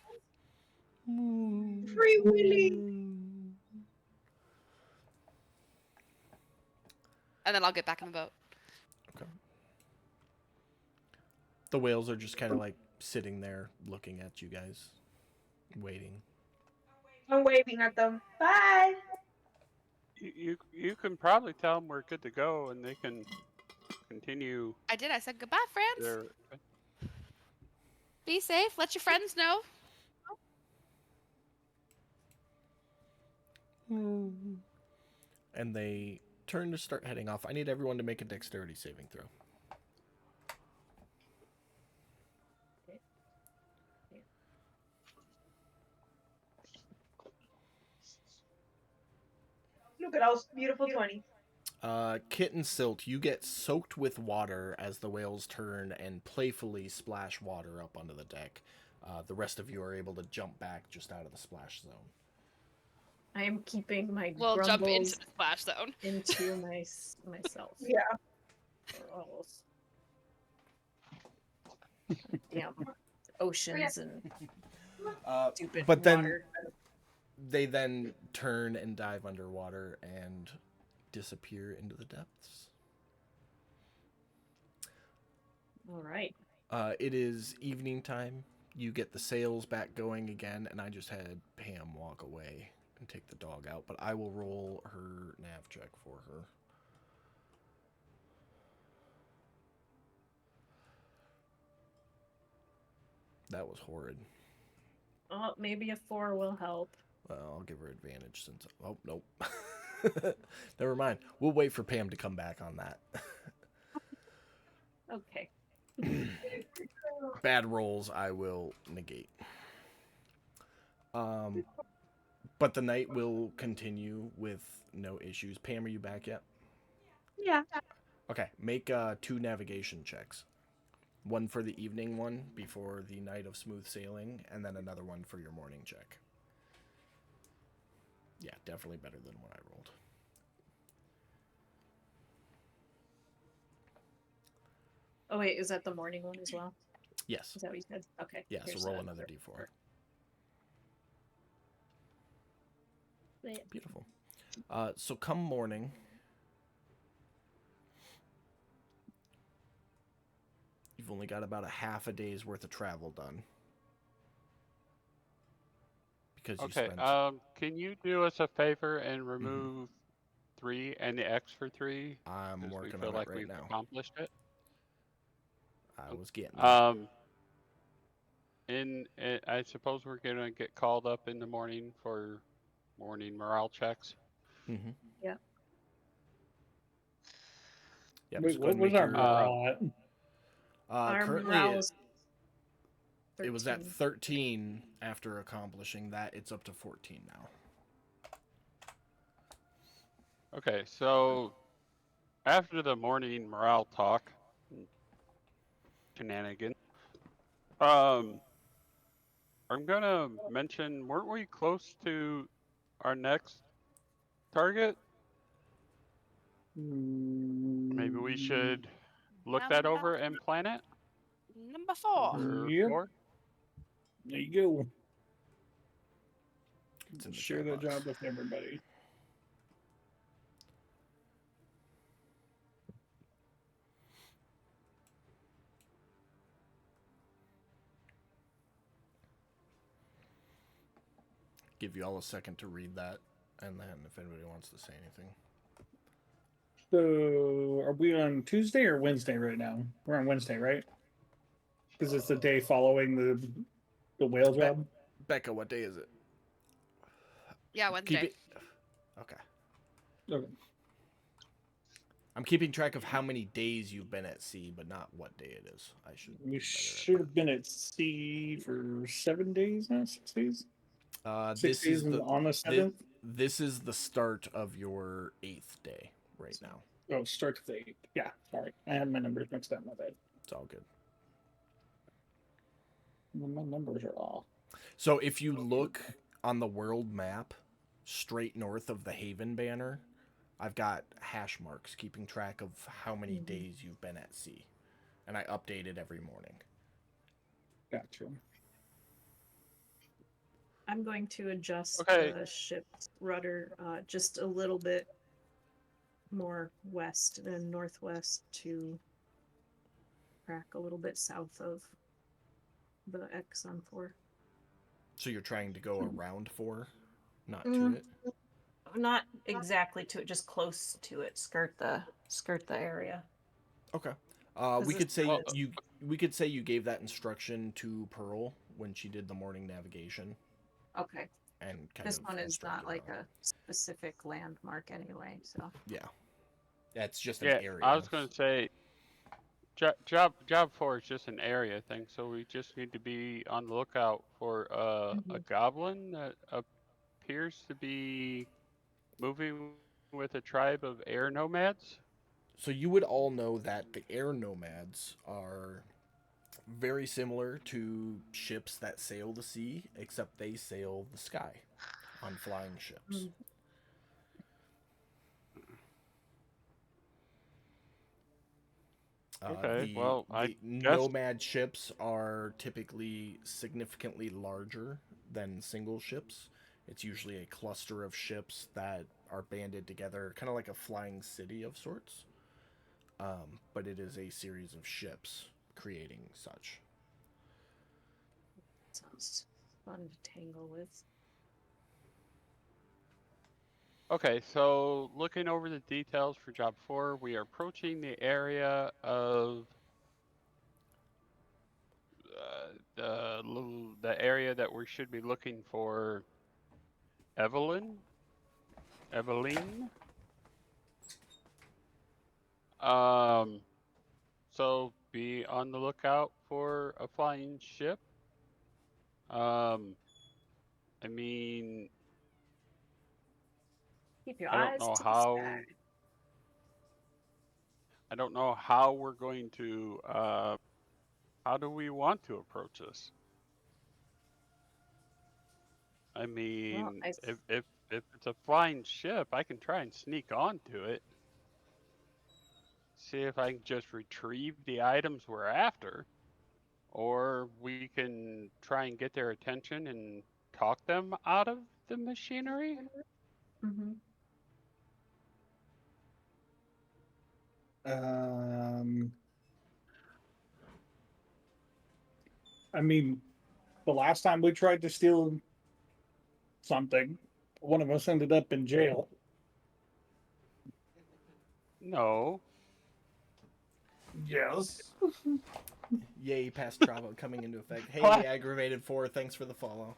Free Willy. And then I'll get back in the boat. Okay. The whales are just kind of like sitting there looking at you guys, waiting. I'm waving at them. Bye. You can probably tell them we're good to go, and they can continue I did. I said goodbye, friends. their. Be safe. Let your friends know. And they turn to start heading off. I need everyone to make a dexterity saving throw. Look at those beautiful 20s. Kit and Silt, you get soaked with water as the whales turn and playfully splash water up onto the deck. The rest of you are able to jump back just out of the splash zone. I am keeping my We'll jump into grumbles the splash zone. into myself. Yeah. Or almost. Damn. Oceans and stupid but then water. they then turn and dive underwater and disappear into the depths. All right. It is evening time. You get the sails back going again, and I just had Pam walk away and take the dog out, but I will roll her nav check for her. That was horrid. Oh, maybe a 4 will help. Well, I'll give her advantage since... Oh, nope. Never mind. We'll wait for Pam to come back on that. Okay. Bad rolls I will negate. But the night will continue with no issues. Pam, are you back yet? Yeah. Okay, make 2 navigation checks. One for the evening one before the night of smooth sailing, and then another one for your morning check. Yeah, definitely better than what I rolled. Oh wait, is that the morning one as well? Yes. Is that what you said? Okay. Yeah, here's so roll that. another d4. Yeah. Beautiful. So come morning, you've only got about a half a day's worth of travel done. Because you Okay. spent... Can you do us a favor and remove 3 and the X for 3? I'm 'Cause we working feel on like it right we've now. accomplished it. I was getting there. I suppose we're gonna get called up in the morning for morning morale checks. Mm-hmm. Yeah. Yeah, Wait, just go what ahead and was make our your... morale at? Our currently, morale is it was at 13. 13 after accomplishing that. It's up to 14 now. Okay, so after the morning morale talk, shenanigans, I'm gonna mention, weren't we close to our next target? Maybe we should look that over and plan it Number 4. for Yep. 4. There you go. It's in the Share chat the box. job with everybody. Give you all a second to read that, and then if anybody wants to say anything. So, are we on Tuesday or Wednesday right now? We're on Wednesday, right? Because it's the day following the whale job. Becca, what day is it? Yeah, Keep Wednesday. it. Okay. Okay. I'm keeping track of how many days you've been at sea, but not what day it is. I should. We should have been at sea for 7 days now. 6 days. 6 This days is the on the 7th. this is the start of your 8th day right now. Oh, start to the 8th. Yeah, sorry, I had my numbers mixed up. My bad. It's all good. My numbers are off. So if you look on the world map, straight north of the Haven banner, I've got hash marks keeping track of how many days you've been at sea, and I update it every morning. Gotcha. I'm going to adjust Okay. the ship's rudder just a little bit more west than northwest to track a little bit south of the X on 4. So you're trying to go around 4, not to Mm. it. Not exactly to it, just close to it. Skirt the area. Okay. This We is could say Well, you gave that instruction to Pearl when she did the morning navigation Okay. and kind This of one is instructed not like her. a specific landmark anyway, so. Yeah. That's just an yeah, area. I was going to say, job 4 is just an area thing, so we just need to be on the lookout for a Mhm. goblin that appears to be moving with a tribe of air nomads. So you would all know that the air nomads are very similar to ships that sail the sea, except they sail the sky on flying ships. Mm. Okay, The, well, I the guess nomad ships are typically significantly larger than single ships. It's usually a cluster of ships that are banded together, kind of like a flying city of sorts. But it is a series of ships creating such. Sounds fun to tangle with. Okay, so looking over the details for job 4, we are approaching the area of the area that we should be looking for Evelyn. So be on the lookout for a flying ship. I mean, Keep your I don't eyes know to the how. sky. I don't know how we're going to. How do we want to approach this? I mean, I if it's a flying ship, I can try and sneak onto it. See if I can just retrieve the items we're after, or we can try and get their attention and talk them out of the machinery. Mm-hmm. I mean, the last time we tried to steal something, one of us ended up in jail. No. Yes. Yay, past travel coming into effect. Hey, What? aggravated 4, thanks for the follow.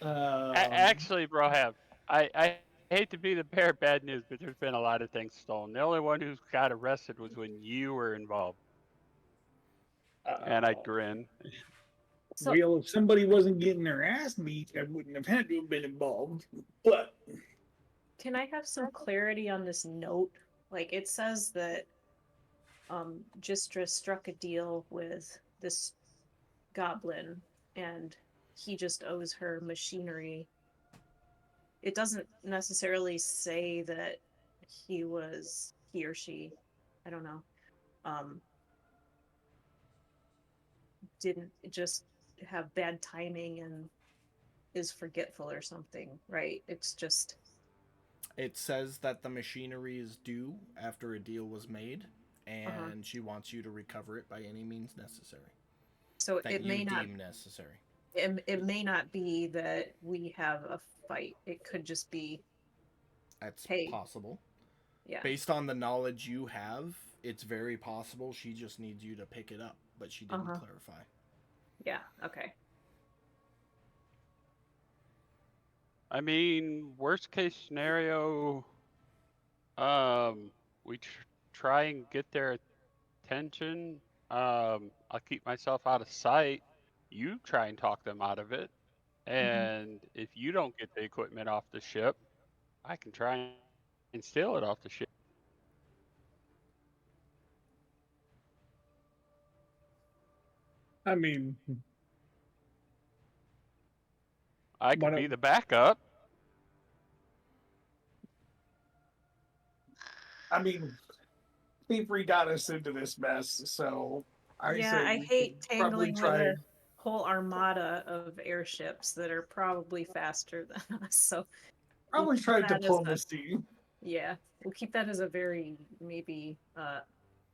Actually, Brohab, I hate to be the bearer of bad news, but there's been a lot of things stolen. The only one who got arrested was when you were involved. And I grin. So Well, if somebody wasn't getting their ass beat, I wouldn't have had to have been involved. But can I have some clarity on this note? Like it says that Gistra struck a deal with this goblin and he just owes her machinery. It doesn't necessarily say that he or she, I don't know, didn't just have bad timing and is forgetful or something, right? It's just It says that the machinery is due after a deal was made, and she wants you to recover it by any means necessary. so That it you may not deem necessary. it may not be that we have a fight. It could just be That's Hey. possible. yeah. Based on the knowledge you have, it's very possible she just needs you to pick it up, but she didn't clarify. Yeah, okay. I mean, worst case scenario, we try and get their attention. I'll keep myself out of sight. You try and talk them out of it. And if you don't get the equipment off the ship, I can try and steal it off the ship. I mean, I could be the backup. I mean, Thievery got us into this mess, so I Yeah, say I we hate should probably tangling with try. a whole armada of airships that are probably faster than us. So Probably keep try that as a- diplomacy. yeah, we'll keep that as a very maybe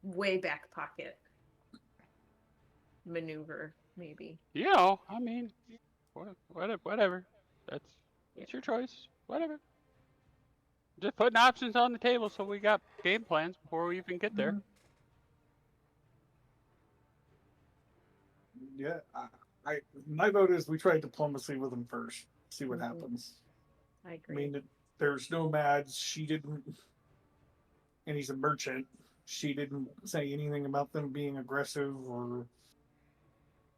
way back pocket maneuver, maybe. You know, I mean, whatever. That's your choice. Whatever. Just putting options on the table so we got game plans before we even get there. Mhm. Yeah, my vote is we try diplomacy with him first. See what Mhm. happens. I I agree. mean, there's nomads. She didn't, and he's a merchant. She didn't say anything about them being aggressive or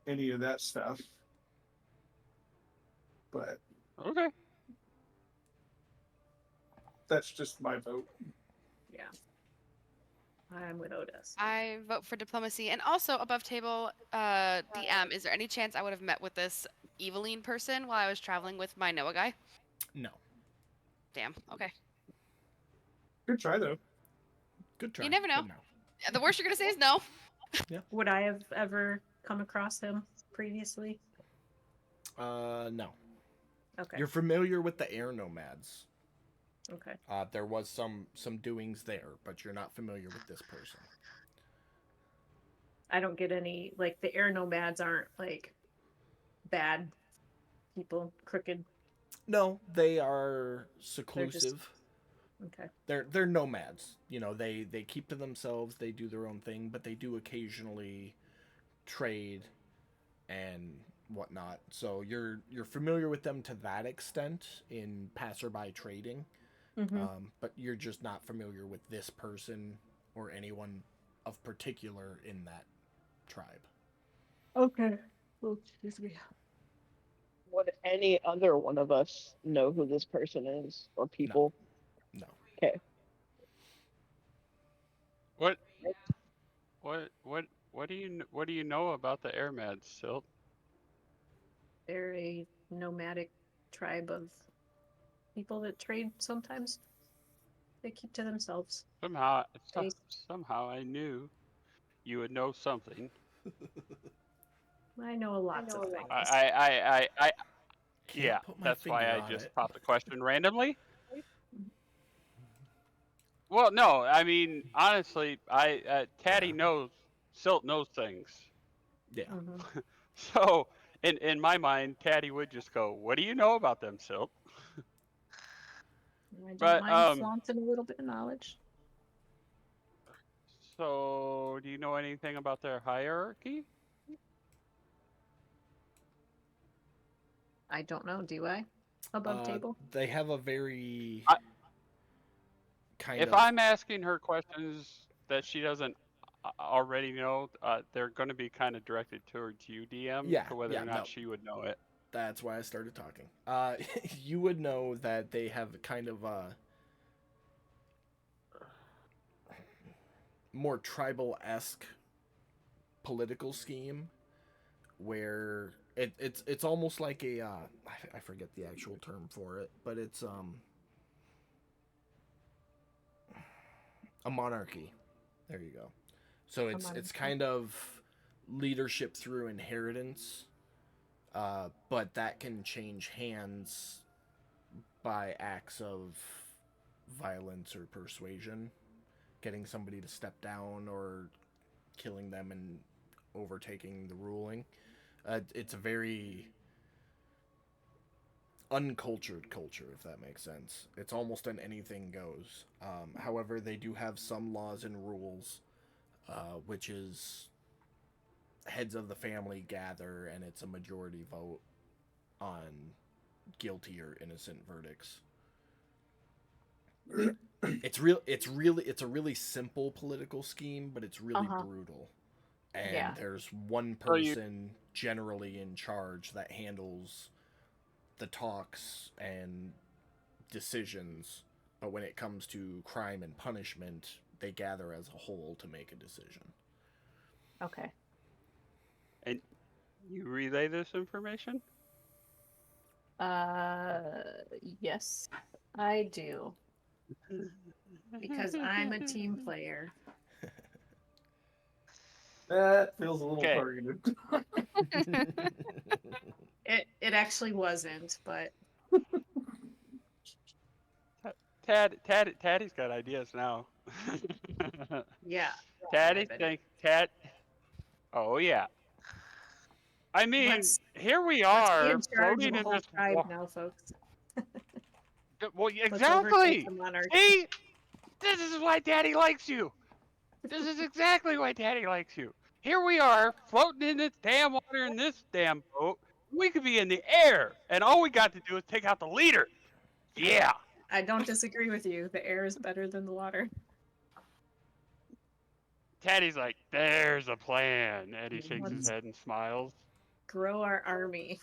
any of that stuff. But Okay. that's just my vote. Yeah. I'm with Otis. I vote for diplomacy. And also, above table, DM, is there any chance I would have met with this Eveline person while I was traveling with my Noah guy? No. Damn. Okay. Good try though. Good try. You never know. but no. The worst you're gonna say is no. Would I have ever come across him previously? No. Okay. You're familiar with the air nomads. Okay. There was some doings there, but you're not familiar with this person. I don't get any, like, the air nomads aren't like bad people, crooked. No, they are seclusive. Okay. They're nomads. You know, they keep to themselves. They do their own thing, but they do occasionally trade and whatnot. So you're familiar with them to that extent in passerby trading, Mm-hmm. but you're just not familiar with this person or anyone of particular in that tribe. Okay. Well, excuse me. Would any other one of us know who this person is or people? No. Okay. What do you know about the Airmads, Silt? They're a nomadic tribe of people that trade sometimes. They keep to themselves. Somehow They- I knew you would know something. I know a lot of things. I Can't yeah, put my that's why finger I on just it. popped the question randomly. Well, no, I mean honestly, Taddy Yeah. knows, Silt knows things. Yeah. Mhm. So in my mind, Taddy would just go, "What do you know about them, Silt?" I don't But, mind flaunting a little bit of knowledge. So do you know anything about their hierarchy? I don't know. Do I? Above table? They have a very I- kind If of. I'm asking her questions that she doesn't already know, they're going to be kind of directed towards you, DM, Yeah, to whether yeah, or not no. she would know it. That's why I started talking. You would know that they have kind of a more tribal-esque political scheme where it's almost like a I forget the actual term for it, but it's a monarchy. There you go. So it's monarchy. kind of leadership through inheritance, but that can change hands by acts of violence or persuasion, getting somebody to step down or killing them and overtaking the ruling. It's a very uncultured culture, if that makes sense. It's almost an anything goes. However, they do have some laws and rules, which is heads of the family gather and it's a majority vote on guilty or innocent verdicts. It's a really simple political scheme, but it's really brutal. And Yeah. there's one So you- person generally in charge that handles the talks and decisions, but when it comes to crime and punishment, they gather as a whole to make a decision. Okay. And you relay this information? Yes, I do. Because I'm a team player. That feels a little Okay. targeted. It actually wasn't, but Taddy's got ideas now. yeah. Daddy, think Tat. Oh yeah. I mean, Let's here we let's be are in charge floating of a in whole this. tribe now, folks. Well, Let's overtake exactly. the monarchy. See, this is why Daddy likes you. This is exactly why Daddy likes you. Here we are floating in this damn water in this damn boat. We could be in the air, and all we got to do is take out the leader. Yeah. I don't disagree with you. The air is better than the water. Teddy's like, there's a plan. Eddie shakes his Let's head and smiles. grow our army.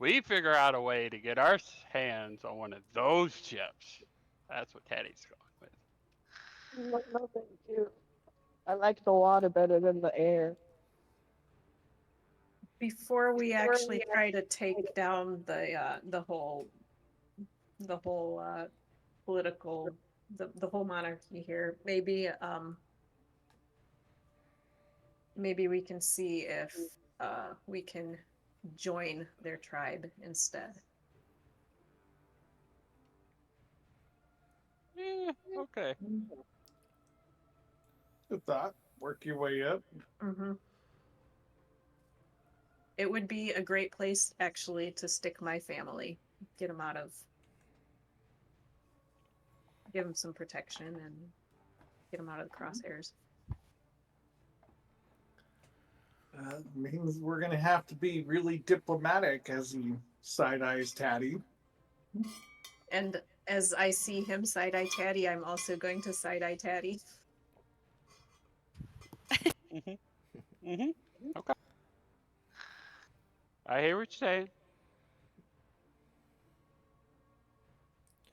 We figure out a way to get our hands on one of those ships. That's what Teddy's going with. No, thank you. I like the water better than the air. Before we actually try to take down the whole political the whole monarchy here, maybe we can see if we can join their tribe instead. Okay. Good thought. Work your way up. Mm-hmm. It would be a great place actually to stick my family, get them out of, give them some protection and get them out of the crosshairs. Means we're gonna have to be really diplomatic as he side eyes Tatty. And as I see him side eye Tatty, I'm also going to side eye Tatty. Okay. I hear what you're saying.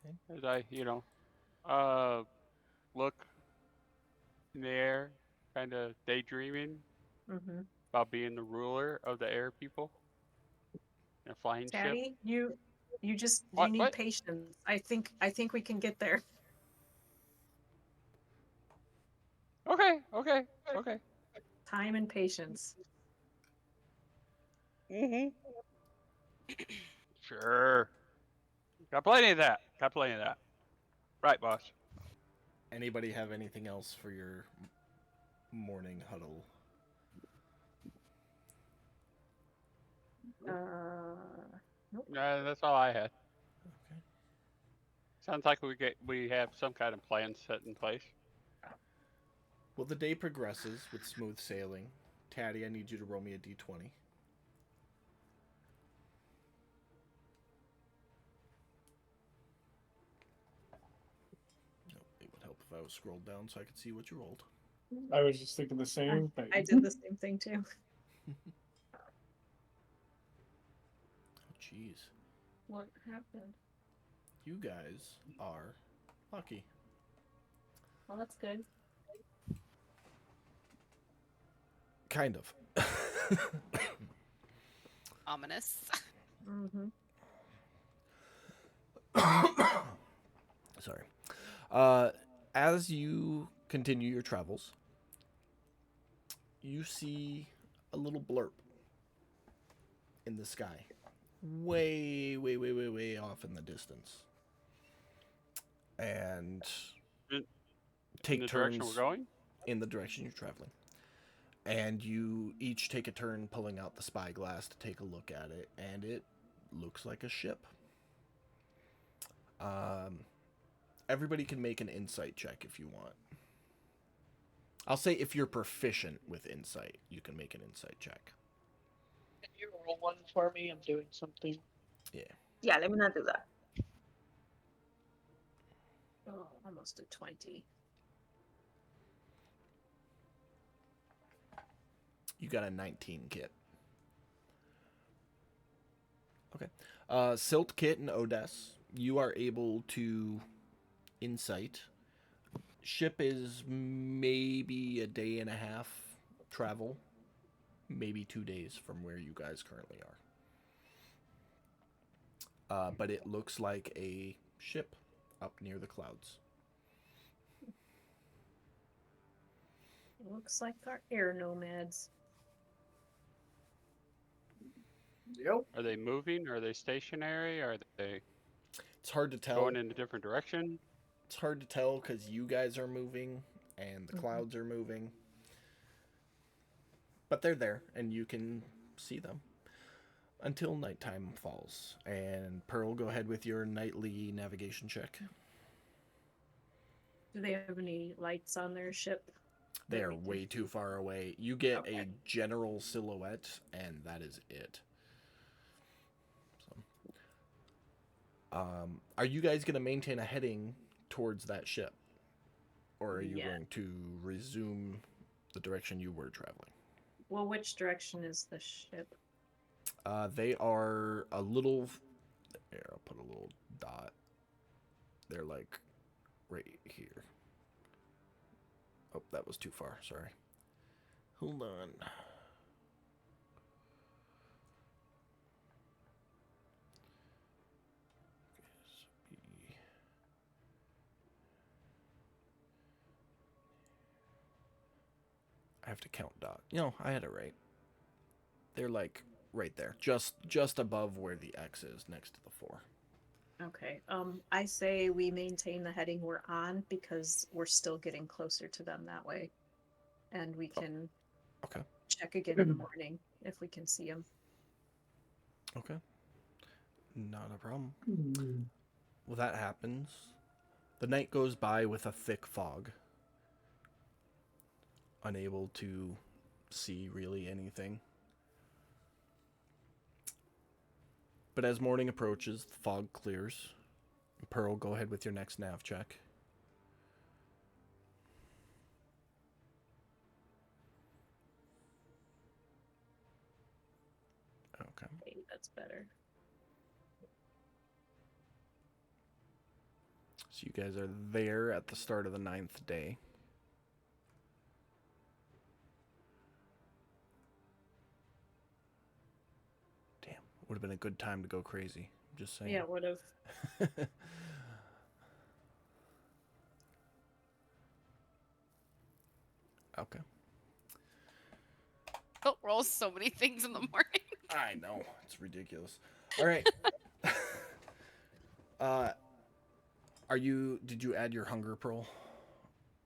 Okay. As I, look in the air, kind of daydreaming Mm-hmm. about being the ruler of the air people in a flying ship. Tatty, you What- need what? patience. I think we can get there. Okay. Time and patience. Sure. Got plenty of that. Right, boss. Anybody have anything else for your morning huddle? Nope. That's all I had. Okay. Sounds like we have some kind of plan set in place. Well, the day progresses with smooth sailing. Tatty, I need you to roll me a d20. Oh, it would help if I was scrolled down so I could see what you rolled. I was just thinking the same thing. I did the same thing too. Oh, jeez. What happened? You guys are lucky. Well, that's good. Kind of. Ominous. Mm-hmm. Sorry. As you continue your travels, you see a little blurb in the sky. Way off in the distance. And In take the turns direction we're going? in the direction you're traveling. And you each take a turn pulling out the spyglass to take a look at it, and it looks like a ship. Everybody can make an insight check if you want. I'll say if you're proficient with insight, you can make an insight check. Can you roll one for me? I'm doing something. Yeah, let me not do that. Oh, almost a 20. You got a 19, Kit. Okay. Silt, Kit, and Odess, you are able to insight. Ship is maybe a day and a half travel, maybe 2 days from where you guys currently are. But it looks like a ship up near the clouds. Looks like our air nomads. Yep. Are they moving? Are they stationary? Are they It's hard to tell. going in a different direction? It's hard to tell because you guys are moving and the clouds are moving. But they're there, and you can see them until nighttime falls. And Pearl, go ahead with your nightly navigation check. Do they have any lights on their ship? They are Maybe way too far away. You get Okay. a general silhouette, and that is it. So, are you guys going to maintain a heading towards that ship? Or are you Yeah. going to resume the direction you were traveling? Well, which direction is the ship? They are a little... Here, I'll put a little dot. They're like right here. Oh, that was too far. Sorry. Hold on. I have to count dot. No, I had it right. They're like right there, just above where the X is, next to the 4. Okay. I say we maintain the heading we're on because we're still getting closer to them that way, and we can Okay. check again in the morning if we can see them. Okay. Not a problem. Well, that happens. The night goes by with a thick fog. Unable to see really anything. But as morning approaches, the fog clears. Pearl, go ahead with your next nav check. Okay. Hey, that's better. So you guys are there at the start of the 9th day. Damn, would have been a good time to go crazy. I'm just saying. Yeah, would have. Okay. Don't roll so many things in the morning. I know, it's ridiculous. All right. Did you add your hunger pearl?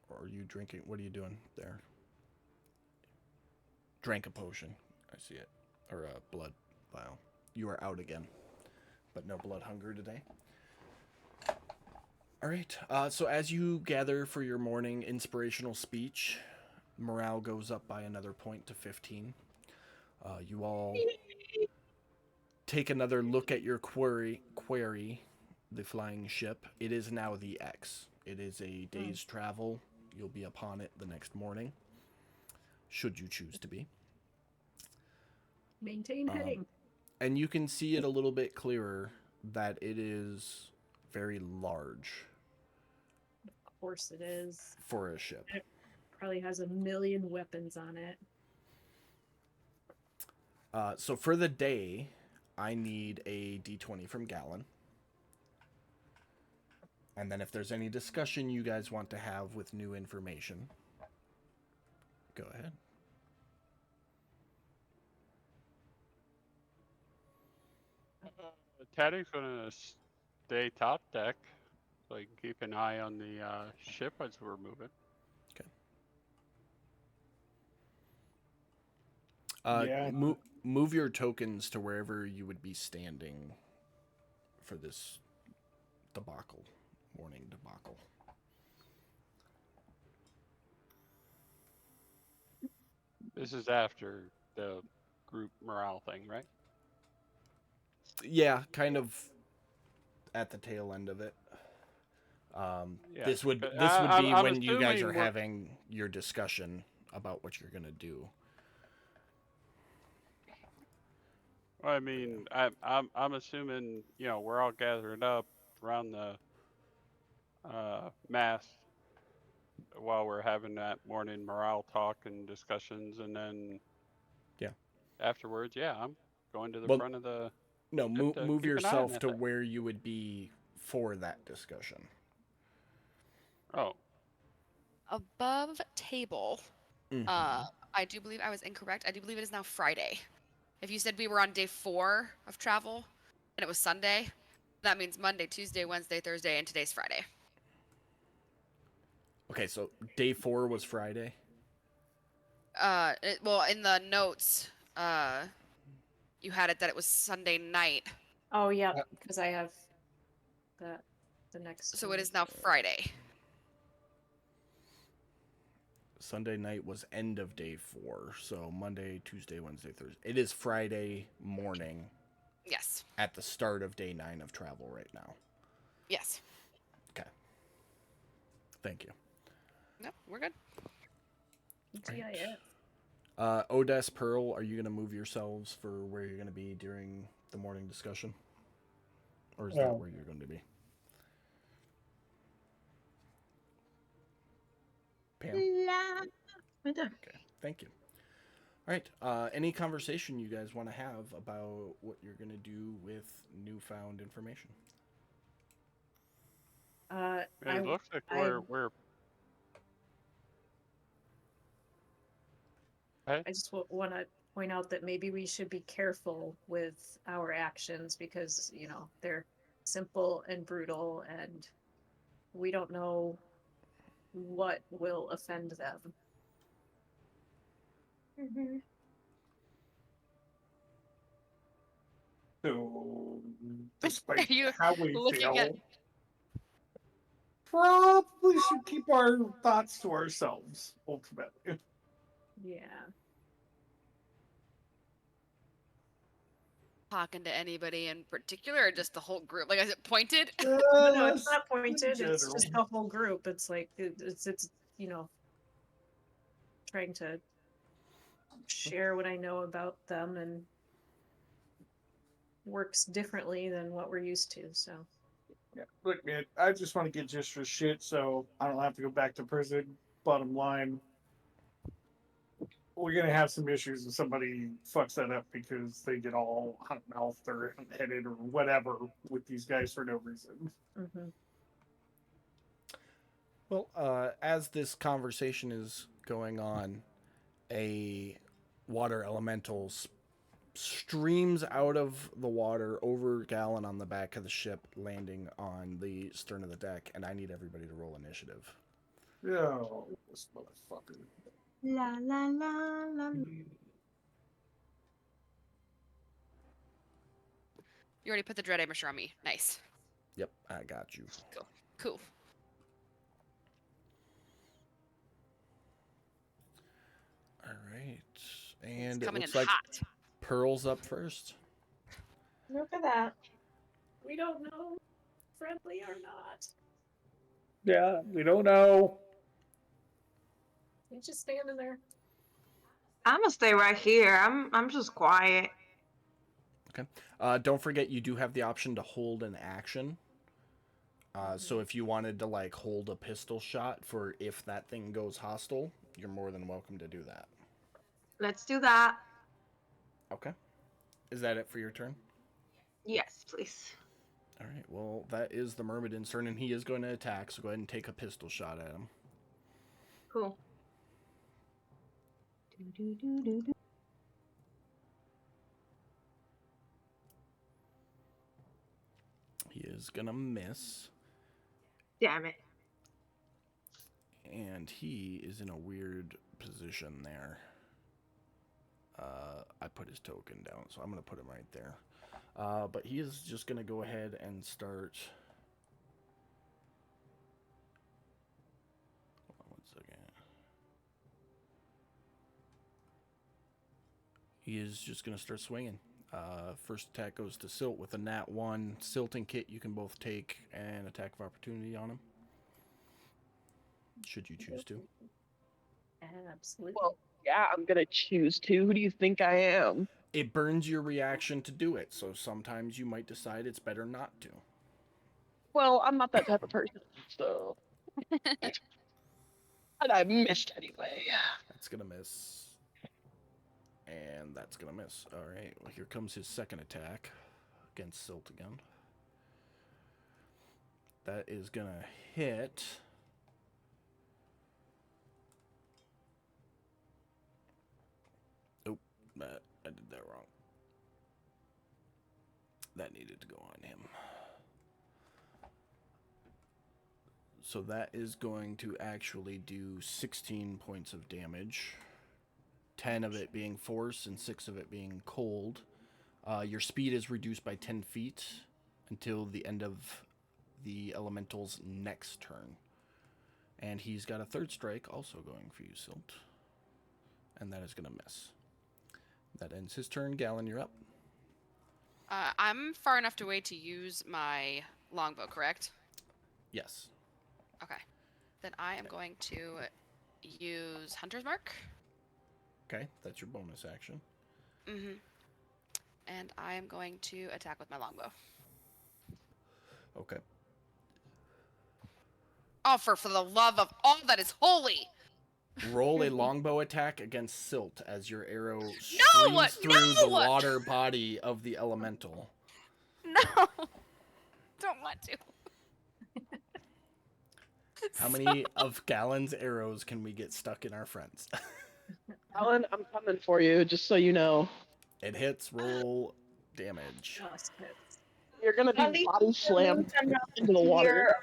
Or are you drinking? What are you doing there? Drank a potion. I see it. Or a blood vial. You are out again. But no blood hunger today. All right. So as you gather for your morning inspirational speech, morale goes up by another point to 15. You all take another look at your quarry, the flying ship. It is now the X. It is a day's travel. You'll be upon it the next morning, should you choose to be. Maintain heading. And you can see it a little bit clearer that it is very large Of course it is. for a ship. Probably has a million weapons on it. So for the day, I need a D20 from Gallon. And then if there's any discussion you guys want to have with new information, go ahead. Taddy's gonna stay top deck, so I can keep an eye on the ship as we're moving. Yeah. Move your tokens to wherever you would be standing for this morning debacle. This is after the group morale thing, right? Yeah, kind of at the tail end of it. Yeah, This would but be I'm when you guys assuming are we're- having your discussion about what you're gonna do. Well, I mean, I'm assuming, you know, we're all gathered up around the mast while we're having that morning morale talk and discussions, and then Yeah. afterwards, yeah, I'm going to the Well, front of the. No, Have to move keep an eye on yourself that to thing. where you would be for that discussion. Oh, Above table. Mhm. I do believe I was incorrect. I do believe it is now Friday. If you said we were on day 4 of travel and it was Sunday, that means Monday, Tuesday, Wednesday, Thursday, and today's Friday. Okay, so day 4 was Friday. Well, in the notes, you had it that it was Sunday night, Oh, yeah, because I have the next so one. it is now Friday. Sunday night was end of day 4, so Monday, Tuesday, Wednesday, Thursday. It is Friday morning Yes. at the start of day 9 of travel right now. Yes. Okay. Thank you. No, we're good. TIS. Odess, Pearl, are you going to move yourselves for where you're going to be during the morning discussion? Or is that No. where you're going to be? Pam? Right there. Okay, thank you. All right, any conversation you guys want to have about what you're going to do with newfound information? It looks like we're. I just want to point out that maybe we should be careful with our actions because, you know, they're simple and brutal and we don't know what will offend them. Mhm. So, despite You how we looking at- feel, probably should keep our thoughts to ourselves, ultimately. Yeah. Talking to anybody in particular, or just the whole group? Like, is it pointed? No, it's Just not in pointed. It's general. just the whole group. It's like it's you know, trying to share what I know about them and works differently than what we're used to. So Yeah, look, man, I just want to get just for shit, so I don't have to go back to prison. Bottom line, we're gonna have some issues if somebody fucks that up because they get all hot mouthed or headed or whatever with these guys for no reason. mhm. Well, as this conversation is going on, a water elemental streams out of the water over Gallon on the back of the ship, landing on the stern of the deck, and I need everybody to roll initiative. Yo, this motherfucker. La la la la. You already put the dread amateur on me. Nice. Yep, I got you. Cool. All right, and It's it coming in looks like hot. Pearl's up first. Look at that. We don't know friendly or not. Yeah, we don't know. He's just standing there. I'm gonna stay right here. I'm just quiet. Don't forget you do have the option to hold an action. So if you wanted to like hold a pistol shot for if that thing goes hostile, you're more than welcome to do that. Let's do that. Okay. Is that it for your turn? Yes, please. All right. Well, that is the Myrmidon's turn, and he is going to attack. So go ahead and take a pistol shot at him. Cool. Do. He is gonna miss, Damn it. and he is in a weird position there. I put his token down, so I'm gonna put him right there. But he is just gonna go ahead and start. Hold on 1 second. He is just gonna start swinging. First attack goes to Silt with a nat 1. Silt and Kit, you can both take an attack of opportunity on him, should you choose to. Absolutely. Well, yeah, I'm gonna choose to. Who do you think I am? It burns your reaction to do it, so sometimes you might decide it's better not to. Well, I'm not that type of person, so. And I missed anyway. That's gonna miss. And that's gonna miss. Alright, well, here comes his second attack against Silt again. That is gonna hit. Oh, I did that wrong. That needed to go on him. So that is going to actually do 16 points of damage. 10 of it being force and 6 of it being cold. Your speed is reduced by 10 feet until the end of the elemental's next turn. And he's got a third strike also going for you, Silt. And that is going to miss. That ends his turn. Gallon, you're up. I'm far enough away to use my longbow, correct? Yes. Okay. Then I am going to use Hunter's Mark. Okay, that's your bonus action. Mm-hmm. And I am going to attack with my longbow. Okay. Oh, for the love of all that is holy! Roll a longbow attack against Silt as your arrow No! streams through the No! water body of the elemental. No! Don't want to. How many of Gallon's arrows can we get stuck in our friends? Alan, I'm coming for you, just so you know. It hits, roll damage. Just hits. You're gonna At be least body slammed into the water. You're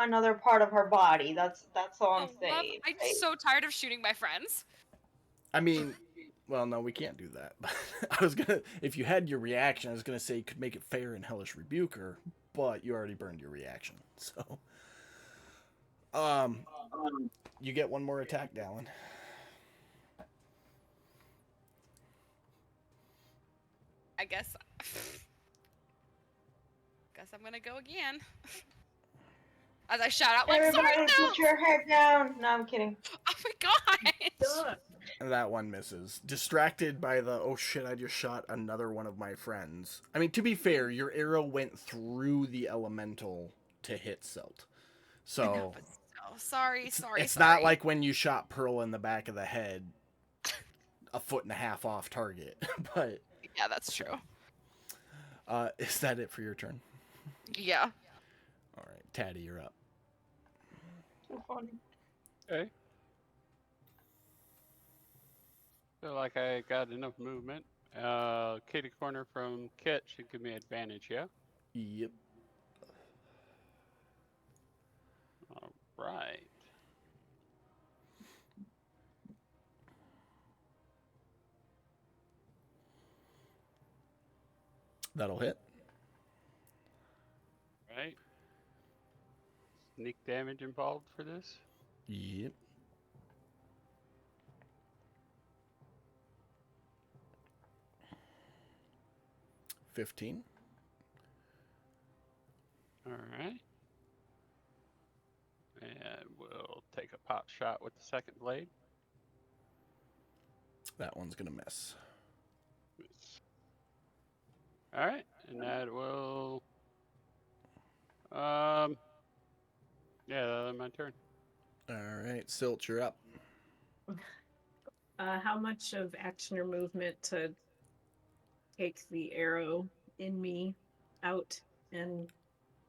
another part of her body. That's all I'm Oh, love, saying. I'm right? so tired of shooting my friends. I mean, well, no, we can't do that. I was gonna, if you had your reaction, I was gonna say you could make it fair and Hellish Rebuke her, but you already burned your reaction. So, you get one more attack, Gallon. I guess I'm gonna go again. As I shout out like, Everybody, "Sword, no!" put your head down. No, I'm kidding. Oh my gosh! Ugh. That one misses. Distracted by the, oh shit, I just shot another one of my friends. I mean, to be fair, your arrow went through the elemental to hit Silt. I know, So, but sorry. it's not like when you shot Pearl in the back of the head, a foot and a half off target. But, Yeah, that's true. is that it for your turn? Yeah. All right, Taddy, you're up. So funny. Okay. Feel like I got enough movement. Kitty corner from Kit should give me advantage, yeah? Yep. All right. That'll hit. Right. Sneak damage involved for this? Yep. $15. Alright. And we'll take a pot shot with the second blade. That one's gonna miss. Alright, and that will yeah, my turn. All right, Silt, you're up. How much of action or movement to take the arrow in me out and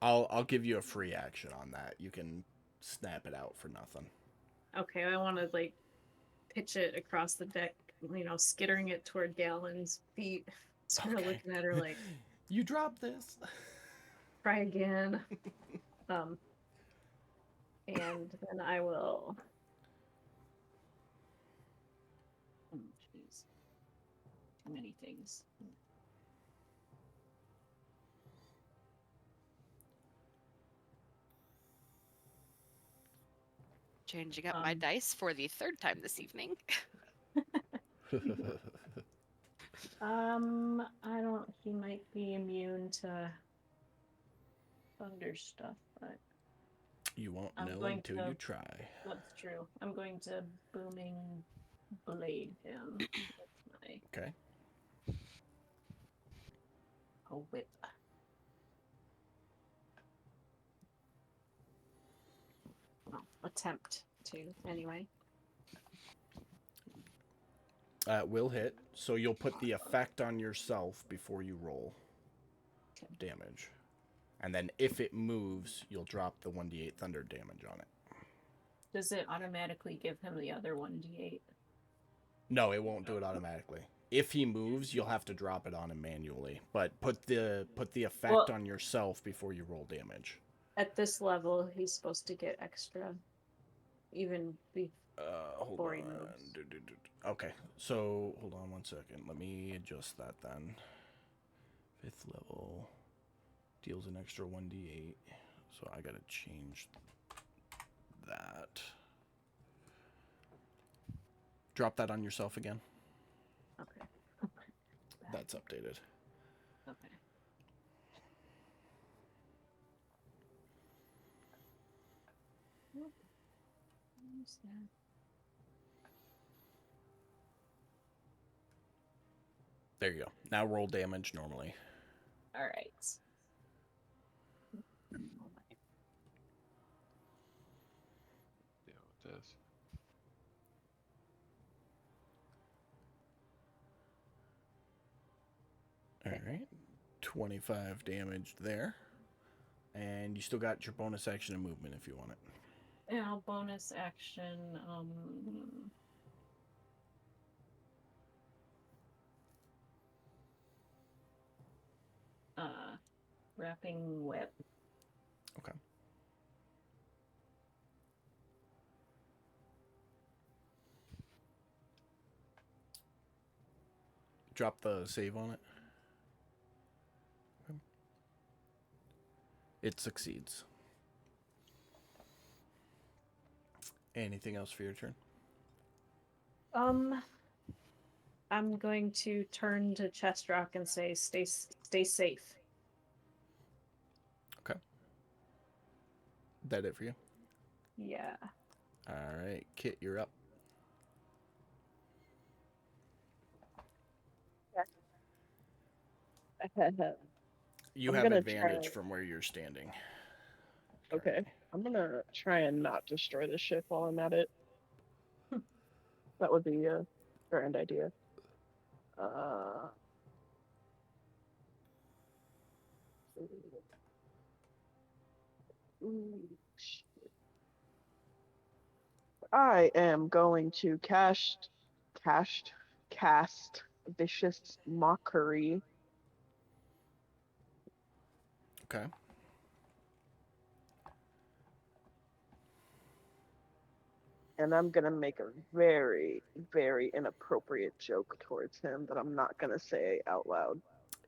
I'll give you a free action on that. You can snap it out for nothing. okay, I want to like pitch it across the deck, skittering it toward Gallon's feet. Sort of Okay. looking at her like, You dropped this. try again. And then I will. Oh, jeez. Too many things. Changing up my dice for the third time this evening. I don't. He might be immune to thunder stuff, but You won't I'm know going until to- you try. that's true. I'm going to booming blade him with my Okay. whip. Well, attempt to anyway. Will hit. So you'll put the effect on yourself before you roll damage. And then if it moves, you'll drop the 1d8 thunder damage on it. Does it automatically give him the other 1d8? No, it won't do it automatically. If he moves, you'll have to drop it on him manually. But put the effect Well- on yourself before you roll damage. At this level, he's supposed to get extra, even Hold before he on. moves. Okay, so hold on one second. Let me adjust that then. 5th level deals an extra 1d8. So I gotta change that. Drop that on yourself again. Okay. That's updated. Okay. Where's that? There you go. Now roll damage normally. All right. Deal with this. All right. 25 damage there. And you still got your bonus action and movement if you want it. Yeah, bonus action. Wrapping whip. Okay. Drop the save on it. Okay. It succeeds. Anything else for your turn? I'm going to turn to Chestrock and say, "Stay safe." Okay. That it for you? Yeah. All right, Kit, you're up. You I'm have gonna advantage try- from where you're standing. Okay. I'm gonna try and not destroy the ship while I'm at it. That would be a grand idea. Shit. I am going to cast Vicious Mockery. Okay. And I'm gonna make a very, very inappropriate joke towards him that I'm not gonna say out loud.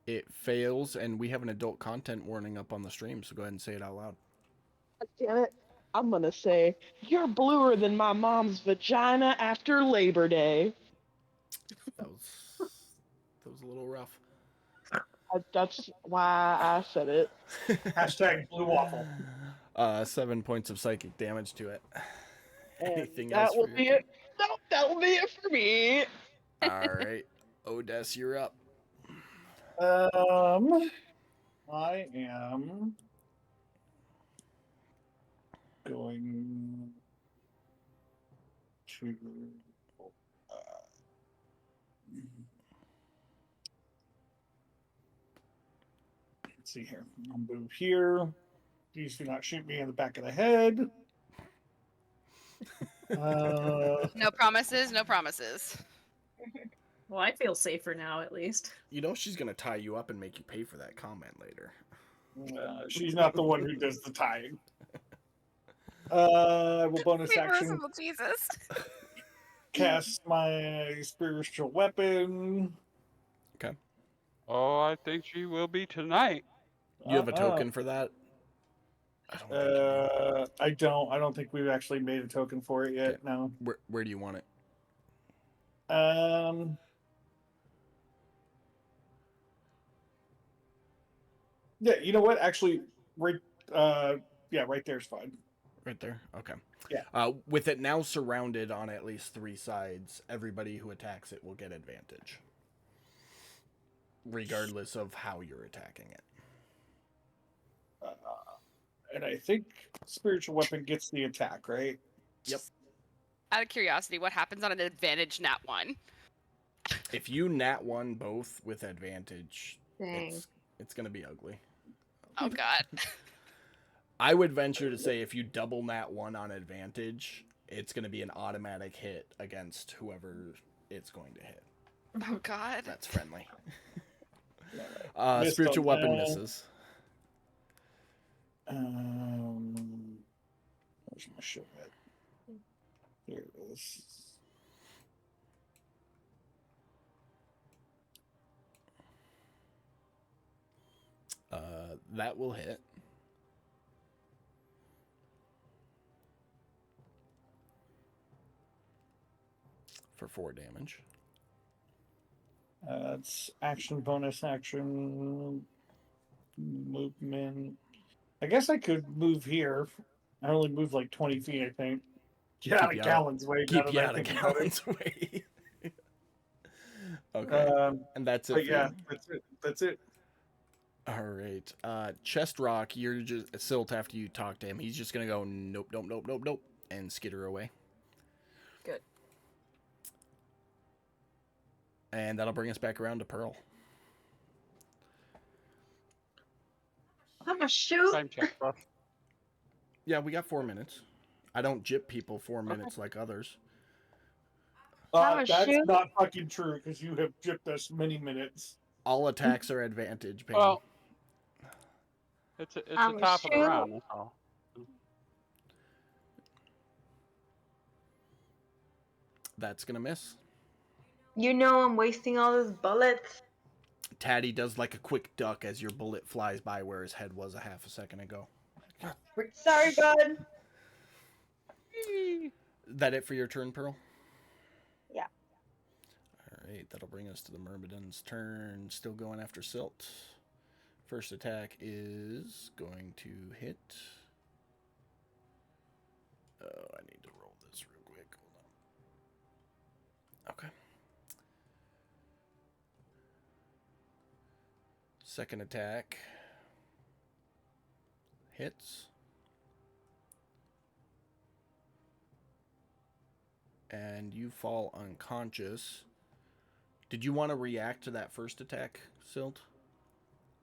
It fails, and we have an adult content warning up on the stream, so go ahead and say it out loud. God damn it. I'm gonna say, "You're bluer than my mom's vagina after Labor Day." That was a little rough. That's why I said it. Hashtag blue waffle. 7 points of psychic damage to it. And Anything that else will for your be turn? it. Nope, that will be it for me. All right. Odess, you're up. I am going to. Let's see here. I'll move here. Please do not shoot me in the back of the head. No promises, no promises. Well, I feel safer now, at least. You know she's going to tie you up and make you pay for that comment later. She's not the one who does the tying. I will bonus Be action merciful, Jesus. cast my spiritual weapon. Okay. Oh, I think she will be tonight. You have a token for that? I don't think you do. I don't think we've actually made a token for it yet. Okay. No. Where do you want it? Yeah, you know what? Actually, right. Yeah, right there's fine. Right there? Okay. Yeah. With it now surrounded on at least 3 sides, everybody who attacks it will get advantage. Regardless of how you're attacking it. And I think spiritual weapon gets the attack, right? Yep. Out of curiosity, what happens on an advantage nat 1? If you nat 1 both with advantage, Dang. it's going to be ugly. Oh god. I would venture to say if you double nat 1 on advantage, it's going to be an automatic hit against whoever it's going to hit. Oh god. That's friendly. Missed Spiritual on weapon that. misses. Where's my show at? Here it is. That will hit. For 4 damage. It's action, bonus action, movement. I guess I could move here. I only move like 20 feet, I think. Get out of you Gallon's way. now Keep that you I out of think about it. Gallon's way. Okay. And that's it But for yeah, you. that's it. That's it. All right. Chest Rock, you're just Silt after you talk to him. He's just gonna go nope, nope, nope, nope, nope, and skitter away. Good. And that'll bring us back around to Pearl. I'm a shoot. Time check, buff. Yeah, we got 4 minutes. I don't jip people 4 minutes like others. Have a That's shoot. not fucking true because you have gypped us many minutes. All attacks are advantage. Payne. Well, it's a I'm a top of the shoot. round. That's all. That's gonna miss. You know I'm wasting all those bullets. Taddy does like a quick duck as your bullet flies by where his head was a half a second ago. Sorry, bud. That it for your turn, Pearl? Yeah. Alright, that'll bring us to the Myrmidon's turn. Still going after Silt. First attack is going to hit. Oh, I need to roll this real quick. Hold on. Okay. Second attack hits. And you fall unconscious. Did you want to react to that first attack, Silt?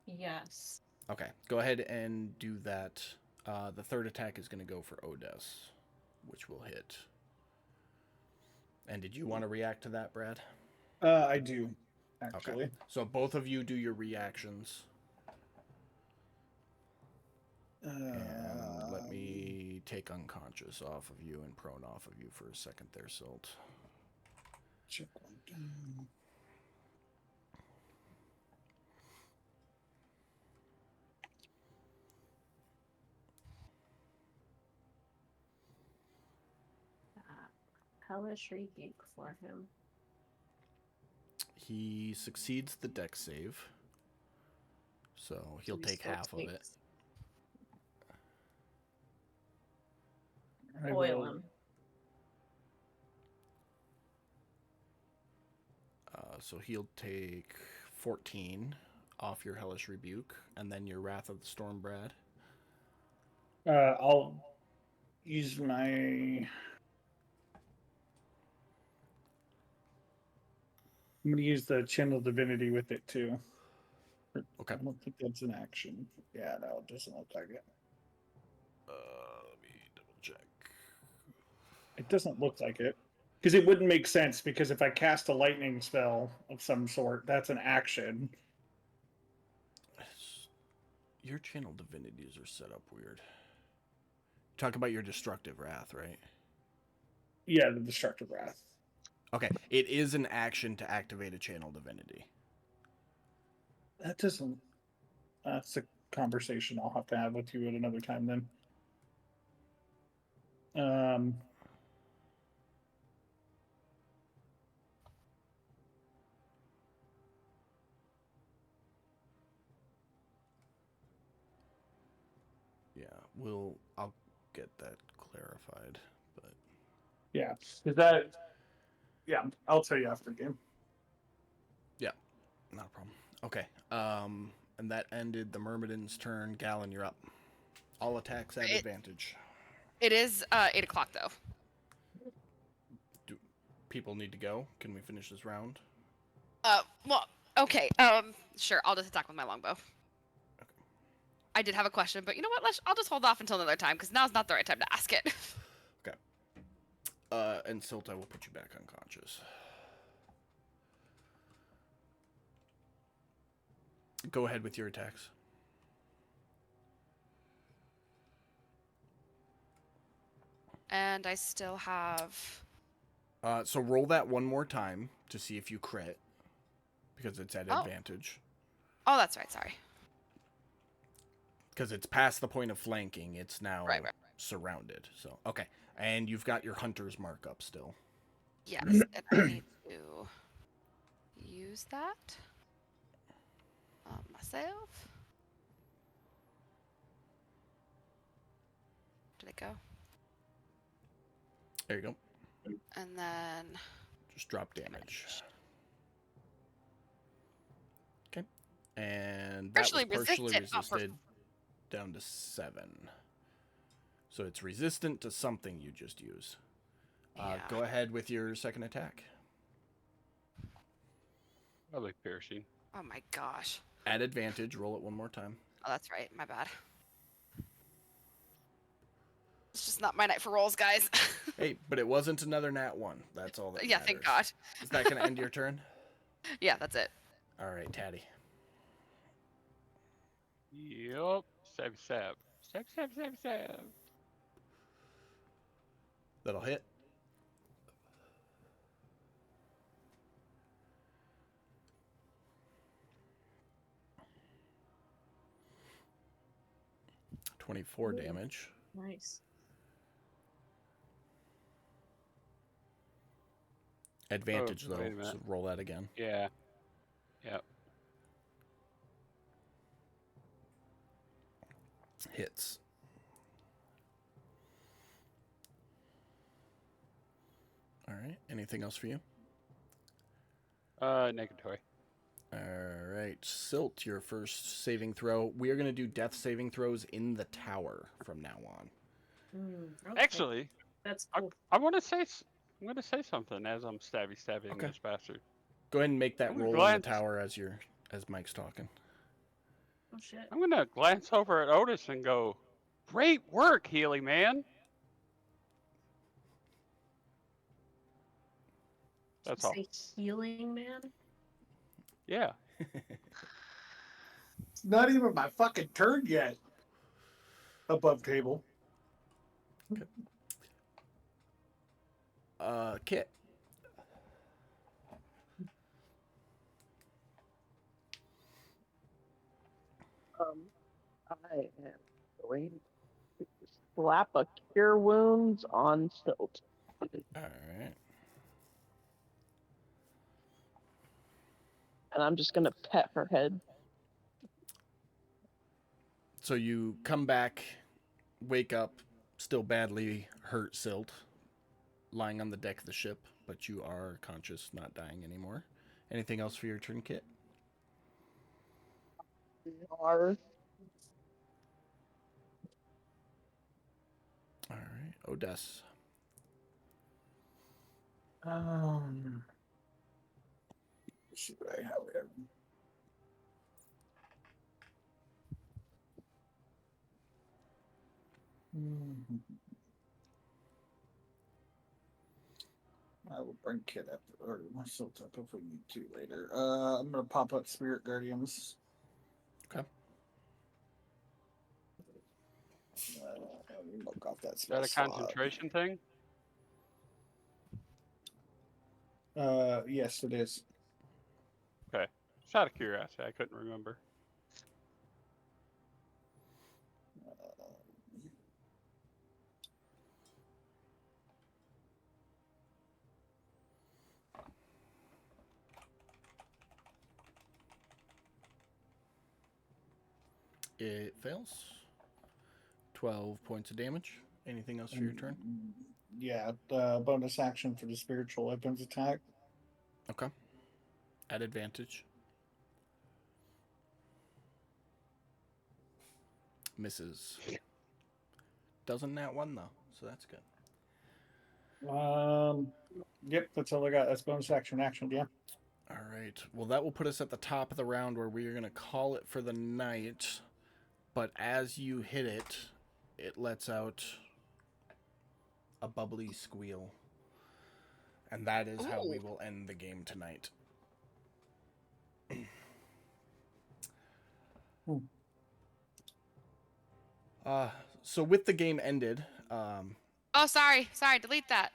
Yes. Okay, go ahead and do that. The third attack is going to go for Odess, which will hit. And did you want to react to that, Brad? I do, actually. Okay. So both of you do your reactions. And let me take unconscious off of you and prone off of you for a second there, Silt. Check one down. Hellish rebuke for him. He succeeds the dex save. So he'll He take still half of it. takes- I Boil will- him. So he'll take 14 off your Hellish Rebuke, and then your Wrath of the Storm, Brad. I'll use my. I'm going to use the Channel Divinity with it too. Okay. I don't think that's an action. Yeah, no, it doesn't look like it. Let me double check. It doesn't look like it. Because it wouldn't make sense, because if I cast a lightning spell of some sort, that's an action. Your Channel Divinities are set up weird. Talk about your Destructive Wrath, right? Yeah, the Destructive Wrath. Okay, it is an action to activate a Channel Divinity. That doesn't. That's a conversation I'll have to have with you at another time then. Yeah, I'll get that clarified, but Yeah. Is that. Yeah, I'll tell you after game. not a problem. Okay, and that ended the Myrmidon's turn. Gallon, you're up. All attacks at advantage. It is 8 o'clock though. Do people need to go? Can we finish this round? Well, okay. Sure. I'll just attack with my longbow. I did have a question, but you know what? I'll just hold off until another time because now's not the right time to ask it. Okay. And Silt, I will put you back unconscious. Go ahead with your attacks. And I still have. So roll that one more time to see if you crit, because it's at Oh. advantage. Oh, that's right. Sorry. Because it's past the point of flanking. It's now Right. surrounded. So okay, and you've got your hunter's mark up still. Yes, and I need to use that on myself. Did it go? There you go. And then Just drop damage. Okay, and that Partially was partially resisted. Oh, resisted down to 7. So it's resistant to something you just used. yeah. Go ahead with your second attack. Probably piercing. Oh my gosh. At advantage, roll it one more time. Oh, that's right. My bad. It's just not my night for rolls, guys. Hey, but it wasn't another nat 1. That's all that Yeah, matters. thank God. Is that going to end your turn? Yeah, that's it. All right, Tatty. Yup. Stab, stab. Stab, stab, stab, stab. That'll hit. .24 Ooh. damage. Nice. Advantage, Oh, wait a though, minute. so roll that again. Yeah. Yep. Hits. All right. Anything else for you? Negatory. All right. Silt, your first saving throw. We are going to do death saving throws in the tower from now on. Okay. Actually, That's I, cool. I want to say. I'm going to say something as I'm stabbing Okay. this bastard. Go ahead and make that I'm gonna roll in the glance- tower as Mike's talking. Oh shit. I'm going to glance over at Otis and go, "Great work, Healy man." That's all. Say healing man. Yeah. It's not even my fucking turn yet. Above table. Kit. I am going to slap a cure wounds on Silt. All right. And I'm just gonna pet her head. So you come back, wake up, still badly hurt, Silt, lying on the deck of the ship, but you are conscious, not dying anymore. Anything else for your turn, Kit? Are All right, Odess. Let's see what I have here. I will bring Kit up or myself up if we need to later. I'm gonna pop up Spirit Guardians. Okay. Look off that Is that a slot. concentration thing? Yes, it is. Okay. Just out of curiosity, I couldn't remember. It fails. 12 points of damage. Anything else for your turn? Yeah, bonus action for the spiritual weapons attack. Okay. At advantage. Misses. Doesn't nat 1 though, so that's good. Yep, that's all I got. That's bonus action, yeah. All right. Well, that will put us at the top of the round where we are going to call it for the night. But as you hit it, it lets out a bubbly squeal. And that is how we will end the game tonight. So with the game ended, Oh, sorry. Delete that.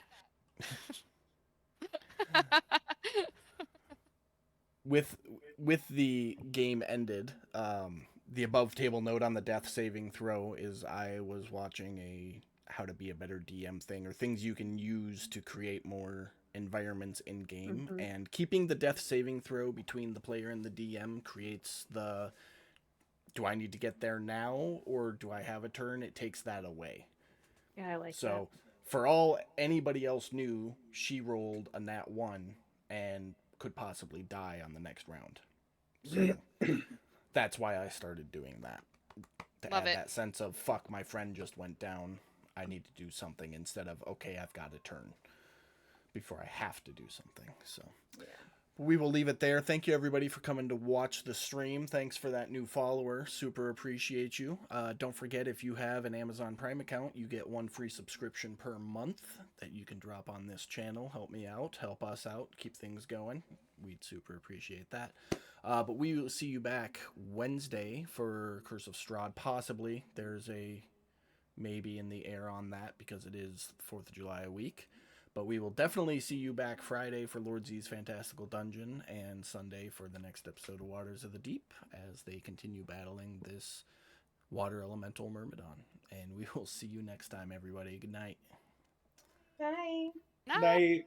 With the game ended, the above table note on the death saving throw is I was watching a how to be a better DM thing, or things you can use to create more environments in game, Mhm. and keeping the death saving throw between the player and the DM creates the do I need to get there now or do I have a turn? It takes that away. Yeah, I like So for all anybody else knew, she rolled a nat 1 and could possibly die on the next round. So that's why I started doing that. To Love add it. that sense of fuck, my friend just went down. I need to do something instead of okay, I've got a turn before I have to do something. So we will leave it there. Thank you everybody for coming to watch the stream. Thanks for that new follower. Super appreciate you. Don't forget, if you have an Amazon Prime account, you get 1 free subscription per month that you can drop on this channel. Help me out. Help us out. Keep things going. We'd super appreciate that. But we will see you back Wednesday for Curse of Strahd. Possibly. There's a maybe in the air on that because it is 4th of July week. But we will definitely see you back Friday for Lord Z's Fantastical Dungeon and Sunday for the next episode of Waters of the Deep as they continue battling this water elemental Myrmidon. And we will see you next time, everybody. Good night. Bye. No. Night.